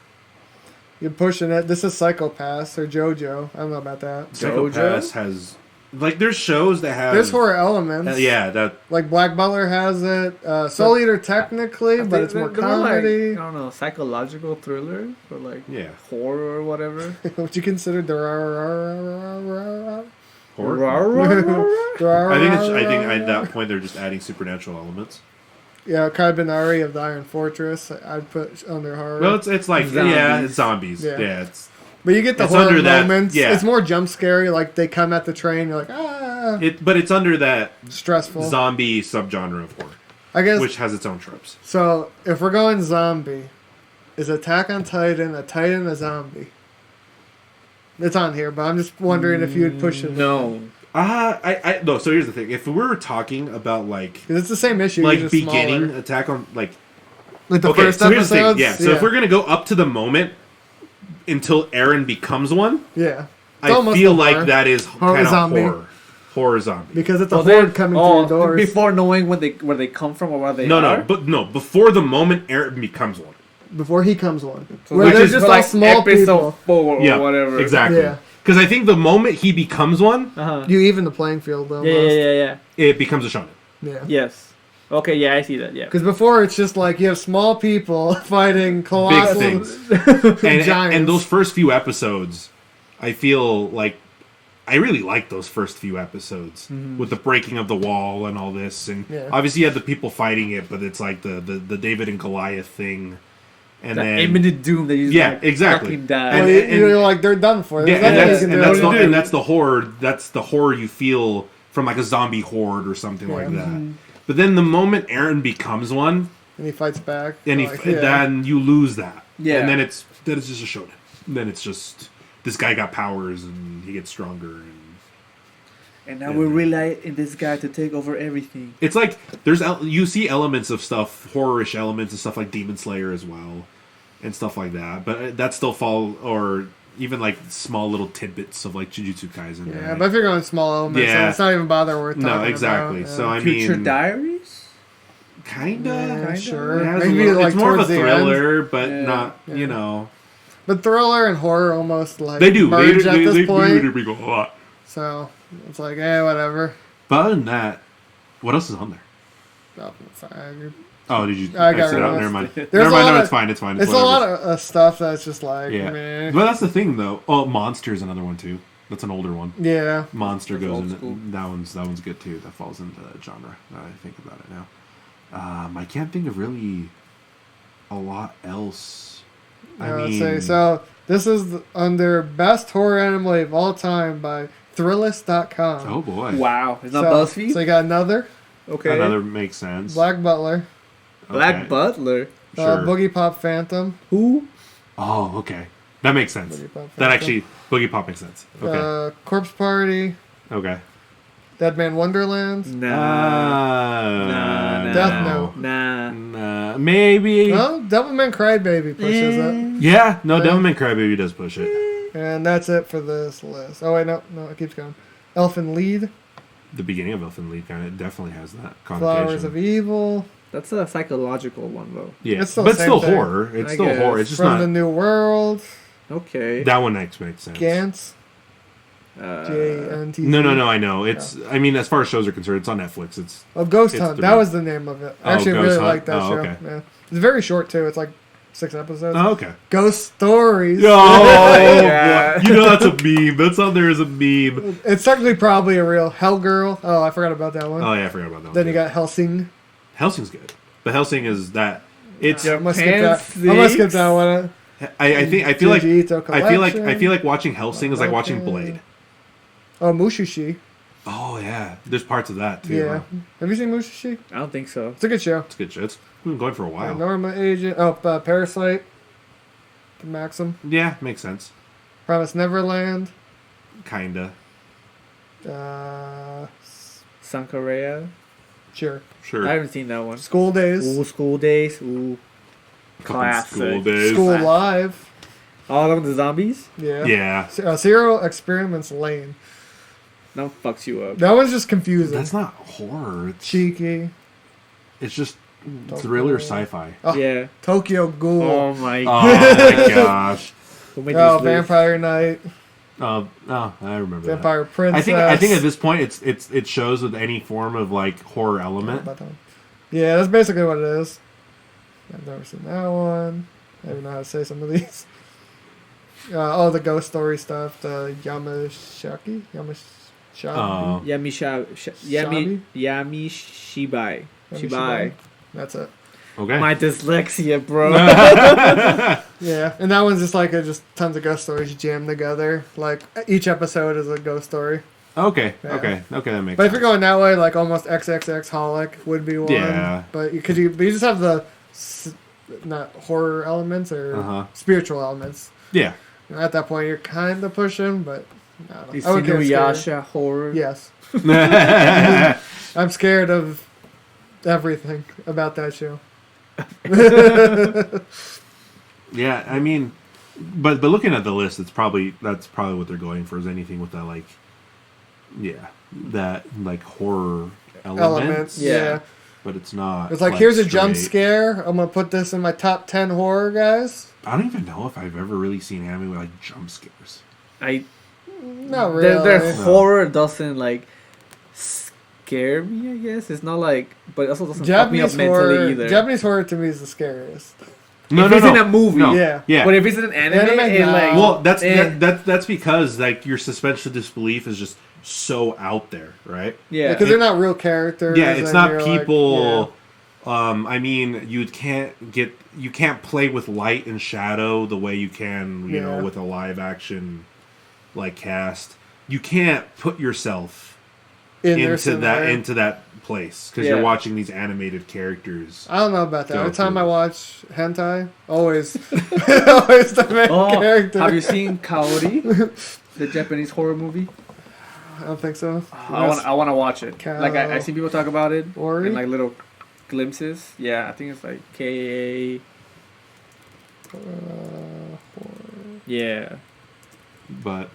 [SPEAKER 2] You're pushing it. This is Psychopaths or JoJo. I don't know about that.
[SPEAKER 3] Psychopaths has like there's shows that have
[SPEAKER 2] There's horror elements.
[SPEAKER 3] yeah, that
[SPEAKER 2] Like Black Butler has it. Soul Eater technically, but it's more
[SPEAKER 1] They're
[SPEAKER 2] comedy.
[SPEAKER 1] like, I don't know, psychological thriller or like
[SPEAKER 3] yeah
[SPEAKER 1] horror or whatever.
[SPEAKER 2] Would you consider
[SPEAKER 3] horror. I think at that point they're just adding supernatural elements.
[SPEAKER 2] Yeah, Kai Binari of the Iron Fortress. I'd put under horror.
[SPEAKER 3] Well, it's like
[SPEAKER 1] Zombies.
[SPEAKER 3] it's zombies.
[SPEAKER 2] Yeah.
[SPEAKER 3] Yeah, it's
[SPEAKER 2] but you get the
[SPEAKER 3] it's
[SPEAKER 2] horror
[SPEAKER 3] under that-
[SPEAKER 2] moments.
[SPEAKER 3] yeah.
[SPEAKER 2] It's more jump scary. Like they come at the train. You're like, ah,
[SPEAKER 3] but it's under that
[SPEAKER 2] stressful.
[SPEAKER 3] zombie subgenre of horror,
[SPEAKER 2] I guess.
[SPEAKER 3] which has its own tropes.
[SPEAKER 2] So if we're going zombie, is Attack on Titan a zombie? It's on here, but I'm just wondering if you would push it.
[SPEAKER 1] No.
[SPEAKER 3] No. So here's the thing: if we're talking about like
[SPEAKER 2] 'Cause it's the same issue.
[SPEAKER 3] like
[SPEAKER 2] just
[SPEAKER 3] beginning
[SPEAKER 2] smaller.
[SPEAKER 3] Attack on like
[SPEAKER 2] Like the
[SPEAKER 3] okay,
[SPEAKER 2] first
[SPEAKER 3] so here's the thing.
[SPEAKER 2] episodes.
[SPEAKER 3] Yeah. So if we're gonna go up to the moment until Aaron becomes one,
[SPEAKER 2] yeah, It's
[SPEAKER 3] I
[SPEAKER 2] almost
[SPEAKER 3] feel
[SPEAKER 2] a
[SPEAKER 3] like
[SPEAKER 2] horror.
[SPEAKER 3] that is
[SPEAKER 2] Horror
[SPEAKER 3] kind of
[SPEAKER 2] zombie.
[SPEAKER 3] horror zombie.
[SPEAKER 2] because it's a
[SPEAKER 1] Well,
[SPEAKER 2] horde coming to your doors.
[SPEAKER 1] Before knowing where they come from or where they
[SPEAKER 3] No,
[SPEAKER 1] are?
[SPEAKER 3] before the moment Aaron becomes one.
[SPEAKER 2] Before he comes one,
[SPEAKER 1] So
[SPEAKER 2] where
[SPEAKER 3] which
[SPEAKER 2] they're
[SPEAKER 3] is
[SPEAKER 2] just
[SPEAKER 1] like
[SPEAKER 2] all small
[SPEAKER 1] episode
[SPEAKER 2] people.
[SPEAKER 1] 4 or
[SPEAKER 3] Yeah,
[SPEAKER 1] whatever.
[SPEAKER 3] exactly.
[SPEAKER 2] Yeah.
[SPEAKER 3] Because I think the moment he becomes one,
[SPEAKER 1] Uh-huh.
[SPEAKER 2] You even the playing field almost.
[SPEAKER 1] Yeah.
[SPEAKER 3] it becomes a shonen.
[SPEAKER 2] Yeah.
[SPEAKER 1] Yes. Okay, yeah, I see that, yeah.
[SPEAKER 2] Because before it's just like you have small people fighting
[SPEAKER 3] Big
[SPEAKER 2] colossal
[SPEAKER 3] things.
[SPEAKER 2] giants.
[SPEAKER 3] And those first few episodes, I feel like I really like those first few episodes with the breaking of the wall and all this. And
[SPEAKER 2] Yeah.
[SPEAKER 3] obviously you have the people fighting it, but it's like the David and Goliath thing. And
[SPEAKER 1] That
[SPEAKER 3] then
[SPEAKER 1] imminent doom that you just
[SPEAKER 3] Yeah,
[SPEAKER 1] like,
[SPEAKER 3] exactly.
[SPEAKER 1] fucking die.
[SPEAKER 2] Well,
[SPEAKER 3] and-
[SPEAKER 2] you're like they're done for.
[SPEAKER 3] yeah,
[SPEAKER 2] There's
[SPEAKER 3] and
[SPEAKER 2] nothing
[SPEAKER 3] that's,
[SPEAKER 2] you can do.
[SPEAKER 3] and that's the horror. That's the horror you feel from like a zombie horde or something like that. But then the moment Aaron becomes one,
[SPEAKER 2] And he fights back.
[SPEAKER 3] and
[SPEAKER 2] Like, yeah.
[SPEAKER 3] then you lose that.
[SPEAKER 1] Yeah.
[SPEAKER 3] And then it's just a shonen. Then it's just this guy got powers and he gets stronger.
[SPEAKER 1] And now we rely in this guy to take over everything.
[SPEAKER 3] It's like you see elements of stuff, horror-ish elements and stuff like Demon Slayer as well, and stuff like that. But that still or even like small little tidbits of like Jujutsu Kaisen.
[SPEAKER 2] Yeah,
[SPEAKER 3] right?
[SPEAKER 2] but if you're going small elements,
[SPEAKER 3] Yeah.
[SPEAKER 2] then it's not even bother worth talking
[SPEAKER 3] No, exactly.
[SPEAKER 2] about.
[SPEAKER 3] So I
[SPEAKER 1] Future
[SPEAKER 3] mean,
[SPEAKER 1] Diaries?
[SPEAKER 3] kinda.
[SPEAKER 2] Yeah, sure.
[SPEAKER 3] It has
[SPEAKER 2] Maybe
[SPEAKER 3] a little,
[SPEAKER 2] like
[SPEAKER 3] it's more of a
[SPEAKER 2] towards the
[SPEAKER 3] thriller, but
[SPEAKER 1] Yeah.
[SPEAKER 3] not
[SPEAKER 2] Yeah.
[SPEAKER 3] you know.
[SPEAKER 2] But thriller and horror almost like
[SPEAKER 3] They do.
[SPEAKER 2] merge
[SPEAKER 3] They
[SPEAKER 2] at this
[SPEAKER 3] do
[SPEAKER 2] point.
[SPEAKER 3] a lot.
[SPEAKER 2] So it's like, whatever.
[SPEAKER 3] But other than that, what else is on there?
[SPEAKER 2] Oh, sorry.
[SPEAKER 3] Oh, did you
[SPEAKER 2] I got
[SPEAKER 3] exit
[SPEAKER 2] rid
[SPEAKER 3] out?
[SPEAKER 2] of it.
[SPEAKER 3] Never mind.
[SPEAKER 2] There's
[SPEAKER 3] Never
[SPEAKER 2] a
[SPEAKER 3] mind.
[SPEAKER 2] lot
[SPEAKER 3] No,
[SPEAKER 2] of-
[SPEAKER 3] it's fine. It's fine.
[SPEAKER 2] It's a lot of stuff that's just like,
[SPEAKER 3] Yeah.
[SPEAKER 2] meh.
[SPEAKER 3] But that's the thing, though. Oh, Monster is another one too. That's an older one.
[SPEAKER 2] Yeah.
[SPEAKER 3] Monster
[SPEAKER 1] That's
[SPEAKER 3] goes
[SPEAKER 1] old
[SPEAKER 3] in.
[SPEAKER 1] school.
[SPEAKER 3] That one's good too. That falls into that genre. Now I think about it now. I can't think of really a lot else. I
[SPEAKER 2] Let's
[SPEAKER 3] mean,
[SPEAKER 2] see. So this is under best horror anime of all time by Thrillist.com.
[SPEAKER 3] oh boy,
[SPEAKER 1] Wow, it's not
[SPEAKER 2] so,
[SPEAKER 1] BuzzFeed.
[SPEAKER 2] So you got another
[SPEAKER 1] Okay.
[SPEAKER 3] another makes sense.
[SPEAKER 2] Black Butler,
[SPEAKER 1] Black
[SPEAKER 3] Okay.
[SPEAKER 1] Butler.
[SPEAKER 3] Sure.
[SPEAKER 2] Boogie Pop Phantom,
[SPEAKER 1] Who?
[SPEAKER 3] Oh, okay, that makes sense.
[SPEAKER 2] Boogie Pop
[SPEAKER 3] That
[SPEAKER 2] Phantom.
[SPEAKER 3] actually Boogie Pop makes sense. Okay,
[SPEAKER 2] Corpse Party,
[SPEAKER 3] okay.
[SPEAKER 2] Dead Man Wonderland,
[SPEAKER 1] Nah.
[SPEAKER 2] Death Note.
[SPEAKER 1] Nah.
[SPEAKER 3] Maybe.
[SPEAKER 2] well, Devilman Crybaby pushes it,
[SPEAKER 3] Yeah, no,
[SPEAKER 2] Yeah.
[SPEAKER 3] Devilman Crybaby does push it.
[SPEAKER 2] and that's it for this list. Oh wait, no, it keeps going. Elfin Lied,
[SPEAKER 3] The beginning of Elfin League kind of definitely has that
[SPEAKER 2] Flowers of
[SPEAKER 3] connotation.
[SPEAKER 2] Evil,
[SPEAKER 1] That's a psychological one, though.
[SPEAKER 3] Yeah,
[SPEAKER 2] It's still
[SPEAKER 3] but
[SPEAKER 2] the
[SPEAKER 3] still
[SPEAKER 2] same thing.
[SPEAKER 3] horror. It's
[SPEAKER 1] I
[SPEAKER 3] still
[SPEAKER 1] guess.
[SPEAKER 3] horror. It's just
[SPEAKER 2] From
[SPEAKER 3] not
[SPEAKER 2] the New World,
[SPEAKER 1] Okay.
[SPEAKER 3] that one makes sense.
[SPEAKER 2] Gantz,
[SPEAKER 1] Uh,
[SPEAKER 2] J-A-N-T-Z.
[SPEAKER 3] No. I know. It's. I mean, as far as shows are concerned, it's on Netflix. It's.
[SPEAKER 2] Oh, Ghost
[SPEAKER 3] It's
[SPEAKER 2] Hunt.
[SPEAKER 3] the
[SPEAKER 2] That
[SPEAKER 3] best.
[SPEAKER 2] was the name of it. I
[SPEAKER 3] Oh,
[SPEAKER 2] actually
[SPEAKER 3] Ghost
[SPEAKER 2] really
[SPEAKER 3] Hunt.
[SPEAKER 2] like that
[SPEAKER 3] Oh,
[SPEAKER 2] show.
[SPEAKER 3] okay.
[SPEAKER 2] Yeah. It's very short too. It's like 6 episodes.
[SPEAKER 3] Oh, okay.
[SPEAKER 2] Ghost Stories.
[SPEAKER 3] Oh,
[SPEAKER 1] Yeah.
[SPEAKER 3] boy. You know that's a meme. That's on there as a meme.
[SPEAKER 2] It's technically probably a real Hell Girl. Oh, I forgot about that one.
[SPEAKER 3] Oh yeah, I forgot about that.
[SPEAKER 2] Then
[SPEAKER 3] one
[SPEAKER 2] you
[SPEAKER 3] too.
[SPEAKER 2] got Helsing.
[SPEAKER 3] Helsing's good, but Helsing is that. It's.
[SPEAKER 1] Yeah.
[SPEAKER 2] I'm gonna skip that.
[SPEAKER 1] Pants
[SPEAKER 2] I'm gonna skip that one.
[SPEAKER 3] I think. I feel like.
[SPEAKER 2] Junji Ito
[SPEAKER 3] I feel like. I
[SPEAKER 2] Collection.
[SPEAKER 3] feel like watching Helsing is like watching
[SPEAKER 2] Okay.
[SPEAKER 3] Blade.
[SPEAKER 2] Oh, Mushishi.
[SPEAKER 3] Oh yeah, there's parts of that too.
[SPEAKER 2] Yeah.
[SPEAKER 3] Huh?
[SPEAKER 2] Have you seen Mushishi?
[SPEAKER 1] I don't think so.
[SPEAKER 2] It's a good show.
[SPEAKER 3] It's good shit. It's been going for a while.
[SPEAKER 2] Norma Agent. Oh, Parasite. Maxim.
[SPEAKER 3] Yeah, makes sense.
[SPEAKER 2] Promise Neverland.
[SPEAKER 3] Kinda.
[SPEAKER 1] Sankarea.
[SPEAKER 2] Sure.
[SPEAKER 3] Sure.
[SPEAKER 1] I haven't seen that one.
[SPEAKER 2] School Days.
[SPEAKER 1] Ooh, School Days. Ooh.
[SPEAKER 3] Fucking
[SPEAKER 1] Classic.
[SPEAKER 3] School Days.
[SPEAKER 2] School Live.
[SPEAKER 1] All of the zombies?
[SPEAKER 2] Yeah.
[SPEAKER 3] Yeah.
[SPEAKER 2] Serial Experiments Lane.
[SPEAKER 1] That fucks you up.
[SPEAKER 2] That one's just confusing.
[SPEAKER 3] That's not horror.
[SPEAKER 2] Cheeky.
[SPEAKER 3] It's just thriller sci-fi.
[SPEAKER 2] Oh,
[SPEAKER 1] Yeah.
[SPEAKER 2] Tokyo Ghoul.
[SPEAKER 1] Oh my
[SPEAKER 3] Oh
[SPEAKER 1] god.
[SPEAKER 3] my gosh.
[SPEAKER 1] Who made
[SPEAKER 2] Oh,
[SPEAKER 1] this list?
[SPEAKER 2] Vampire Night.
[SPEAKER 3] I remember that.
[SPEAKER 2] Vampire Princess.
[SPEAKER 3] I think at this point it shows with any form of like horror element.
[SPEAKER 2] Yeah, that's basically what it is. I've never seen that one. I don't even know how to say some of these. The ghost story stuff. The Yamashaki?
[SPEAKER 3] Oh.
[SPEAKER 1] Yami Shibai. Shibai.
[SPEAKER 2] That's it.
[SPEAKER 3] Okay.
[SPEAKER 1] My dyslexia, bro.
[SPEAKER 2] Yeah, and that one's just like just tons of ghost stories jammed together. Like each episode is a ghost story.
[SPEAKER 3] Okay.
[SPEAKER 2] Yeah.
[SPEAKER 3] Okay. That makes
[SPEAKER 2] But if
[SPEAKER 3] sense.
[SPEAKER 2] you're going that way, like almost XXX Holic would be one.
[SPEAKER 3] Yeah.
[SPEAKER 2] But you just have the not horror elements or
[SPEAKER 3] Uh-huh.
[SPEAKER 2] spiritual elements.
[SPEAKER 3] Yeah.
[SPEAKER 2] And at that point, you're kind of pushing, but I don't know. I would get scared.
[SPEAKER 1] Inuyasha horror.
[SPEAKER 2] Yes, I'm scared of everything about that show.
[SPEAKER 3] Yeah, I mean, but looking at the list, that's probably what they're going for is anything with that like, yeah, that like horror
[SPEAKER 2] Elements. Yeah.
[SPEAKER 3] But it's not.
[SPEAKER 2] It's like, here's a jump
[SPEAKER 3] straight.
[SPEAKER 2] scare. I'm gonna put this in my top 10 horror guys.
[SPEAKER 3] I don't even know if I've ever really seen anime with like jump scares.
[SPEAKER 2] Not really.
[SPEAKER 1] Their horror doesn't like scare me, I guess. It's not like, but it also doesn't fuck me up
[SPEAKER 2] Japanese
[SPEAKER 1] mentally
[SPEAKER 2] horror.
[SPEAKER 1] either.
[SPEAKER 2] Japanese horror to me is the scariest.
[SPEAKER 1] If it's in a movie.
[SPEAKER 3] No.
[SPEAKER 2] Yeah.
[SPEAKER 3] Yeah.
[SPEAKER 1] But if it's in an anime, it
[SPEAKER 2] no.
[SPEAKER 1] like
[SPEAKER 3] Well, that's
[SPEAKER 1] eh.
[SPEAKER 3] that's because like your suspension of disbelief is just so out there, right?
[SPEAKER 1] yeah.
[SPEAKER 2] Because they're not real characters.
[SPEAKER 3] Yeah, it's
[SPEAKER 2] and
[SPEAKER 3] not
[SPEAKER 2] you're like,
[SPEAKER 3] people. I mean, you can't play with light and shadow the way you can, you know,
[SPEAKER 2] Yeah.
[SPEAKER 3] with a live action like cast. You can't put yourself
[SPEAKER 2] in their
[SPEAKER 3] into
[SPEAKER 2] scenario.
[SPEAKER 3] that place because
[SPEAKER 1] Yeah.
[SPEAKER 3] you're watching these animated characters.
[SPEAKER 2] I don't know about that.
[SPEAKER 3] Go
[SPEAKER 2] Every time
[SPEAKER 3] through
[SPEAKER 2] I
[SPEAKER 3] it.
[SPEAKER 2] watch hentai, always the main
[SPEAKER 1] Oh,
[SPEAKER 2] character.
[SPEAKER 1] have you seen Kaori, the Japanese horror movie?
[SPEAKER 2] I don't think so.
[SPEAKER 1] I want to watch it.
[SPEAKER 2] Kao-
[SPEAKER 1] Like I see people talk about it
[SPEAKER 2] Ori?
[SPEAKER 1] in like little glimpses. Yeah, I think it's like KA. Yeah.
[SPEAKER 3] But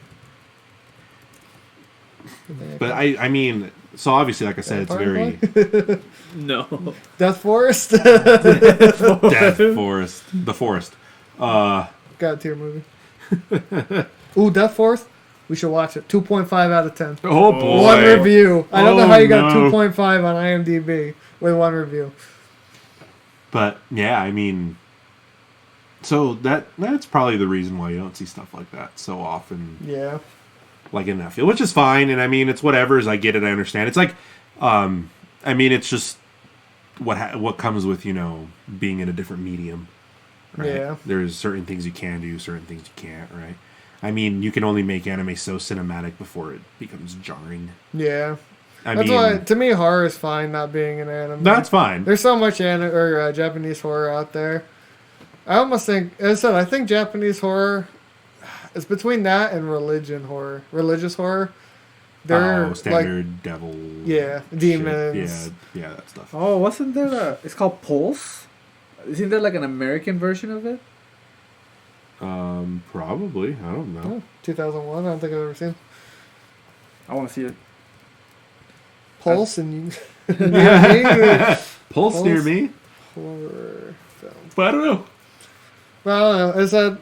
[SPEAKER 3] I mean, so obviously, like I said, it's very
[SPEAKER 1] No.
[SPEAKER 2] Death Forest.
[SPEAKER 3] Death Forest, the Forest.
[SPEAKER 2] Got a tier movie. Ooh, Death Forest. We should watch it. 2.5 out of 10.
[SPEAKER 3] Oh boy!
[SPEAKER 2] One review. I don't know
[SPEAKER 3] Oh,
[SPEAKER 2] how you got
[SPEAKER 3] no.
[SPEAKER 2] 2.5 on IMDb with one review.
[SPEAKER 3] But yeah, I mean, so that's probably the reason why you don't see stuff like that so often.
[SPEAKER 2] Yeah.
[SPEAKER 3] Like in that field, which is fine, and I mean, it's whatever. I get it, I understand. It's like, I mean, it's just what comes with being in a different medium. Right?
[SPEAKER 2] Yeah.
[SPEAKER 3] There's certain things you can do, certain things you can't. Right. I mean, you can only make anime so cinematic before it becomes jarring.
[SPEAKER 2] Yeah.
[SPEAKER 3] I
[SPEAKER 2] That's
[SPEAKER 3] mean,
[SPEAKER 2] why, to me, horror is fine not being an anime.
[SPEAKER 3] that's fine.
[SPEAKER 2] There's so much Japanese horror out there. I almost think, as I said, I think Japanese horror is between that and religious horror. They're
[SPEAKER 3] standard devil.
[SPEAKER 2] Yeah, demons.
[SPEAKER 3] Shit. Yeah, that stuff.
[SPEAKER 1] Oh, wasn't there it's called Pulse? Isn't there like an American version of it?
[SPEAKER 3] Probably. I don't know.
[SPEAKER 2] 2001. I don't think I've ever seen.
[SPEAKER 1] I want to see it.
[SPEAKER 2] Pulse and you. Near me?
[SPEAKER 3] Pulse near me.
[SPEAKER 2] Horror film.
[SPEAKER 3] But I don't know.
[SPEAKER 2] Well, I don't know. I said,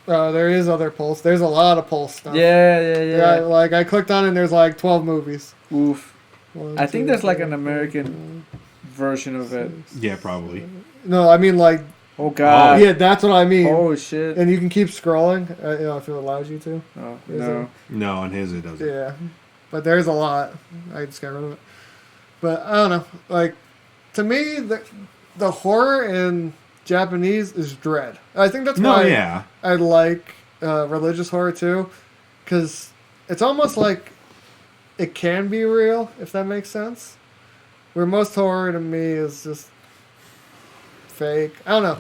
[SPEAKER 2] there is other Pulse. There's a lot of Pulse stuff.
[SPEAKER 1] Yeah.
[SPEAKER 2] Like I clicked on it and there's like 12 movies.
[SPEAKER 1] Oof.
[SPEAKER 2] One,
[SPEAKER 1] I think
[SPEAKER 2] two,
[SPEAKER 1] there's like
[SPEAKER 2] three,
[SPEAKER 1] an American version of it.
[SPEAKER 3] Yeah, probably.
[SPEAKER 2] No, I mean like.
[SPEAKER 1] Oh God.
[SPEAKER 2] Yeah, that's what I mean.
[SPEAKER 1] Oh shit.
[SPEAKER 2] And you can keep scrolling, if it allows you to.
[SPEAKER 1] Oh
[SPEAKER 2] Is
[SPEAKER 1] no.
[SPEAKER 3] No, on his it doesn't.
[SPEAKER 2] Yeah, but there's a lot. I just got rid of it. But I don't know. Like, to me, the horror in Japanese is dread. I think that's why I like religious horror too, because it's almost like it can be real, if that makes sense. Where most horror to me is just fake. I don't know.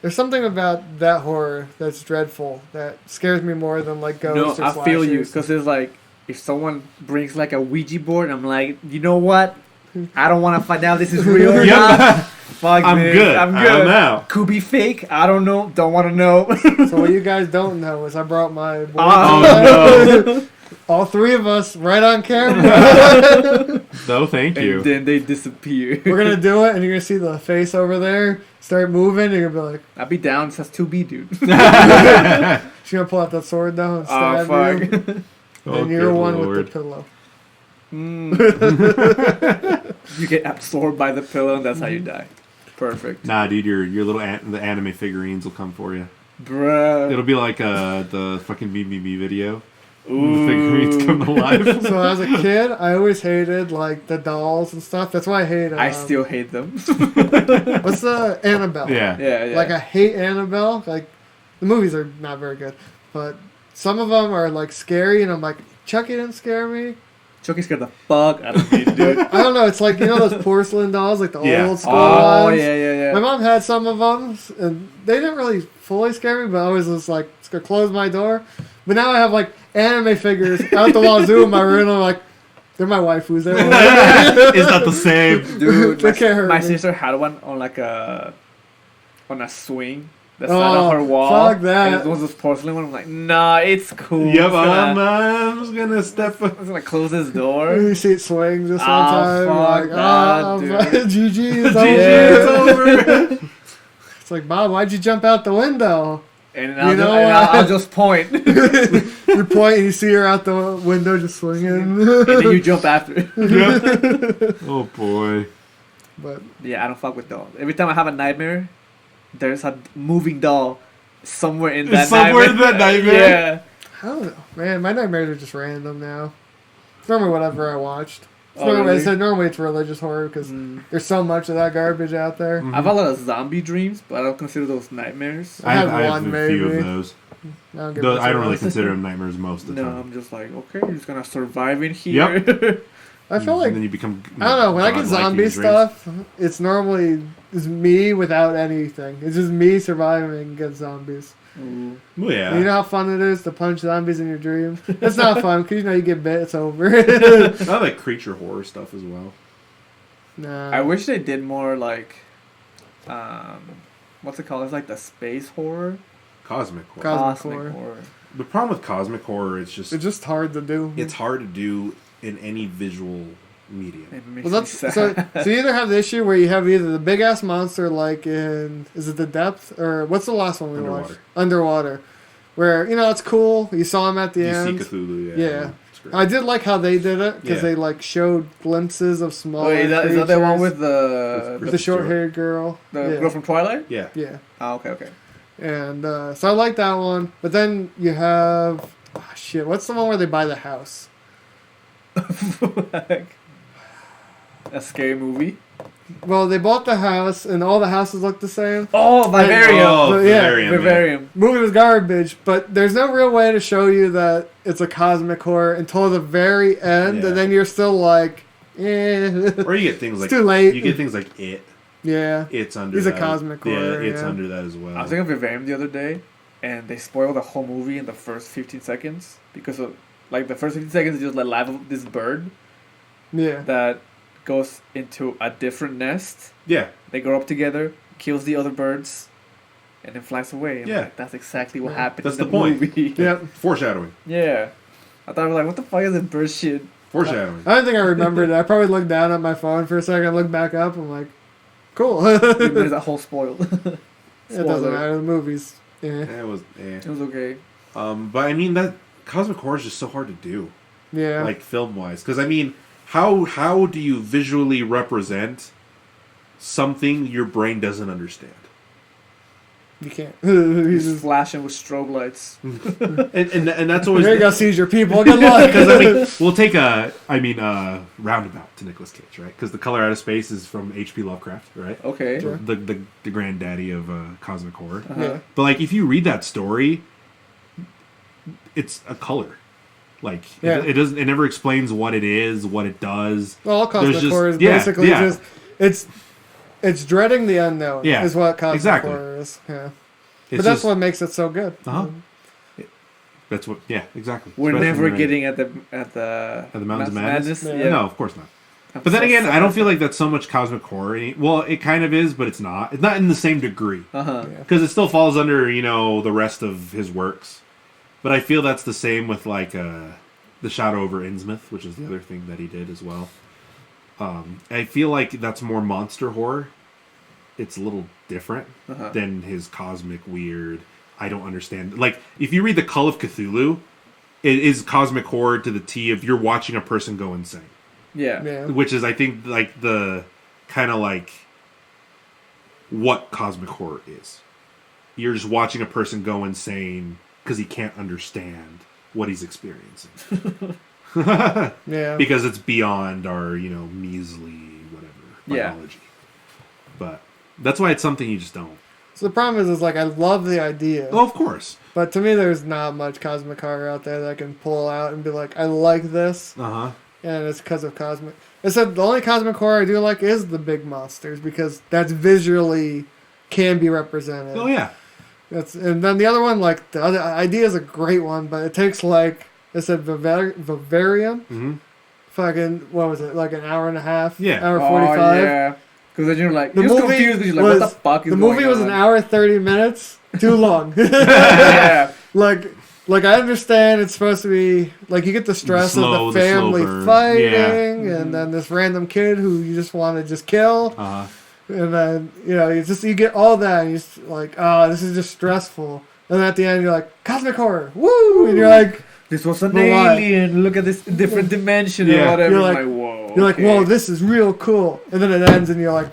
[SPEAKER 2] There's something about that horror that's dreadful that scares me more than like ghosts.
[SPEAKER 1] No,
[SPEAKER 2] or
[SPEAKER 1] I feel you
[SPEAKER 2] slashers.
[SPEAKER 1] because it's like if someone brings like a Ouija board, I'm like, you know what? I don't want to find out this is real or not. Fuck
[SPEAKER 3] I'm
[SPEAKER 1] this.
[SPEAKER 3] good.
[SPEAKER 1] I'm
[SPEAKER 3] I
[SPEAKER 1] good.
[SPEAKER 3] don't know.
[SPEAKER 1] Could be fake. I don't know. Don't want to know.
[SPEAKER 2] So what you guys don't know is I brought my board.
[SPEAKER 3] Oh no.
[SPEAKER 2] All three of us right on camera.
[SPEAKER 3] No, thank you.
[SPEAKER 1] And then they disappear.
[SPEAKER 2] We're gonna do it, and you're gonna see the face over there start moving, and you're gonna be like,
[SPEAKER 1] I'll be down. It says 2B, dude.
[SPEAKER 2] she's gonna pull out that sword now and
[SPEAKER 1] Oh,
[SPEAKER 2] stab
[SPEAKER 1] fuck.
[SPEAKER 2] you.
[SPEAKER 3] Oh,
[SPEAKER 2] And you're
[SPEAKER 3] good
[SPEAKER 2] one
[SPEAKER 3] Lord.
[SPEAKER 2] with the pillow.
[SPEAKER 1] You get absorbed by the pillow, and that's how you die. Perfect.
[SPEAKER 3] Nah, dude, your little the anime figurines will come for you.
[SPEAKER 1] Bruh.
[SPEAKER 3] It'll be like the fucking BBB video.
[SPEAKER 1] Ooh.
[SPEAKER 3] The figurines come to life.
[SPEAKER 2] So as a kid, I always hated like the dolls and stuff. That's why I hate.
[SPEAKER 1] I still hate them.
[SPEAKER 2] What's the Annabelle?
[SPEAKER 3] Yeah.
[SPEAKER 1] Yeah.
[SPEAKER 2] Like I hate Annabelle. Like the movies are not very good, but some of them are like scary, and I'm like, Chucky didn't scare me.
[SPEAKER 1] Chucky scared the fuck out of me, dude.
[SPEAKER 2] I don't know. It's like those porcelain dolls, like the
[SPEAKER 3] Yeah.
[SPEAKER 2] old school
[SPEAKER 1] Oh,
[SPEAKER 2] ones.
[SPEAKER 1] yeah.
[SPEAKER 2] My mom had some of them, and they didn't really fully scare me, but I always was like, just gonna close my door. But now I have like anime figures out the wazoo in my room. And I'm like, they're my waifus.
[SPEAKER 3] Is that the same?
[SPEAKER 1] Dude,
[SPEAKER 2] They can't hurt
[SPEAKER 1] my
[SPEAKER 2] me.
[SPEAKER 1] sister had one on like a swing that sat on her wall.
[SPEAKER 2] Fuck that.
[SPEAKER 1] And it was this porcelain one. I'm like, nah, it's cool.
[SPEAKER 3] Yep,
[SPEAKER 1] I'm
[SPEAKER 3] I'm gonna step.
[SPEAKER 1] I was gonna close this door.
[SPEAKER 2] You see it swing this one
[SPEAKER 1] Oh,
[SPEAKER 2] time.
[SPEAKER 1] fuck
[SPEAKER 2] like,
[SPEAKER 1] that, dude.
[SPEAKER 2] GG, it's over.
[SPEAKER 3] It's over.
[SPEAKER 2] It's like, Bob, why'd you jump out the window?
[SPEAKER 1] And
[SPEAKER 2] You know
[SPEAKER 1] I'll
[SPEAKER 2] what?
[SPEAKER 1] just point. and
[SPEAKER 2] You point and you see her out the window just swinging.
[SPEAKER 1] then you jump after.
[SPEAKER 3] Oh boy.
[SPEAKER 2] But
[SPEAKER 1] Yeah, I don't fuck with dolls. Every time I have a nightmare, there's a moving doll somewhere in that
[SPEAKER 3] Somewhere in
[SPEAKER 1] nightmare.
[SPEAKER 3] that nightmare?
[SPEAKER 1] Yeah.
[SPEAKER 2] I don't know. Man, my nightmares are just random now. It's normally whatever I watched. It's
[SPEAKER 1] Oh,
[SPEAKER 2] normally,
[SPEAKER 1] really?
[SPEAKER 2] normally it's religious horror because there's so much of that garbage out there.
[SPEAKER 1] I have a lot of zombie dreams, but I don't consider those nightmares.
[SPEAKER 2] I had
[SPEAKER 3] I have
[SPEAKER 2] one,
[SPEAKER 3] a few
[SPEAKER 2] maybe.
[SPEAKER 3] of those.
[SPEAKER 2] I don't, get
[SPEAKER 3] Though
[SPEAKER 2] much
[SPEAKER 3] I
[SPEAKER 2] of
[SPEAKER 3] don't really
[SPEAKER 2] those.
[SPEAKER 3] consider them nightmares most of the
[SPEAKER 1] No,
[SPEAKER 3] time.
[SPEAKER 1] I'm just like, okay, you're just gonna survive in here.
[SPEAKER 2] I feel like
[SPEAKER 3] And then you become.
[SPEAKER 2] I don't know. When I get
[SPEAKER 3] godlike in
[SPEAKER 2] zombie
[SPEAKER 3] your dreams.
[SPEAKER 2] stuff, it's normally is me without anything. It's just me surviving against zombies.
[SPEAKER 1] Ooh.
[SPEAKER 3] Well, yeah.
[SPEAKER 2] You know how fun it is to punch zombies in your dreams? It's not fun because you get bit, it's over.
[SPEAKER 3] I like creature horror stuff as well.
[SPEAKER 2] Nah.
[SPEAKER 1] I wish they did more like, what's it called? It's like the space horror.
[SPEAKER 3] Cosmic horror.
[SPEAKER 2] Cosmic horror.
[SPEAKER 3] The problem with cosmic horror is just
[SPEAKER 2] It's just hard to do.
[SPEAKER 3] it's hard to do in any visual medium.
[SPEAKER 1] It makes
[SPEAKER 2] Well, that's
[SPEAKER 1] me
[SPEAKER 2] so.
[SPEAKER 1] sad.
[SPEAKER 2] So you either have the issue where you have either the big ass monster like in is it The Depth or what's the last one we watched? Underwater, where it's cool. You saw him at the
[SPEAKER 3] You
[SPEAKER 2] end.
[SPEAKER 3] see Cthulhu,
[SPEAKER 2] Yeah.
[SPEAKER 3] great.
[SPEAKER 2] I did like how they did it because
[SPEAKER 3] Yeah.
[SPEAKER 2] they like showed glimpses of small.
[SPEAKER 1] Oh, is that the one with
[SPEAKER 2] the short-haired girl?
[SPEAKER 1] the
[SPEAKER 2] Yeah.
[SPEAKER 1] girl from Twilight?
[SPEAKER 3] Yeah.
[SPEAKER 2] Yeah.
[SPEAKER 1] Oh, okay.
[SPEAKER 2] And so I like that one. But then you have what's the one where they buy the house?
[SPEAKER 1] Like, a scary movie.
[SPEAKER 2] Well, they bought the house, and all the houses look the same.
[SPEAKER 1] Oh, Vivarium.
[SPEAKER 3] Oh,
[SPEAKER 2] yeah,
[SPEAKER 3] Vivarium.
[SPEAKER 1] Vivarium.
[SPEAKER 2] Movie was garbage, but there's no real way to show you that it's a cosmic horror until the very end,
[SPEAKER 3] Yeah.
[SPEAKER 2] and then you're still like, eh.
[SPEAKER 3] Or you get things like
[SPEAKER 2] too late.
[SPEAKER 3] You get things like It.
[SPEAKER 2] Yeah.
[SPEAKER 3] It's under.
[SPEAKER 2] He's a
[SPEAKER 3] that.
[SPEAKER 2] cosmic horror,
[SPEAKER 3] Yeah, it's
[SPEAKER 2] yeah.
[SPEAKER 3] under that as well.
[SPEAKER 1] I was thinking of Vivarium the other day, and they spoiled the whole movie in the first 15 seconds because of like the first 15 seconds is just like live of this bird
[SPEAKER 2] Yeah.
[SPEAKER 1] that goes into a different nest.
[SPEAKER 3] Yeah.
[SPEAKER 1] They grow up together, kills the other birds, and then flies away. And
[SPEAKER 3] Yeah.
[SPEAKER 1] like, that's exactly what
[SPEAKER 2] Yeah.
[SPEAKER 1] happened.
[SPEAKER 3] That's
[SPEAKER 1] in
[SPEAKER 3] the point.
[SPEAKER 1] Movie.
[SPEAKER 2] Yep.
[SPEAKER 3] Foreshadowing.
[SPEAKER 1] Yeah. I thought I was like, what the fuck is this bird shit?
[SPEAKER 3] Foreshadowing.
[SPEAKER 2] I don't think I remembered it. I probably looked down at my phone for a second, looked back up, I'm like, cool.
[SPEAKER 1] There's that whole spoiled.
[SPEAKER 2] It doesn't
[SPEAKER 1] Spoiler.
[SPEAKER 2] matter. The movies. Yeah.
[SPEAKER 3] It was.
[SPEAKER 1] It was okay.
[SPEAKER 3] But I mean that cosmic horror is just so hard to do,
[SPEAKER 2] Yeah.
[SPEAKER 3] like film wise. Because I mean, how do you visually represent something your brain doesn't understand?
[SPEAKER 2] You can't.
[SPEAKER 1] He's
[SPEAKER 2] He's
[SPEAKER 1] flashing with strobe lights.
[SPEAKER 3] And that's always
[SPEAKER 2] There you go, seizure people. Good luck.
[SPEAKER 3] because I mean we'll take a roundabout to Nicolas Cage, right? Because The Color Out of Space is from H.P. Lovecraft, right?
[SPEAKER 1] Okay.
[SPEAKER 2] Sure.
[SPEAKER 3] The granddaddy of cosmic horror.
[SPEAKER 1] Uh-huh.
[SPEAKER 2] Yeah.
[SPEAKER 3] But like if you read that story, it's a color. Like
[SPEAKER 2] Yeah.
[SPEAKER 3] it never explains what it is, what it does.
[SPEAKER 2] Well, all cosmic
[SPEAKER 3] There's just-
[SPEAKER 2] horror is
[SPEAKER 3] yeah,
[SPEAKER 2] basically
[SPEAKER 3] yeah.
[SPEAKER 2] just it's dreading the unknown.
[SPEAKER 3] Yeah,
[SPEAKER 2] Is what cosmic
[SPEAKER 3] exactly.
[SPEAKER 2] horror is. Yeah.
[SPEAKER 3] It's
[SPEAKER 2] But that's
[SPEAKER 3] just-
[SPEAKER 2] what makes it so good.
[SPEAKER 3] Uh-huh. That's what. Yeah, exactly.
[SPEAKER 1] We're
[SPEAKER 3] Especially
[SPEAKER 1] never
[SPEAKER 3] when you're
[SPEAKER 1] getting at the
[SPEAKER 3] Mountains of Madness?
[SPEAKER 2] Yeah.
[SPEAKER 3] No, of course not. But then again, I don't feel like that's so much cosmic horror. Well, it kind of is, but it's not. It's not in the same degree
[SPEAKER 1] Uh-huh.
[SPEAKER 2] Yeah.
[SPEAKER 3] because it still falls under the rest of his works. But I feel that's the same with like The Shadow over Innsmouth, which is the other thing that he did as well. I feel like that's more monster horror. It's a little different
[SPEAKER 1] Uh-huh.
[SPEAKER 3] than his cosmic weird. I don't understand. Like if you read The Call of Cthulhu, it is cosmic horror to the T of you're watching a person go insane.
[SPEAKER 1] Yeah.
[SPEAKER 2] Yeah.
[SPEAKER 3] Which is, I think, like the kind of like what cosmic horror is. You're just watching a person go insane because he can't understand what he's experiencing.
[SPEAKER 2] Yeah.
[SPEAKER 3] Because it's beyond our, measly whatever
[SPEAKER 1] Yeah.
[SPEAKER 3] biology. But that's why it's something you just don't.
[SPEAKER 2] So the problem is like I love the idea,
[SPEAKER 3] Oh, of course.
[SPEAKER 2] but to me there's not much cosmic horror out there that I can pull out and be like, I like this,
[SPEAKER 3] Uh-huh.
[SPEAKER 2] and it's because of cosmic. I said the only cosmic horror I do like is the big monsters because that's visually can be represented.
[SPEAKER 3] Oh, yeah.
[SPEAKER 2] And then the other one, like the other idea is a great one, but it takes like I said, Vivarium.
[SPEAKER 3] Mm-hmm.
[SPEAKER 2] Fucking what was it? Like an hour and a half?
[SPEAKER 3] Yeah.
[SPEAKER 2] Hour
[SPEAKER 1] Oh,
[SPEAKER 2] 45.
[SPEAKER 1] yeah. Because then you're like,
[SPEAKER 2] The
[SPEAKER 1] you're
[SPEAKER 2] movie
[SPEAKER 1] confused because you're like, what the fuck is
[SPEAKER 2] the
[SPEAKER 1] going
[SPEAKER 2] movie was
[SPEAKER 1] on?
[SPEAKER 2] an hour 30 minutes too long.
[SPEAKER 1] Yeah.
[SPEAKER 2] Like I understand it's supposed to be like you get the stress
[SPEAKER 3] The
[SPEAKER 2] of the family
[SPEAKER 3] slow burn.
[SPEAKER 2] fighting,
[SPEAKER 3] Yeah.
[SPEAKER 2] and then this random kid who you just want to just kill,
[SPEAKER 3] Uh-huh.
[SPEAKER 2] and then you get all that, and you're just like, oh, this is just stressful. And then at the end, you're like, cosmic horror, woo! And you're like,
[SPEAKER 1] This was an
[SPEAKER 2] But why?
[SPEAKER 1] alien. Look at this different dimension
[SPEAKER 3] Yeah.
[SPEAKER 1] or whatever.
[SPEAKER 2] You're
[SPEAKER 1] You're
[SPEAKER 2] like-
[SPEAKER 1] whoa.
[SPEAKER 2] you're like,
[SPEAKER 1] okay.
[SPEAKER 2] whoa, this is real cool. And then it ends, and you're like,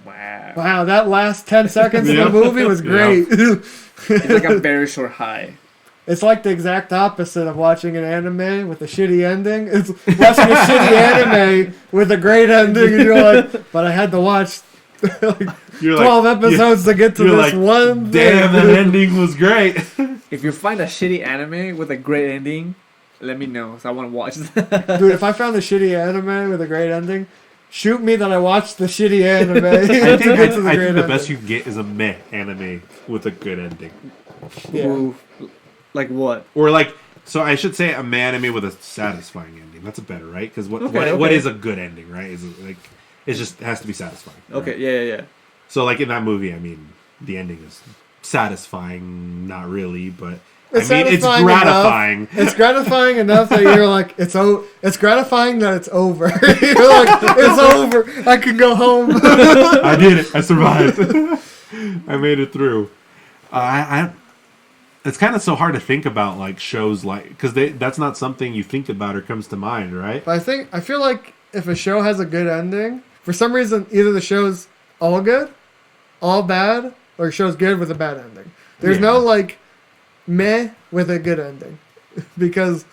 [SPEAKER 1] Wow.
[SPEAKER 2] wow, that last 10 seconds of
[SPEAKER 3] Yeah.
[SPEAKER 2] the movie was great.
[SPEAKER 1] It's like a very short high.
[SPEAKER 2] It's like the exact opposite of watching an anime with a shitty ending. It's watching a shitty anime with a great ending, and you're like, but I had to watch like
[SPEAKER 3] You're
[SPEAKER 2] 12 episodes to get to
[SPEAKER 3] you're
[SPEAKER 2] this
[SPEAKER 3] like,
[SPEAKER 2] one
[SPEAKER 3] damn,
[SPEAKER 2] thing.
[SPEAKER 3] that ending was great.
[SPEAKER 1] If you find a shitty anime with a great ending, let me know. So I want to watch that.
[SPEAKER 2] Dude, if I found a shitty anime with a great ending, shoot me that I watched the shitty anime.
[SPEAKER 3] I
[SPEAKER 2] to
[SPEAKER 3] think,
[SPEAKER 2] get to
[SPEAKER 3] I think the
[SPEAKER 2] ending.
[SPEAKER 3] best you can get is a meh anime with a good ending.
[SPEAKER 2] Yeah.
[SPEAKER 1] Ooh, like what?
[SPEAKER 3] Or like, so I should say a meh anime with a satisfying ending. That's a better, right? Because what
[SPEAKER 1] Okay.
[SPEAKER 3] is a good ending, right? Is it like it just has to be satisfying. right?
[SPEAKER 1] Okay, yeah.
[SPEAKER 3] So like in that movie, I mean, the ending is satifying, not really, but
[SPEAKER 2] It's
[SPEAKER 3] I mean, it's
[SPEAKER 2] satisfying
[SPEAKER 3] gratifying.
[SPEAKER 2] enough. It's gratifying enough that you're like, it's gratifying that it's over. You're like, it's over. I can go home.
[SPEAKER 3] I did it. I survived. I made it through. It's kind of so hard to think about like shows like because that's not something you think about or comes to mind, right?
[SPEAKER 2] But I feel like if a show has a good ending, for some reason, either the show's all good, all bad, or the show's good with a bad ending. There's no like meh with a good ending, because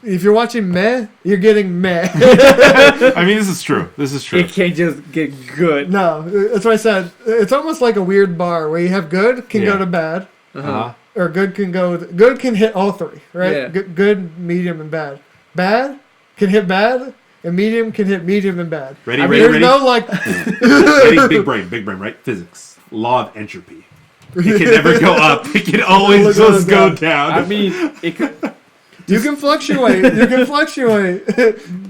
[SPEAKER 2] if you're watching meh, you're getting meh.
[SPEAKER 3] I mean, this is true.
[SPEAKER 1] It can't just get good.
[SPEAKER 2] No, that's what I said. It's almost like a weird bar where you have good can go to bad.
[SPEAKER 3] Uh-huh.
[SPEAKER 2] Or good can hit all three, right?
[SPEAKER 1] Yeah.
[SPEAKER 2] Good, medium, and bad. Bad can hit bad, and medium can hit medium and bad.
[SPEAKER 3] Ready?
[SPEAKER 2] There's no like.
[SPEAKER 3] Ready? Big brain, right? Physics, law of entropy. It can never go up. It can always just go down.
[SPEAKER 1] I mean, it could.
[SPEAKER 2] You can fluctuate.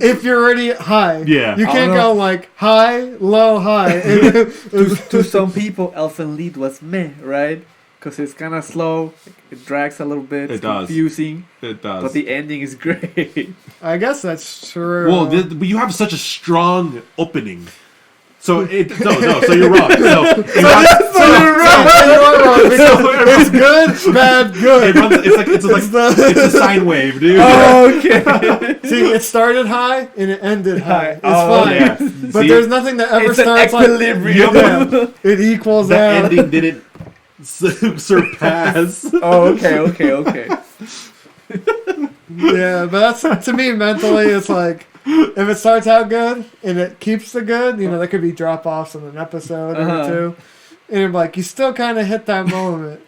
[SPEAKER 2] If you're already high.
[SPEAKER 3] Yeah.
[SPEAKER 2] You can't go like high, low, high.
[SPEAKER 1] To some people, Elfen Lied was meh, right? Because it's kind of slow. It drags a little bit. It's confusing.
[SPEAKER 3] It does.
[SPEAKER 1] But the ending is great.
[SPEAKER 2] I guess that's true.
[SPEAKER 3] Well, but you have such a strong opening. So so you're wrong. So
[SPEAKER 2] you're wrong. It's good, bad, good.
[SPEAKER 3] It's a sine wave, dude.
[SPEAKER 2] Oh, okay. See, it started high and it ended high. It's fine.
[SPEAKER 3] Yeah.
[SPEAKER 2] But the's nothing that ever starts like
[SPEAKER 1] equilibrium.
[SPEAKER 2] it equals
[SPEAKER 3] the
[SPEAKER 2] out.
[SPEAKER 3] ending didn't surpass.
[SPEAKER 1] Oh, okay.
[SPEAKER 2] Yeah, but that's to me mentally. It's like if it starts out good and it keeps the good, there could be drop offs in an episode or two, and like you still kind of hit that moment.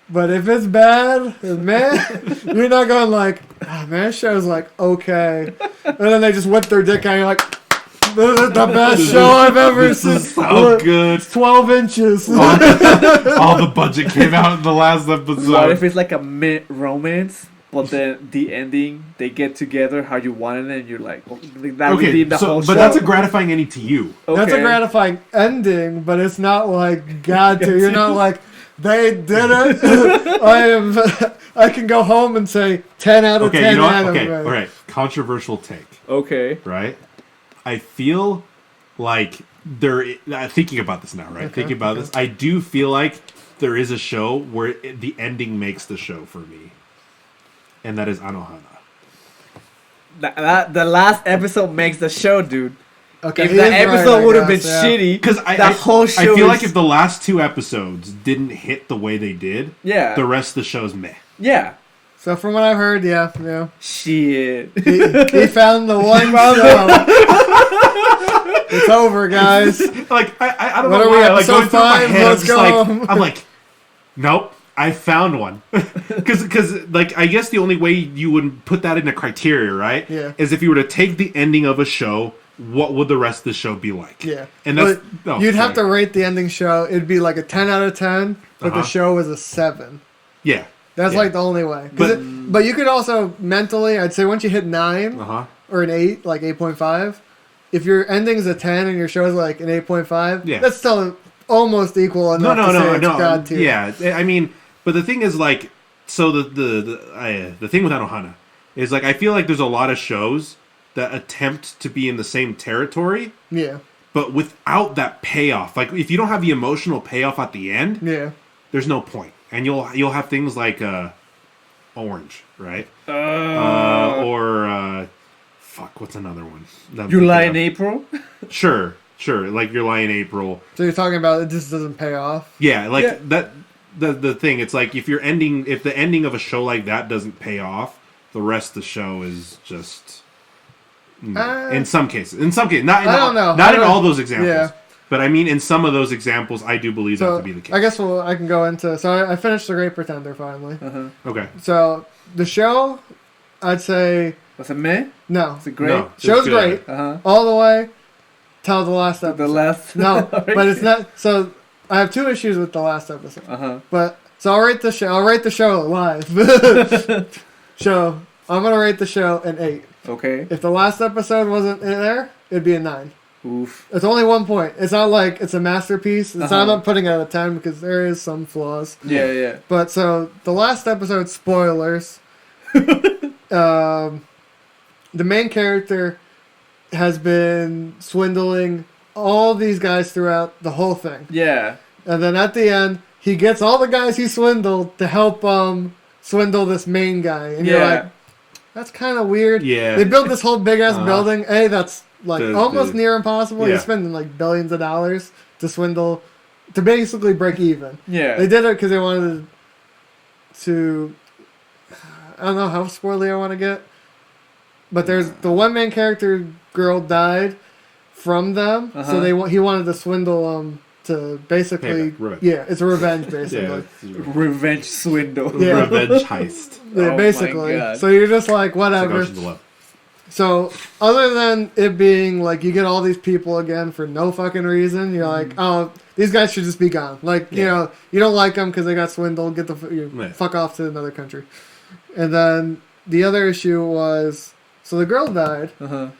[SPEAKER 2] But if it's bad, man, you're not going like, oh, man, this show's like okay, and then they just whip their dick out. And you're like, this is the best show I've ever seen.
[SPEAKER 3] So good.
[SPEAKER 2] 12 inches.
[SPEAKER 3] All the budget came out in the last episode.
[SPEAKER 1] What if it's like a mid-romance, but then the ending, they get together how you wanted it, and you're like, that redeemed the whole show.
[SPEAKER 3] But that's a gratifying ending to you.
[SPEAKER 1] Okay.
[SPEAKER 2] That's a gratifying ending, but it's not like God to. You're not like, they did it. I can go home and say 10 out of 10
[SPEAKER 3] you know what?
[SPEAKER 2] anime.
[SPEAKER 3] Okay, all right. Controversial take.
[SPEAKER 1] Okay.
[SPEAKER 3] Right? I feel like thinking about this now, right? Thinking about this, I do feel like there is a show where the ending makes the show for me, and that is Anohana.
[SPEAKER 1] The last episode makes the show, dude.
[SPEAKER 2] Okay,
[SPEAKER 1] if the episode would have been shitty,
[SPEAKER 3] because
[SPEAKER 1] whole show.
[SPEAKER 3] I feel like if the last two episodes didn't hit the way they did,
[SPEAKER 1] the
[SPEAKER 3] rest of the show's meh.
[SPEAKER 1] Yeah.
[SPEAKER 2] So from what I've heard, yeah.
[SPEAKER 1] Shit.
[SPEAKER 2] He found the one show. It's over, guys.
[SPEAKER 3] Like I don't
[SPEAKER 2] What
[SPEAKER 3] know
[SPEAKER 2] are we,
[SPEAKER 3] why. Like going
[SPEAKER 2] episode
[SPEAKER 3] through my
[SPEAKER 2] 5?
[SPEAKER 3] head,
[SPEAKER 2] Let's go.
[SPEAKER 3] I'm like, nope. I found one. Because like I guess the only way you would put that into criteria, right?
[SPEAKER 2] Yeah.
[SPEAKER 3] Is if you were to take the ending of a show, what would the rest of the show be like?
[SPEAKER 2] Yeah.
[SPEAKER 3] And that's
[SPEAKER 2] you'd have to rate the ending show. It'd be like a 10 out of 10, but the show was a 7.
[SPEAKER 3] Yeah.
[SPEAKER 2] That's like the only way. But you could also mentally, I'd say once you hit 9 or an 8, like 8.5, if your ending's a 10 and your show's like an 8.5, that's still almost equal enough to say it's God tier.
[SPEAKER 3] Yeah, I mean, but the thing is like, so the thing with Anohana is like I feel like there's a lot of shows that attempt to be in the same territory.
[SPEAKER 2] Yeah.
[SPEAKER 3] But without that payoff, like if you don't have the emotional payoff at the end, there's no point. And you'll have things like Orange, right? Or fuck, what's another one?
[SPEAKER 1] You Lie in April?
[SPEAKER 3] Sure. Like You Lie in April.
[SPEAKER 2] So you're talking about it just doesn't pay off?
[SPEAKER 3] Yeah, like that. The thing, it's like if the ending of a show like that doesn't pay off, the rest of the show is just in some cases, not in all those examples. Yeah. But I mean, in some of those examples, I do believe that to be the case.
[SPEAKER 2] I guess I can go into. So I finished The Great Pretender finally.
[SPEAKER 3] Okay.
[SPEAKER 2] So the show, I'd say.
[SPEAKER 1] Was it meh?
[SPEAKER 2] No.
[SPEAKER 1] Was it great?
[SPEAKER 2] No, show's great. All the way till the last episode.
[SPEAKER 1] The last.
[SPEAKER 2] No, but it's not. So I have 2 issues with the last episode. But so I'll rate the show. I'll rate the show live. I'm gonna rate the show an 8.
[SPEAKER 1] Okay.
[SPEAKER 2] If the last episode wasn't in there, it'd be a 9.
[SPEAKER 1] Oof.
[SPEAKER 2] It's only 1 point. It's not like it's a masterpiece. It's I'm not putting it at a 10 because there is some flaws.
[SPEAKER 1] Yeah.
[SPEAKER 2] But so the last episode, spoilers. The main character has been swindling all these guys throughout the whole thing.
[SPEAKER 1] Yeah.
[SPEAKER 2] And then at the end, he gets all the guys he swindled to help swindle this main guy, and you're like, that's kind of weird.
[SPEAKER 3] Yeah.
[SPEAKER 2] They built this whole big ass building. That's like almost near impossible.
[SPEAKER 3] Yeah.
[SPEAKER 2] You're spending like billions of dollars to swindle, to basically break even.
[SPEAKER 1] Yeah.
[SPEAKER 2] They did it because they wanted to. I don't know how spoilery I want to get, but there's the one main character girl died from them, so he wanted to swindle to basically it's a revenge basically.
[SPEAKER 1] Revenge swindle.
[SPEAKER 2] Yeah.
[SPEAKER 3] Revenge heist.
[SPEAKER 2] Yeah, basically. So you're just like whatever. So other than it being like you get all these people again for no fucking reason, you're like, oh, these guys should just be gone. Like you know, you don't like them because they got swindled. Get the fuck off to another country. And then the other issue was, so the girl died, and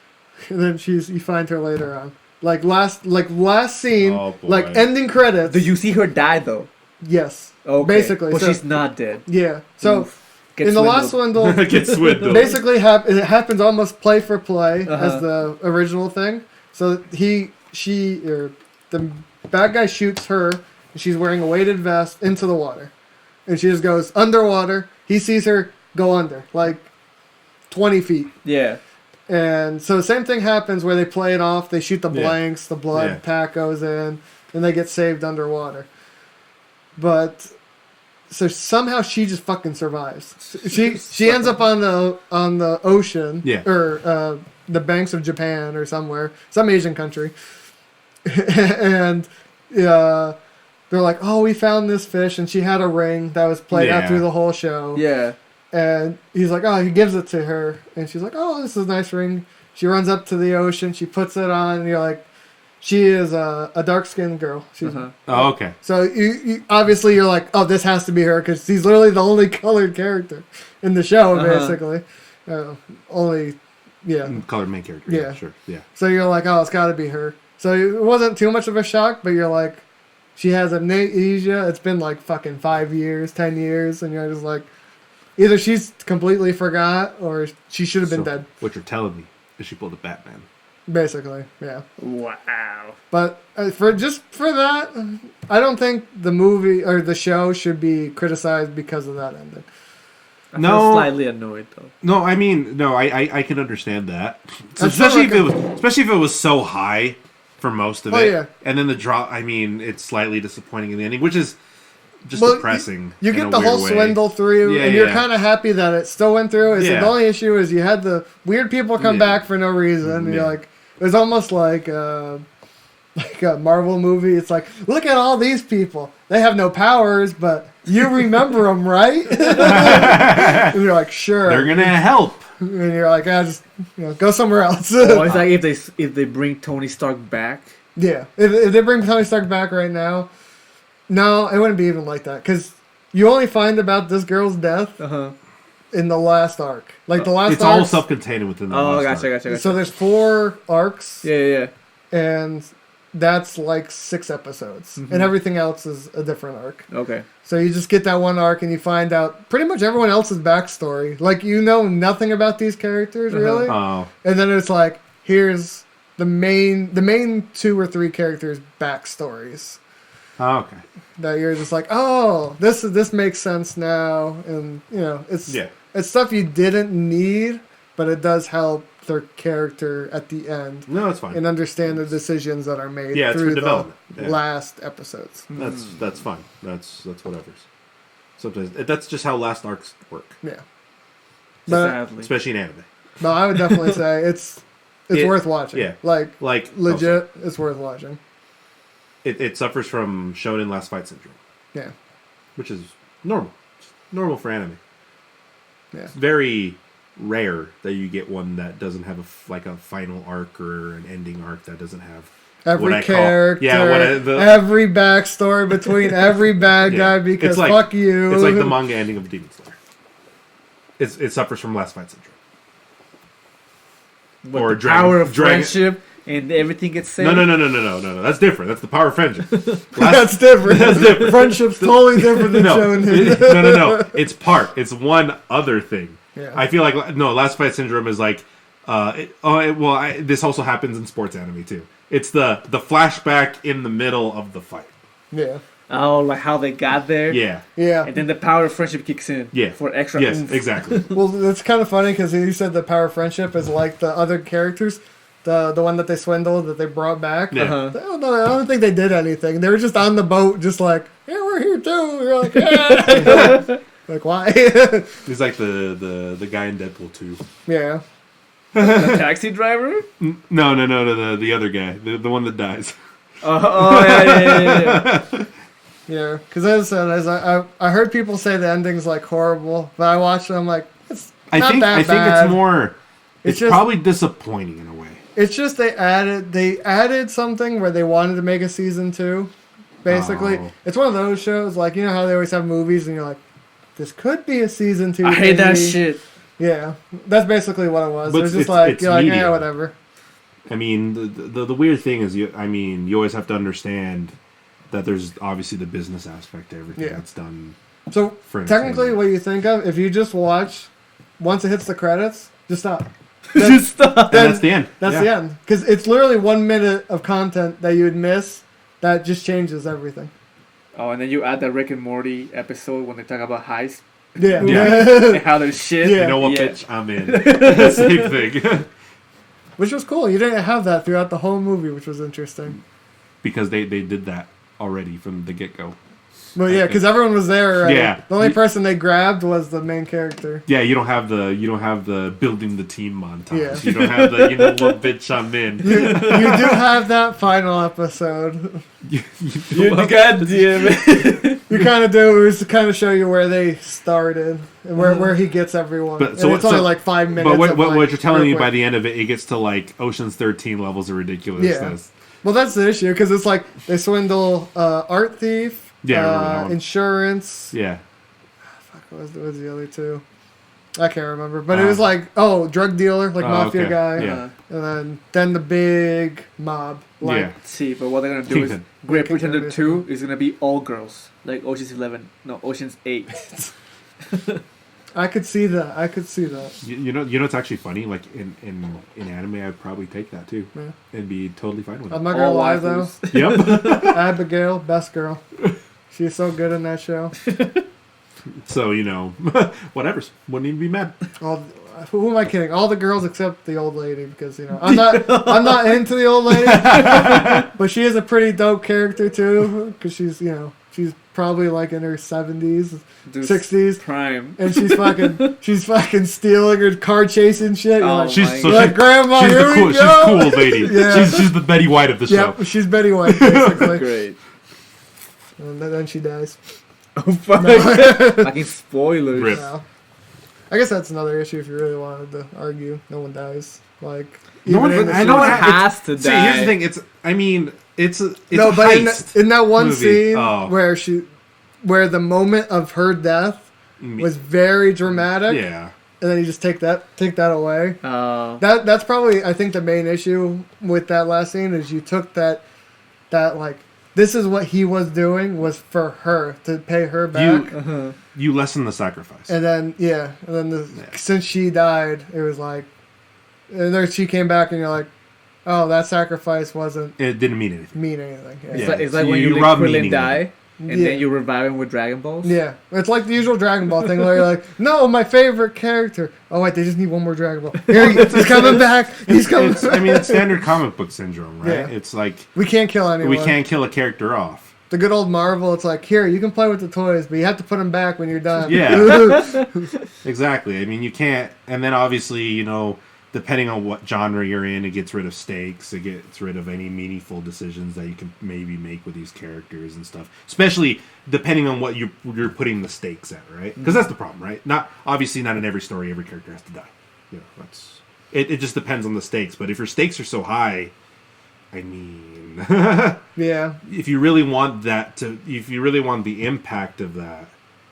[SPEAKER 2] then you find her later on, like last scene, like ending credits.
[SPEAKER 1] Did you see her die though?
[SPEAKER 2] Yes.
[SPEAKER 1] Okay.
[SPEAKER 2] Basically,
[SPEAKER 1] but she's not dead.
[SPEAKER 2] Yeah. So in the last swindle,
[SPEAKER 3] get swindled.
[SPEAKER 2] Basically, it happens almost play for play as the original thing. So the bad guy shoots her, and she's wearing a weighted vest into the water, and she just goes underwater. He sees her go under, like 20 feet.
[SPEAKER 1] Yeah.
[SPEAKER 2] And so the same thing happens where they play it off. They shoot the blanks, the blood pack goes in, and they get saved underwater. But so somehow she just fucking survives. She ends up on the ocean, or the banks of Japan or somewhere, some Asian country, and they're like, oh, we found this fish, and she had a ring that was played out through the whole show.
[SPEAKER 1] Yeah.
[SPEAKER 2] And he's like, oh, he gives it to her. And she's like, oh, this is a nice ring. She runs up to the ocean. She puts it on. And you're like, she is a dark-skinned girl. She's
[SPEAKER 3] Oh, okay.
[SPEAKER 2] So you obviously you're like, oh, this has to be her because she's literally the only colored character in the show, basically.
[SPEAKER 3] Colored main character.
[SPEAKER 2] Yeah.
[SPEAKER 3] Sure. Yeah.
[SPEAKER 2] So you're like, oh, it's got to be her. So it wasn't too much of a shock, but you're like, she has amnesia. It's been like fucking 5 years, 10 years. And you're just like, either she's completely forgot or she should have been dead.
[SPEAKER 3] What you're telling me is she pulled a Batman.
[SPEAKER 2] Basically, yeah.
[SPEAKER 1] Wow.
[SPEAKER 2] But for that, I don't think the movie or the show should be criticized because of that ending.
[SPEAKER 1] I feel slightly annoyed though.
[SPEAKER 3] No, I mean, I can understand that. So especially if it was so high for most of it.
[SPEAKER 2] Yeah.
[SPEAKER 3] And then the drop, I mean, it's slightly disappointing in the ending, which is just depressing.
[SPEAKER 2] You get the whole swindle through, and you're kind of happy that it still went through. The only issue is you had the weird people come back for no reason. And you're like, it was almost like a Marvel movie. It's like, look at all these people. They have no powers, but you remember them, right? And you're like, sure.
[SPEAKER 3] They're gonna help.
[SPEAKER 2] And you're like, just go somewhere else.
[SPEAKER 1] It's like if they bring Tony Stark back.
[SPEAKER 2] Yeah, if they bring Tony Stark back right now. No, it wouldn't be even like that because you only find about this girl's death in the last arc. Like the last.
[SPEAKER 3] It's all self-contained within the.
[SPEAKER 1] Oh, gotcha.
[SPEAKER 2] So there's 4 arcs.
[SPEAKER 1] Yeah.
[SPEAKER 2] And that's like 6 episodes, and everything else is a different arc.
[SPEAKER 1] Okay.
[SPEAKER 2] So you just get that one arc, and you find out pretty much everyone else's backstory. Like you know nothing about these characters really, and then it's like here's the main 2 or 3 characters' backstories.
[SPEAKER 3] Oh, okay.
[SPEAKER 2] That you're just like, oh, this makes sense now, and it's stuff you didn't need, but it does help their character at the end.
[SPEAKER 3] No, it's fine.
[SPEAKER 2] And understand the decisions that are made
[SPEAKER 3] through
[SPEAKER 2] the last episodes.
[SPEAKER 3] That's fine. That's whatever's. Sometimes that's just how last arcs work.
[SPEAKER 2] Yeah,
[SPEAKER 1] sadly,
[SPEAKER 3] especially in anime.
[SPEAKER 2] No, I would definitely say it's worth watching.
[SPEAKER 3] Yeah,
[SPEAKER 2] like legit,
[SPEAKER 3] also,
[SPEAKER 2] it's worth watching.
[SPEAKER 3] It suffers from shonen last fight syndrome.
[SPEAKER 2] Yeah.
[SPEAKER 3] Which is normal. It's normal for anime.
[SPEAKER 2] Yeah.
[SPEAKER 3] It's very rare that you get one that doesn't have a final arc or an ending arc that doesn't have
[SPEAKER 2] every character, every backstory between every bad guy because fuck you.
[SPEAKER 3] It's like the manga ending of Demon Slayer. It suffers from last fight syndrome.
[SPEAKER 1] But or the power of friendship. And everything gets saved?
[SPEAKER 3] No. That's different. That's the power of friendship.
[SPEAKER 2] That's different. Friendship's totally different than shonen.
[SPEAKER 3] No. It's It's one other thing.
[SPEAKER 2] Yeah.
[SPEAKER 3] I feel like last fight syndrome is like. This also happens in sports anime too. It's the flashback in the middle of the fight.
[SPEAKER 2] Yeah.
[SPEAKER 1] Oh, like how they got there.
[SPEAKER 3] Yeah.
[SPEAKER 2] Yeah.
[SPEAKER 1] And then the power of friendship kicks in.
[SPEAKER 3] Yeah.
[SPEAKER 1] For extra.
[SPEAKER 3] Yes,
[SPEAKER 1] oomph.
[SPEAKER 3] exactly.
[SPEAKER 2] Well, it's kind of funny because you said the power of friendship is like the other characters, the one that they swindled that they brought back.
[SPEAKER 3] Yeah.
[SPEAKER 1] Uh-huh.
[SPEAKER 2] I don't think they did anything. They were just on the boat, just like, yeah, we're here too. We're like, yeah. Like, why?
[SPEAKER 3] He's like the guy in Deadpool 2.
[SPEAKER 2] Yeah.
[SPEAKER 1] The taxi driver.
[SPEAKER 3] No, the other guy, the one that dies.
[SPEAKER 1] Yeah.
[SPEAKER 2] Yeah, because as I said, I heard people say the ending's like horrible, but I watched it, I'm like, it's not that bad.
[SPEAKER 3] It's more. It's
[SPEAKER 2] just,
[SPEAKER 3] probably disappointing in a way.
[SPEAKER 2] It's just they added something where they wanted to make a season 2. Basically, it's one of those shows like, you know how they always have movies and you're like, this could be a season 2.
[SPEAKER 1] I hate that shit.
[SPEAKER 2] Yeah, that's basically what it was.
[SPEAKER 3] But
[SPEAKER 2] it was just like, you're like,
[SPEAKER 3] media.
[SPEAKER 2] yeah, whatever.
[SPEAKER 3] I mean, the weird thing is, you always have to understand that there's obviously the business aspect to everything that's done.
[SPEAKER 2] So
[SPEAKER 3] for
[SPEAKER 2] technically, what you think of if you just watch once it hits the credits, just stop.
[SPEAKER 1] Just stop.
[SPEAKER 3] And that's the end.
[SPEAKER 2] That's the end because it's literally 1 minute of content that you would miss that just changes everything.
[SPEAKER 1] Oh, and then you add the Rick and Morty episode when they talk about heist.
[SPEAKER 2] Yeah.
[SPEAKER 1] And how there's shit.
[SPEAKER 2] Yeah.
[SPEAKER 3] You know what,
[SPEAKER 1] Yeah.
[SPEAKER 3] bitch? I'm in. Same thing.
[SPEAKER 2] Which was cool. You didn't have that throughout the whole movie, which was interesting.
[SPEAKER 3] Because they did that already from the get-go.
[SPEAKER 2] Well, yeah, because everyone was there. Right?
[SPEAKER 3] Yeah.
[SPEAKER 2] The only person they grabbed was the main character.
[SPEAKER 3] Yeah, you don't have the building the team montage.
[SPEAKER 2] Yeah.
[SPEAKER 3] You don't have the, you know what, bitch, I'm in.
[SPEAKER 2] You do have that final episode.
[SPEAKER 3] You
[SPEAKER 1] God damn it.
[SPEAKER 2] You kind of do. It was to kind of show you where they started and where he gets everyone.
[SPEAKER 3] But
[SPEAKER 2] And
[SPEAKER 3] so
[SPEAKER 2] it's only like 5 minutes.
[SPEAKER 3] But
[SPEAKER 2] of,
[SPEAKER 3] what you're telling me
[SPEAKER 2] real
[SPEAKER 3] by
[SPEAKER 2] quick.
[SPEAKER 3] the end of it gets to like Ocean's 13 levels of ridiculousness.
[SPEAKER 2] Well, that's the issue because it's like they swindle art thief,
[SPEAKER 3] Yeah, I remember that one.
[SPEAKER 2] insurance.
[SPEAKER 3] Yeah.
[SPEAKER 2] Fuck, what was the other two? I can't remember, but it was like drug dealer, like mafia
[SPEAKER 3] okay.
[SPEAKER 2] guy,
[SPEAKER 3] Yeah.
[SPEAKER 2] and then the big mob. Like,
[SPEAKER 3] Yeah.
[SPEAKER 1] See, but what they're gonna do is
[SPEAKER 3] Kingpin.
[SPEAKER 1] Great Pretender 2 is gonna be all girls, like Ocean's 11. No, Ocean's 8.
[SPEAKER 2] I could see that.
[SPEAKER 3] You know it's actually funny. Like in anime, I'd probably take that too,
[SPEAKER 2] Yeah.
[SPEAKER 3] and be totally fine with
[SPEAKER 2] I'm
[SPEAKER 3] it.
[SPEAKER 2] not gonna
[SPEAKER 1] All
[SPEAKER 2] lie though.
[SPEAKER 1] waifus.
[SPEAKER 3] Yep.
[SPEAKER 2] Abigail, best girl. She's so good in that show.
[SPEAKER 3] So whatever. Wouldn't even be mad.
[SPEAKER 2] Who am I kidding? All the girls except the old lady because I'm not into the old lady, but she is a pretty dope character too because she's probably like in her 70s,
[SPEAKER 1] Dude,
[SPEAKER 2] 60s,
[SPEAKER 1] Prime.
[SPEAKER 2] and she's fucking stealing her car chasing shit. You're
[SPEAKER 1] Oh
[SPEAKER 2] like,
[SPEAKER 3] She's
[SPEAKER 1] my
[SPEAKER 3] so
[SPEAKER 2] you're like, Grandma,
[SPEAKER 3] she's
[SPEAKER 2] here
[SPEAKER 3] the
[SPEAKER 2] we
[SPEAKER 3] cool. She's
[SPEAKER 2] go.
[SPEAKER 3] cool old lady.
[SPEAKER 2] Yeah.
[SPEAKER 3] She's the Betty White of the show.
[SPEAKER 2] Yep, she's Betty White basically,
[SPEAKER 1] Great.
[SPEAKER 2] and then she dies.
[SPEAKER 1] Oh fuck! Fucking spoilers.
[SPEAKER 3] Rip.
[SPEAKER 2] Yeah. I guess that's another issue if you really wanted to argue. No one dies. Like
[SPEAKER 3] No one-
[SPEAKER 2] even in the
[SPEAKER 3] I
[SPEAKER 2] series.
[SPEAKER 3] know
[SPEAKER 1] one
[SPEAKER 3] it's-
[SPEAKER 1] has to
[SPEAKER 3] See,
[SPEAKER 1] die.
[SPEAKER 3] here's the thing. It's
[SPEAKER 2] No,
[SPEAKER 3] a
[SPEAKER 2] but
[SPEAKER 3] heist.
[SPEAKER 2] in that one
[SPEAKER 3] movie.
[SPEAKER 2] scene
[SPEAKER 3] Oh.
[SPEAKER 2] where the moment of her death was very dramatic,
[SPEAKER 3] Yeah.
[SPEAKER 2] and then you just take that away. That's probably I think the main issue with that last scene is you took that like this is what he was doing was for her to pay her back,
[SPEAKER 3] You lessen the sacrifice.
[SPEAKER 2] and then since she died, it was like, and then she came back, and you're like, oh, that sacrifice wasn't
[SPEAKER 3] It didn't mean anything.
[SPEAKER 2] mean anything. Yeah.
[SPEAKER 3] Yeah.
[SPEAKER 1] It's like
[SPEAKER 3] So
[SPEAKER 1] when
[SPEAKER 3] you
[SPEAKER 1] you
[SPEAKER 3] rob
[SPEAKER 1] let Krillin
[SPEAKER 3] meaning
[SPEAKER 1] die, and
[SPEAKER 2] Yeah.
[SPEAKER 1] then you revive him with Dragon Balls.
[SPEAKER 2] Yeah, it's like the usual Dragon Ball thing where you're like, no, my favorite character. Oh wait, they just need one more Dragon Ball. Here he's coming back. He's coming.
[SPEAKER 3] It's standard comic book syndrome, right?
[SPEAKER 2] Yeah.
[SPEAKER 3] It's like
[SPEAKER 2] We can't kill anyone.
[SPEAKER 3] we can't kill a character off.
[SPEAKER 2] The good old Marvel, it's like, here, you can play with the toys, but you have to put them back when you're done.
[SPEAKER 3] Yeah. Exactly. I mean, you can't. And then obviously, depending on what genre you're in, it gets rid of stakes. It gets rid of any meaningful decisions that you can maybe make with these characters and stuff. Especially depending on what you're putting the stakes at, right? Because that's the problem, right? Not in every story every character has to die. It just depends on the stakes. But if your stakes are so high, I mean,
[SPEAKER 2] Yeah.
[SPEAKER 3] if you really want the impact of that,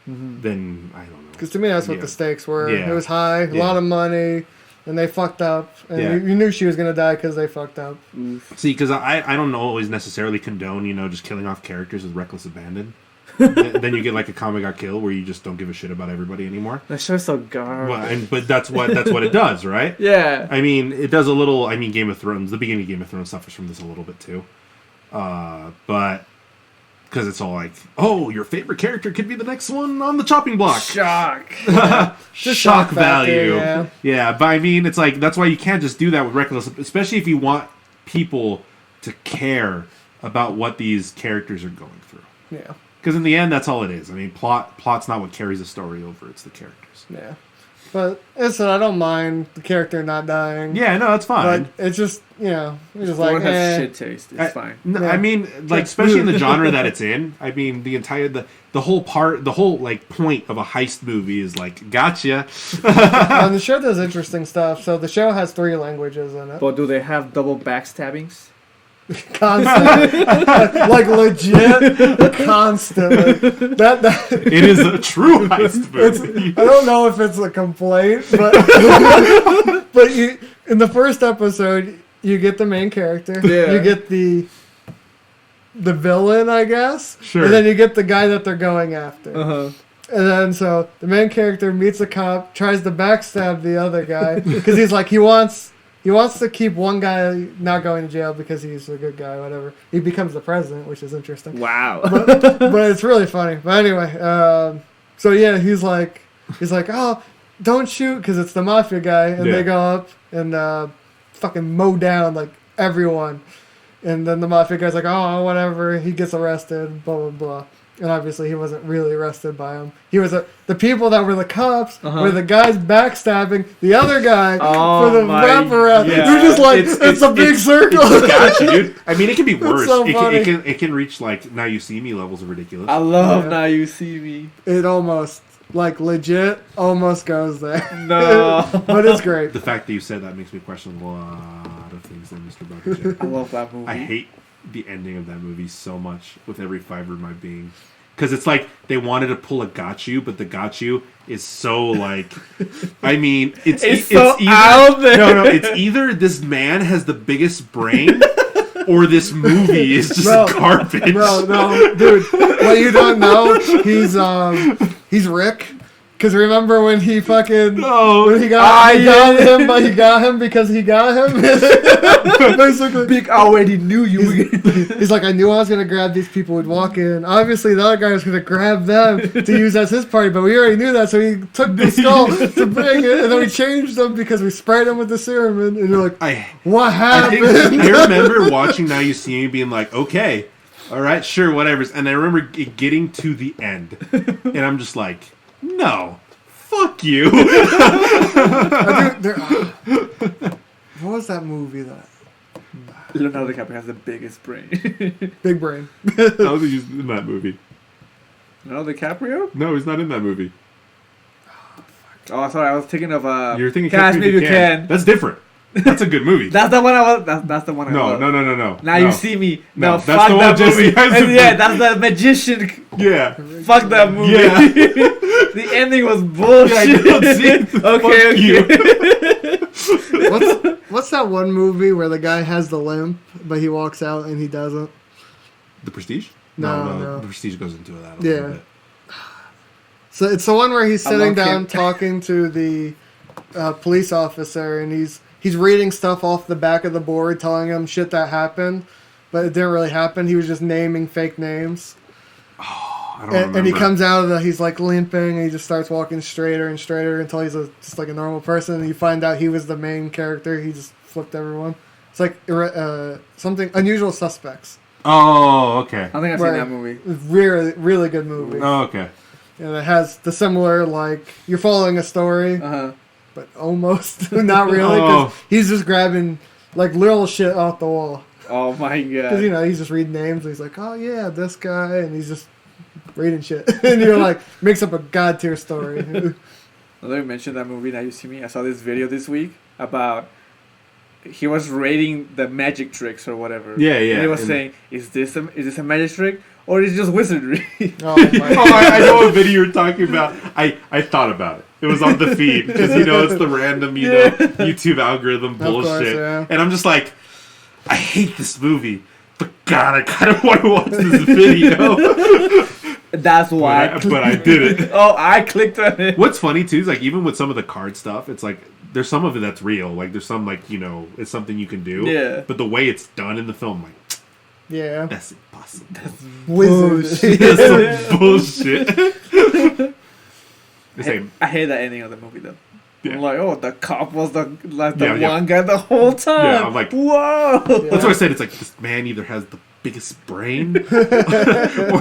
[SPEAKER 3] then I don't know.
[SPEAKER 2] Because to me, that's what
[SPEAKER 3] Yeah.
[SPEAKER 2] the stakes were.
[SPEAKER 3] Yeah.
[SPEAKER 2] It was high, a lot of money, and they fucked up. And
[SPEAKER 3] Yeah.
[SPEAKER 2] you knew she was going to die because they fucked up.
[SPEAKER 3] See, because I don't always necessarily condone, just killing off characters with reckless abandon. Then you get like a Kamiga kill where you just don't give a shit about everybody anymore.
[SPEAKER 1] That show's so garbage.
[SPEAKER 3] But that's what it does, right?
[SPEAKER 1] Yeah.
[SPEAKER 3] I mean, it does a little. I mean, Game of Thrones. The beginning of Game of Thrones suffers from this a little bit too. But Because it's all like, oh, your favorite character could be the next one on the chopping block.
[SPEAKER 1] Shock.
[SPEAKER 3] Shock value.
[SPEAKER 2] factor,
[SPEAKER 3] Yeah, but I mean, it's like, that's why you can't just do that with Reckless, especially if you want people to care about what these characters are going through.
[SPEAKER 2] Yeah.
[SPEAKER 3] Because in the end, that's all it is. I mean, plot's not what carries the story over, it's the characters.
[SPEAKER 2] Yeah. But listen, I don't mind the character not dying.
[SPEAKER 3] Yeah, no, that's fine.
[SPEAKER 2] But it's just, it's just
[SPEAKER 1] One
[SPEAKER 2] like,
[SPEAKER 1] has shit taste. It's fine.
[SPEAKER 3] No, I mean, like, especially in the genre that it's in. I mean, the whole point of a heist movie is like, gotcha.
[SPEAKER 2] the show does interesting stuff. So the show has 3 languages in it.
[SPEAKER 1] But do they have double backstabbings?
[SPEAKER 2] Constantly. Like legit constantly. That
[SPEAKER 3] It is a true heist movie.
[SPEAKER 2] I don't know if it's a complaint, but in the first episode you get the main character.
[SPEAKER 1] Yeah.
[SPEAKER 2] You get the villain, I guess.
[SPEAKER 3] Sure.
[SPEAKER 2] And then you get the guy that they're going after.
[SPEAKER 1] Uh-huh.
[SPEAKER 2] And then so the main character meets a cop, tries to backstab the other guy because he's like he wants to keep one guy not going to jail because he's a good guy, whatever. He becomes the president, which is interesting.
[SPEAKER 1] Wow.
[SPEAKER 2] But it's really funny. But anyway, so yeah, he's like, oh, don't shoot, because it's the mafia guy, and they go up and fucking mow down like everyone, and then the mafia guy's like, oh, whatever. He gets arrested, blah blah blah. And obviously, he wasn't really arrested by him. He was the people that were the cops were the guys backstabbing the other guy for the wraparound.
[SPEAKER 1] Yeah.
[SPEAKER 2] You're just like, it's a big circle.
[SPEAKER 3] Gotcha, dude. I mean, it can be worse.
[SPEAKER 2] so funny.
[SPEAKER 3] It can reach like Now You See Me levels of ridiculous.
[SPEAKER 1] I love Now You See Me.
[SPEAKER 2] It almost, like legit, almost goes there.
[SPEAKER 1] No.
[SPEAKER 2] But it's great.
[SPEAKER 3] The fact that you said that makes me question a lot of things there, Mr. Bucket.
[SPEAKER 1] I love that movie.
[SPEAKER 3] I hate the ending of that movie so much with every fiber of my being. Because it's like they wanted to pull a got you, but the got you is so like, I mean, it's
[SPEAKER 1] so
[SPEAKER 3] either,
[SPEAKER 1] out there.
[SPEAKER 3] No, it's either this man has the biggest brain, or this movie is just garbage.
[SPEAKER 2] No, dude. What you don't know, he's Rick. Because remember when he fucking when he got him, but he got him because he got him. Basically,
[SPEAKER 1] Big already knew you.
[SPEAKER 2] he's like, I knew I was gonna grab these people who'd walk in. Obviously, the other guy was gonna grab them to use as his party, but we already knew that, so he took the skull to bring it, and then we changed them because we sprayed them with the serum, and you're like, what happened?
[SPEAKER 3] I remember watching Now You See Me being like, okay, all right, sure, whatever. And I remember getting to the end, and I'm just like, no, fuck you.
[SPEAKER 2] What was that movie that?
[SPEAKER 1] Leonardo DiCaprio has the biggest brain.
[SPEAKER 2] Big brain.
[SPEAKER 3] I don't think he's in that movie.
[SPEAKER 1] Leonardo DiCaprio?
[SPEAKER 3] No, he's not in that movie.
[SPEAKER 1] Oh, sorry, I was thinking of
[SPEAKER 3] You're thinking
[SPEAKER 1] Catch Me If You Can.
[SPEAKER 3] That's different. That's a good movie.
[SPEAKER 1] That's the one I was. That's the one I was.
[SPEAKER 3] No.
[SPEAKER 1] Now You See Me. No,
[SPEAKER 3] that's
[SPEAKER 1] fuck
[SPEAKER 3] the
[SPEAKER 1] that
[SPEAKER 3] one Jesse
[SPEAKER 1] movie.
[SPEAKER 3] Eisenberg.
[SPEAKER 1] Yeah, that's the magician.
[SPEAKER 3] Yeah.
[SPEAKER 1] Fuck that movie.
[SPEAKER 3] Yeah.
[SPEAKER 1] The ending was bullshit.
[SPEAKER 3] Yeah, I don't see.
[SPEAKER 1] Okay.
[SPEAKER 2] What's that one movie where the guy has the limp, but he walks out and he doesn't?
[SPEAKER 3] The Prestige?
[SPEAKER 2] No.
[SPEAKER 3] The Prestige goes into that a
[SPEAKER 2] Yeah.
[SPEAKER 3] little bit.
[SPEAKER 2] So it's the one where he's sitting
[SPEAKER 1] love
[SPEAKER 2] down
[SPEAKER 1] him.
[SPEAKER 2] talking to the police officer, and he's reading stuff off the back of the board, telling him shit that happened, but it didn't really happen. He was just naming fake names.
[SPEAKER 3] I don't remember.
[SPEAKER 2] And he comes out of he's like limping, and he just starts walking straighter and straighter until he's just like a normal person. And you find out he was the main character. He just flipped everyone. It's like something Unusual Suspects.
[SPEAKER 3] Oh, okay.
[SPEAKER 1] I think I've seen that movie.
[SPEAKER 2] Really, really good movie.
[SPEAKER 3] Oh, okay.
[SPEAKER 2] And it has the similar, like, you're following a story, but almost not really, because he's just grabbing like little shit off the wall.
[SPEAKER 1] Oh my god!
[SPEAKER 2] Because he's just reading names. And he's like, oh yeah, this guy, and he's just reading shit, and you're like, makes up a god tier story.
[SPEAKER 1] Now that you mentioned that movie, Now You See Me, I saw this video this week about he was rating the magic tricks or whatever.
[SPEAKER 3] Yeah.
[SPEAKER 1] And he was saying, is this a magic trick or is it just wizardry?
[SPEAKER 2] Oh my god!
[SPEAKER 3] I know what video you're talking about. I thought about it. It was on the feed because it's the random YouTube algorithm bullshit,
[SPEAKER 2] course, yeah.
[SPEAKER 3] and I'm just like, I hate this movie, but God, I kind of want to watch this video.
[SPEAKER 1] That's why.
[SPEAKER 3] But I did it.
[SPEAKER 1] Oh, I clicked on it.
[SPEAKER 3] What's funny too is like even with some of the card stuff, it's like there's some of it that's real. Like there's some like it's something you can do.
[SPEAKER 1] Yeah.
[SPEAKER 3] But the way it's done in the film, like,
[SPEAKER 2] Yeah.
[SPEAKER 3] That's impossible.
[SPEAKER 2] Wizard.
[SPEAKER 3] That's some bullshit.
[SPEAKER 1] I hate that ending of the movie though.
[SPEAKER 3] Yeah.
[SPEAKER 1] I'm like, oh, the cop was the
[SPEAKER 3] Yeah.
[SPEAKER 1] one guy the whole time.
[SPEAKER 3] Yeah, I'm like,
[SPEAKER 1] whoa.
[SPEAKER 3] That's why I said it's like this man either has the biggest brain or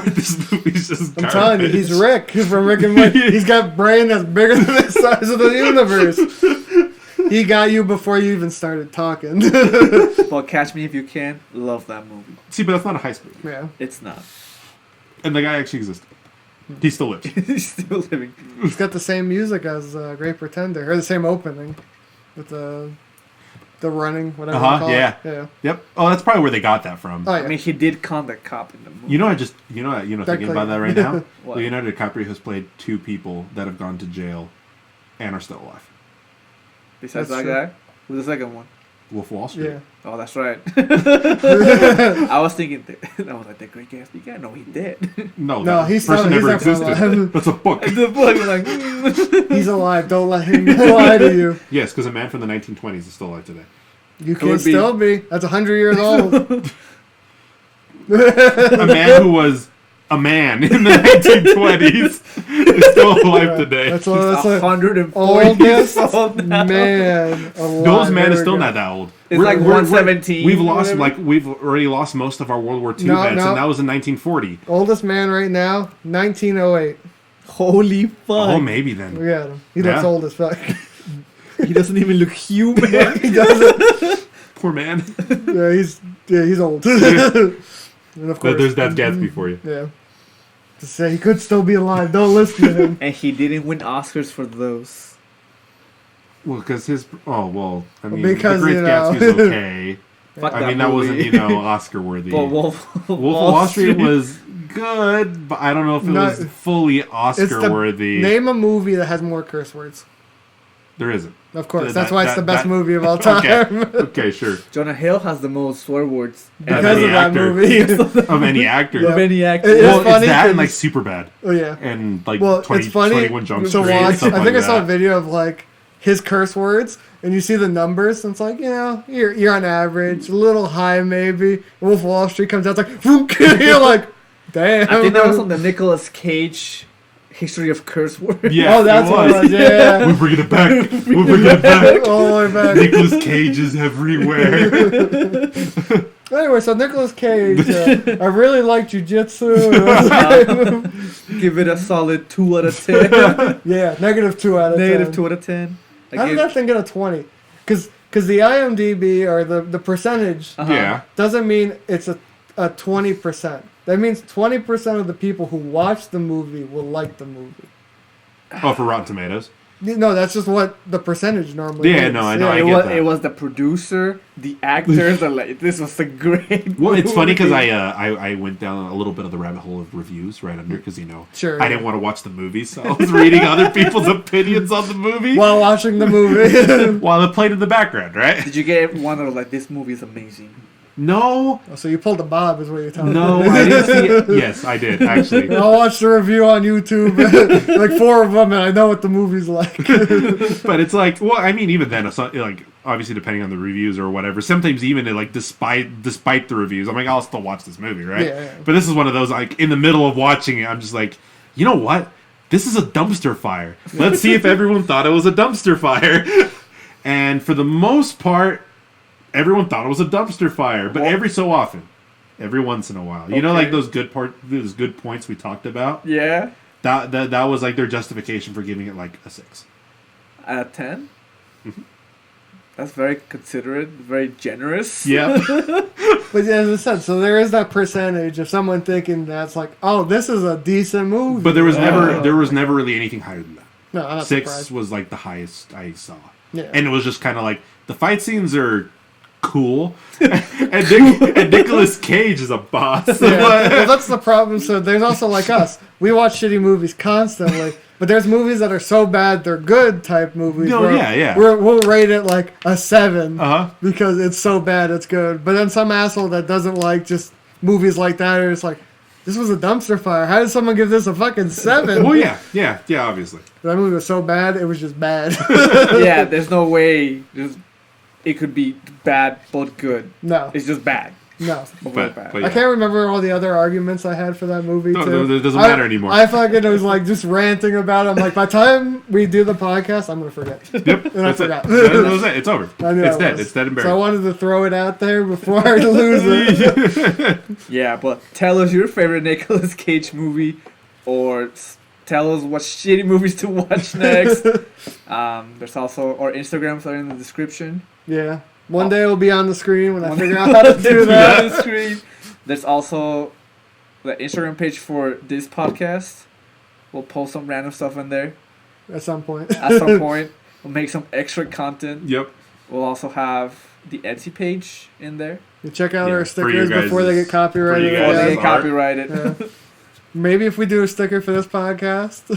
[SPEAKER 3] this movie's just
[SPEAKER 2] I'm telling you,
[SPEAKER 3] garbage.
[SPEAKER 2] he's Rick from Rick and Morty. He's got brain that's bigger than the size of the universe. He got you before you even started talking.
[SPEAKER 1] Well, Catch Me If You Can, love that movie.
[SPEAKER 3] See, but that's not a heist movie.
[SPEAKER 2] Yeah.
[SPEAKER 1] It's not.
[SPEAKER 3] And the guy actually existed. He still lives.
[SPEAKER 1] He's still living.
[SPEAKER 2] He's got the same music as Great Pretender, or the same opening with the running, whatever you call
[SPEAKER 3] yeah.
[SPEAKER 2] it. Yeah.
[SPEAKER 3] Yep. Oh, that's probably where they got that from.
[SPEAKER 2] Oh, yeah.
[SPEAKER 1] I mean, he did con the cop in the movie.
[SPEAKER 3] You know, thinking about that right now?
[SPEAKER 1] What?
[SPEAKER 3] Leonardo DiCaprio has played 2 people that have gone to jail and are still alive.
[SPEAKER 1] Besides
[SPEAKER 2] That's
[SPEAKER 1] that
[SPEAKER 2] true.
[SPEAKER 1] guy? Who's the second one?
[SPEAKER 3] Wolf of Wall Street.
[SPEAKER 2] Yeah.
[SPEAKER 1] Oh, that's right. I was thinking, I was like, the Great Gatsby guy? No, he did.
[SPEAKER 3] No,
[SPEAKER 2] No,
[SPEAKER 3] that
[SPEAKER 2] he's
[SPEAKER 3] person
[SPEAKER 2] not- he's
[SPEAKER 3] never
[SPEAKER 2] not
[SPEAKER 3] existed.
[SPEAKER 2] alive.
[SPEAKER 3] That's a book.
[SPEAKER 1] The book was like,
[SPEAKER 2] He's alive. Don't let him lie to you.
[SPEAKER 3] Yes, because a man from the 1920s is still alive today.
[SPEAKER 2] You
[SPEAKER 1] would
[SPEAKER 2] can
[SPEAKER 1] be-
[SPEAKER 2] still be. That's 100 years old.
[SPEAKER 3] A man who was a man in the 1920s is still alive today.
[SPEAKER 2] That's
[SPEAKER 1] he's
[SPEAKER 2] what. That's like
[SPEAKER 1] 104
[SPEAKER 2] oldest
[SPEAKER 1] years old now.
[SPEAKER 2] man alive.
[SPEAKER 3] Those man is
[SPEAKER 2] There
[SPEAKER 3] still
[SPEAKER 2] we go.
[SPEAKER 3] not that old.
[SPEAKER 1] It's like 117,
[SPEAKER 3] We've lost
[SPEAKER 1] whatever.
[SPEAKER 3] we've already lost most of our World War II
[SPEAKER 2] No,
[SPEAKER 3] vets,
[SPEAKER 2] no.
[SPEAKER 3] and that was in 1940.
[SPEAKER 2] Oldest man right now, 1908.
[SPEAKER 1] Holy fuck.
[SPEAKER 3] Oh, maybe then.
[SPEAKER 2] We got him. He looks
[SPEAKER 3] Yeah.
[SPEAKER 2] old as fuck.
[SPEAKER 1] He doesn't even look human.
[SPEAKER 2] He doesn't.
[SPEAKER 3] Poor man.
[SPEAKER 2] He's old. And of course,
[SPEAKER 3] There's that Gatsby for you.
[SPEAKER 2] yeah. To say he could still be alive. Don't listen to him.
[SPEAKER 1] And he didn't win Oscars for those.
[SPEAKER 3] Well, because his I mean,
[SPEAKER 2] Because,
[SPEAKER 3] The Great
[SPEAKER 2] you know.
[SPEAKER 3] Gatsby's okay.
[SPEAKER 1] Fuck
[SPEAKER 3] I mean, that
[SPEAKER 1] movie.
[SPEAKER 3] wasn't Oscar worthy.
[SPEAKER 1] But
[SPEAKER 3] Wolf
[SPEAKER 1] Wolf
[SPEAKER 3] of Wall Street was good, but I don't know if it
[SPEAKER 2] Not-
[SPEAKER 3] was fully
[SPEAKER 2] It's
[SPEAKER 3] Oscar
[SPEAKER 2] the
[SPEAKER 3] worthy.
[SPEAKER 2] name a movie that has more curse words.
[SPEAKER 3] There isn't.
[SPEAKER 2] Of course,
[SPEAKER 3] That-
[SPEAKER 2] that's why it's
[SPEAKER 3] that-
[SPEAKER 2] the best
[SPEAKER 3] that-
[SPEAKER 2] movie of all time.
[SPEAKER 3] Okay, sure.
[SPEAKER 1] Jonah Hill has the most swear words
[SPEAKER 2] Because
[SPEAKER 3] Any
[SPEAKER 2] of that
[SPEAKER 3] actor.
[SPEAKER 2] movie.
[SPEAKER 3] Of any actor.
[SPEAKER 2] Yeah.
[SPEAKER 1] of any actor.
[SPEAKER 2] It is
[SPEAKER 3] Well, it's
[SPEAKER 2] funny
[SPEAKER 3] that and like
[SPEAKER 2] 'cause-
[SPEAKER 3] Superbad
[SPEAKER 2] Oh yeah.
[SPEAKER 3] and like
[SPEAKER 2] Well,
[SPEAKER 3] 20,
[SPEAKER 2] it's funny
[SPEAKER 3] 21 Jump
[SPEAKER 2] to
[SPEAKER 3] Street.
[SPEAKER 2] watch. I
[SPEAKER 3] Stuff
[SPEAKER 2] think
[SPEAKER 3] like
[SPEAKER 2] I saw a
[SPEAKER 3] that.
[SPEAKER 2] video of like his curse words, and you see the numbers, and it's like, you're on average, a little high maybe. Wolf of Wall Street comes out, it's like, "Vroom." You're like, damn.
[SPEAKER 1] I think that was on the Nicolas Cage history of curse words.
[SPEAKER 3] Yeah,
[SPEAKER 2] Oh, that's
[SPEAKER 3] it
[SPEAKER 2] what it was.
[SPEAKER 3] was.
[SPEAKER 2] Yeah.
[SPEAKER 3] We're bringing it back. We're bringing it back.
[SPEAKER 2] All the way back.
[SPEAKER 3] Nicolas Cage is everywhere.
[SPEAKER 2] Anyway, so Nicolas Cage, I really like jujitsu.
[SPEAKER 1] Give it a solid 2 out of 10.
[SPEAKER 2] Yeah, -2 out of 10.
[SPEAKER 1] Negative 2 out of 10.
[SPEAKER 2] How did that thing get a 20? Because the IMDb, or the percentage,
[SPEAKER 3] Yeah.
[SPEAKER 2] doesn't mean it's a 20%. That means 20% of the people who watch the movie will like the movie.
[SPEAKER 3] Oh, for Rotten Tomatoes.
[SPEAKER 2] No, that's just what the percentage normally
[SPEAKER 3] Yeah,
[SPEAKER 2] is.
[SPEAKER 3] no, I know, I
[SPEAKER 1] it
[SPEAKER 3] get
[SPEAKER 1] was
[SPEAKER 3] that.
[SPEAKER 1] it was the producer, the actors. That like this was a great.
[SPEAKER 3] Well, it's funny because
[SPEAKER 1] movie.
[SPEAKER 3] I went down a little bit of the rabbit hole of reviews right under because
[SPEAKER 2] Sure,
[SPEAKER 3] I
[SPEAKER 2] yeah.
[SPEAKER 3] didn't want to watch the movie, so I was reading other people's opinions on the movie
[SPEAKER 2] While watching the movie.
[SPEAKER 3] while it played in the background, right?
[SPEAKER 1] Did you get one that was like this movie is amazing?
[SPEAKER 3] No,
[SPEAKER 2] So you pulled a Bob, is what you're telling
[SPEAKER 3] no,
[SPEAKER 2] me.
[SPEAKER 3] I didn't see it. Yes, I did actually.
[SPEAKER 2] I watched the review on YouTube, like 4 of them, and I know what the movie's like.
[SPEAKER 3] But it's like, well, I mean, even then, it's not, like obviously depending on the reviews or whatever. Sometimes even like despite the reviews, I'm like, I'll still watch this movie, right?
[SPEAKER 2] Yeah.
[SPEAKER 3] But this is one of those like in the middle of watching it, I'm just like, you know what? This is a dumpster fire. Let's see if everyone thought it was a dumpster fire. And for the most part, everyone thought it was a dumpster fire. But every so often, every once in a while, you know, like those good points we talked about.
[SPEAKER 1] Yeah,
[SPEAKER 3] That was like their justification for giving it like a 6.
[SPEAKER 1] out of 10. That's very considerate, very generous.
[SPEAKER 3] Yeah.
[SPEAKER 2] But as I said, so there is that percentage of someone thinking that's like, oh, this is a decent movie.
[SPEAKER 3] But there was never really anything higher than that.
[SPEAKER 2] No, I'm not
[SPEAKER 3] 6
[SPEAKER 2] surprised.
[SPEAKER 3] was like the highest I saw.
[SPEAKER 2] Yeah.
[SPEAKER 3] And it was just kind of like the fight scenes are cool, and Nicolas Cage is a boss.
[SPEAKER 2] Yeah. Well, that's the problem. So there's also like us. We watch shitty movies constantly, but there's movies that are so bad they're good type movies.
[SPEAKER 3] No,
[SPEAKER 2] where
[SPEAKER 3] yeah.
[SPEAKER 2] We'll rate it like a 7
[SPEAKER 3] Uh-huh.
[SPEAKER 2] because it's so bad it's good. But then some asshole that doesn't like just movies like that is like, this was a dumpster fire. How did someone give this a fucking 7?
[SPEAKER 3] Well, yeah, obviously.
[SPEAKER 2] That movie was so bad, it was just bad.
[SPEAKER 1] Yeah, there's no way it could be bad but good.
[SPEAKER 2] No.
[SPEAKER 1] It's just bad.
[SPEAKER 2] No.
[SPEAKER 3] But
[SPEAKER 2] I
[SPEAKER 3] yeah.
[SPEAKER 2] can't remember all the other arguments I had for that movie,
[SPEAKER 3] No,
[SPEAKER 2] too.
[SPEAKER 3] it doesn't matter anymore.
[SPEAKER 2] I fucking was like just ranting about it. I'm like, by the time we do the podcast, I'm going to forget.
[SPEAKER 3] Yep.
[SPEAKER 2] And I forgot.
[SPEAKER 3] That was it. It's over.
[SPEAKER 2] I knew
[SPEAKER 3] It's
[SPEAKER 2] I
[SPEAKER 3] dead.
[SPEAKER 2] was.
[SPEAKER 3] It's dead and
[SPEAKER 2] So I
[SPEAKER 3] buried.
[SPEAKER 2] wanted to throw it out there before I lose it.
[SPEAKER 1] Yeah, but tell us your favorite Nicolas Cage movie, or tell us what shitty movies to watch next. There's also our Instagrams are in the description.
[SPEAKER 2] Yeah. One day it'll be on the screen when I
[SPEAKER 1] One
[SPEAKER 2] figure
[SPEAKER 1] day
[SPEAKER 2] out how to do
[SPEAKER 1] On
[SPEAKER 2] that.
[SPEAKER 1] the screen. There's also the Instagram page for this podcast. We'll post some random stuff in there
[SPEAKER 2] At some point.
[SPEAKER 1] at some point. We'll make some extra content.
[SPEAKER 3] Yep.
[SPEAKER 1] We'll also have the Etsy page in there.
[SPEAKER 2] You check out
[SPEAKER 3] Yeah,
[SPEAKER 2] our
[SPEAKER 3] for you
[SPEAKER 2] stickers before they
[SPEAKER 3] guys'
[SPEAKER 2] get copyrighted.
[SPEAKER 3] for you
[SPEAKER 1] Before
[SPEAKER 3] guys'
[SPEAKER 1] they
[SPEAKER 2] again.
[SPEAKER 1] get
[SPEAKER 3] art.
[SPEAKER 1] copyrighted.
[SPEAKER 2] Yeah. Maybe if we do a sticker for this podcast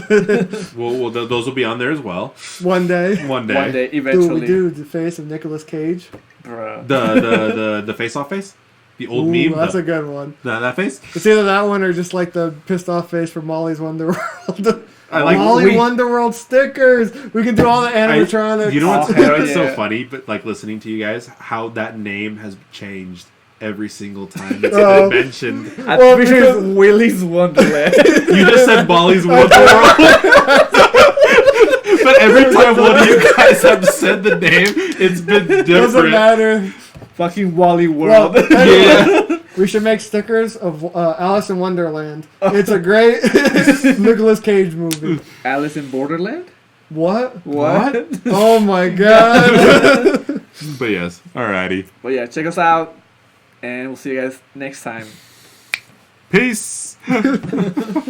[SPEAKER 3] Well, those will be on there as well.
[SPEAKER 2] one day.
[SPEAKER 3] One day.
[SPEAKER 1] One day,
[SPEAKER 2] Do what
[SPEAKER 1] eventually.
[SPEAKER 2] we do, the face of Nicolas Cage.
[SPEAKER 1] Bruh.
[SPEAKER 3] The face-off face? The old
[SPEAKER 2] Ooh,
[SPEAKER 3] meme?
[SPEAKER 2] that's a good one.
[SPEAKER 3] That face?
[SPEAKER 2] It's either that one or just like the pissed off face from Molly's Wonderworld.
[SPEAKER 3] I like
[SPEAKER 2] Molly
[SPEAKER 3] we-
[SPEAKER 2] Wonderworld stickers. We can do all the animatronics.
[SPEAKER 3] You know what's,
[SPEAKER 1] Oh,
[SPEAKER 3] you know what's
[SPEAKER 1] yeah.
[SPEAKER 3] so funny? But like listening to you guys, how that name has changed every single time it's
[SPEAKER 2] Oh.
[SPEAKER 3] been mentioned.
[SPEAKER 1] I'm
[SPEAKER 2] Well,
[SPEAKER 1] pretty sure
[SPEAKER 2] because-
[SPEAKER 1] it's Willys Wonderland.
[SPEAKER 3] You just said Molly's Wonderworld. But every time one of you guys have said the name, it's been
[SPEAKER 2] Doesn't
[SPEAKER 3] different.
[SPEAKER 2] matter.
[SPEAKER 1] Fucking Wally
[SPEAKER 2] Well,
[SPEAKER 1] World.
[SPEAKER 3] Yeah.
[SPEAKER 2] we should make stickers of Alice in Wonderland. It's a great Nicolas Cage movie.
[SPEAKER 1] Alice in Borderland?
[SPEAKER 2] What?
[SPEAKER 1] What?
[SPEAKER 2] Oh my god.
[SPEAKER 3] But yes, alrighty.
[SPEAKER 1] But yeah, check us out. And we'll see you guys next time.
[SPEAKER 3] Peace.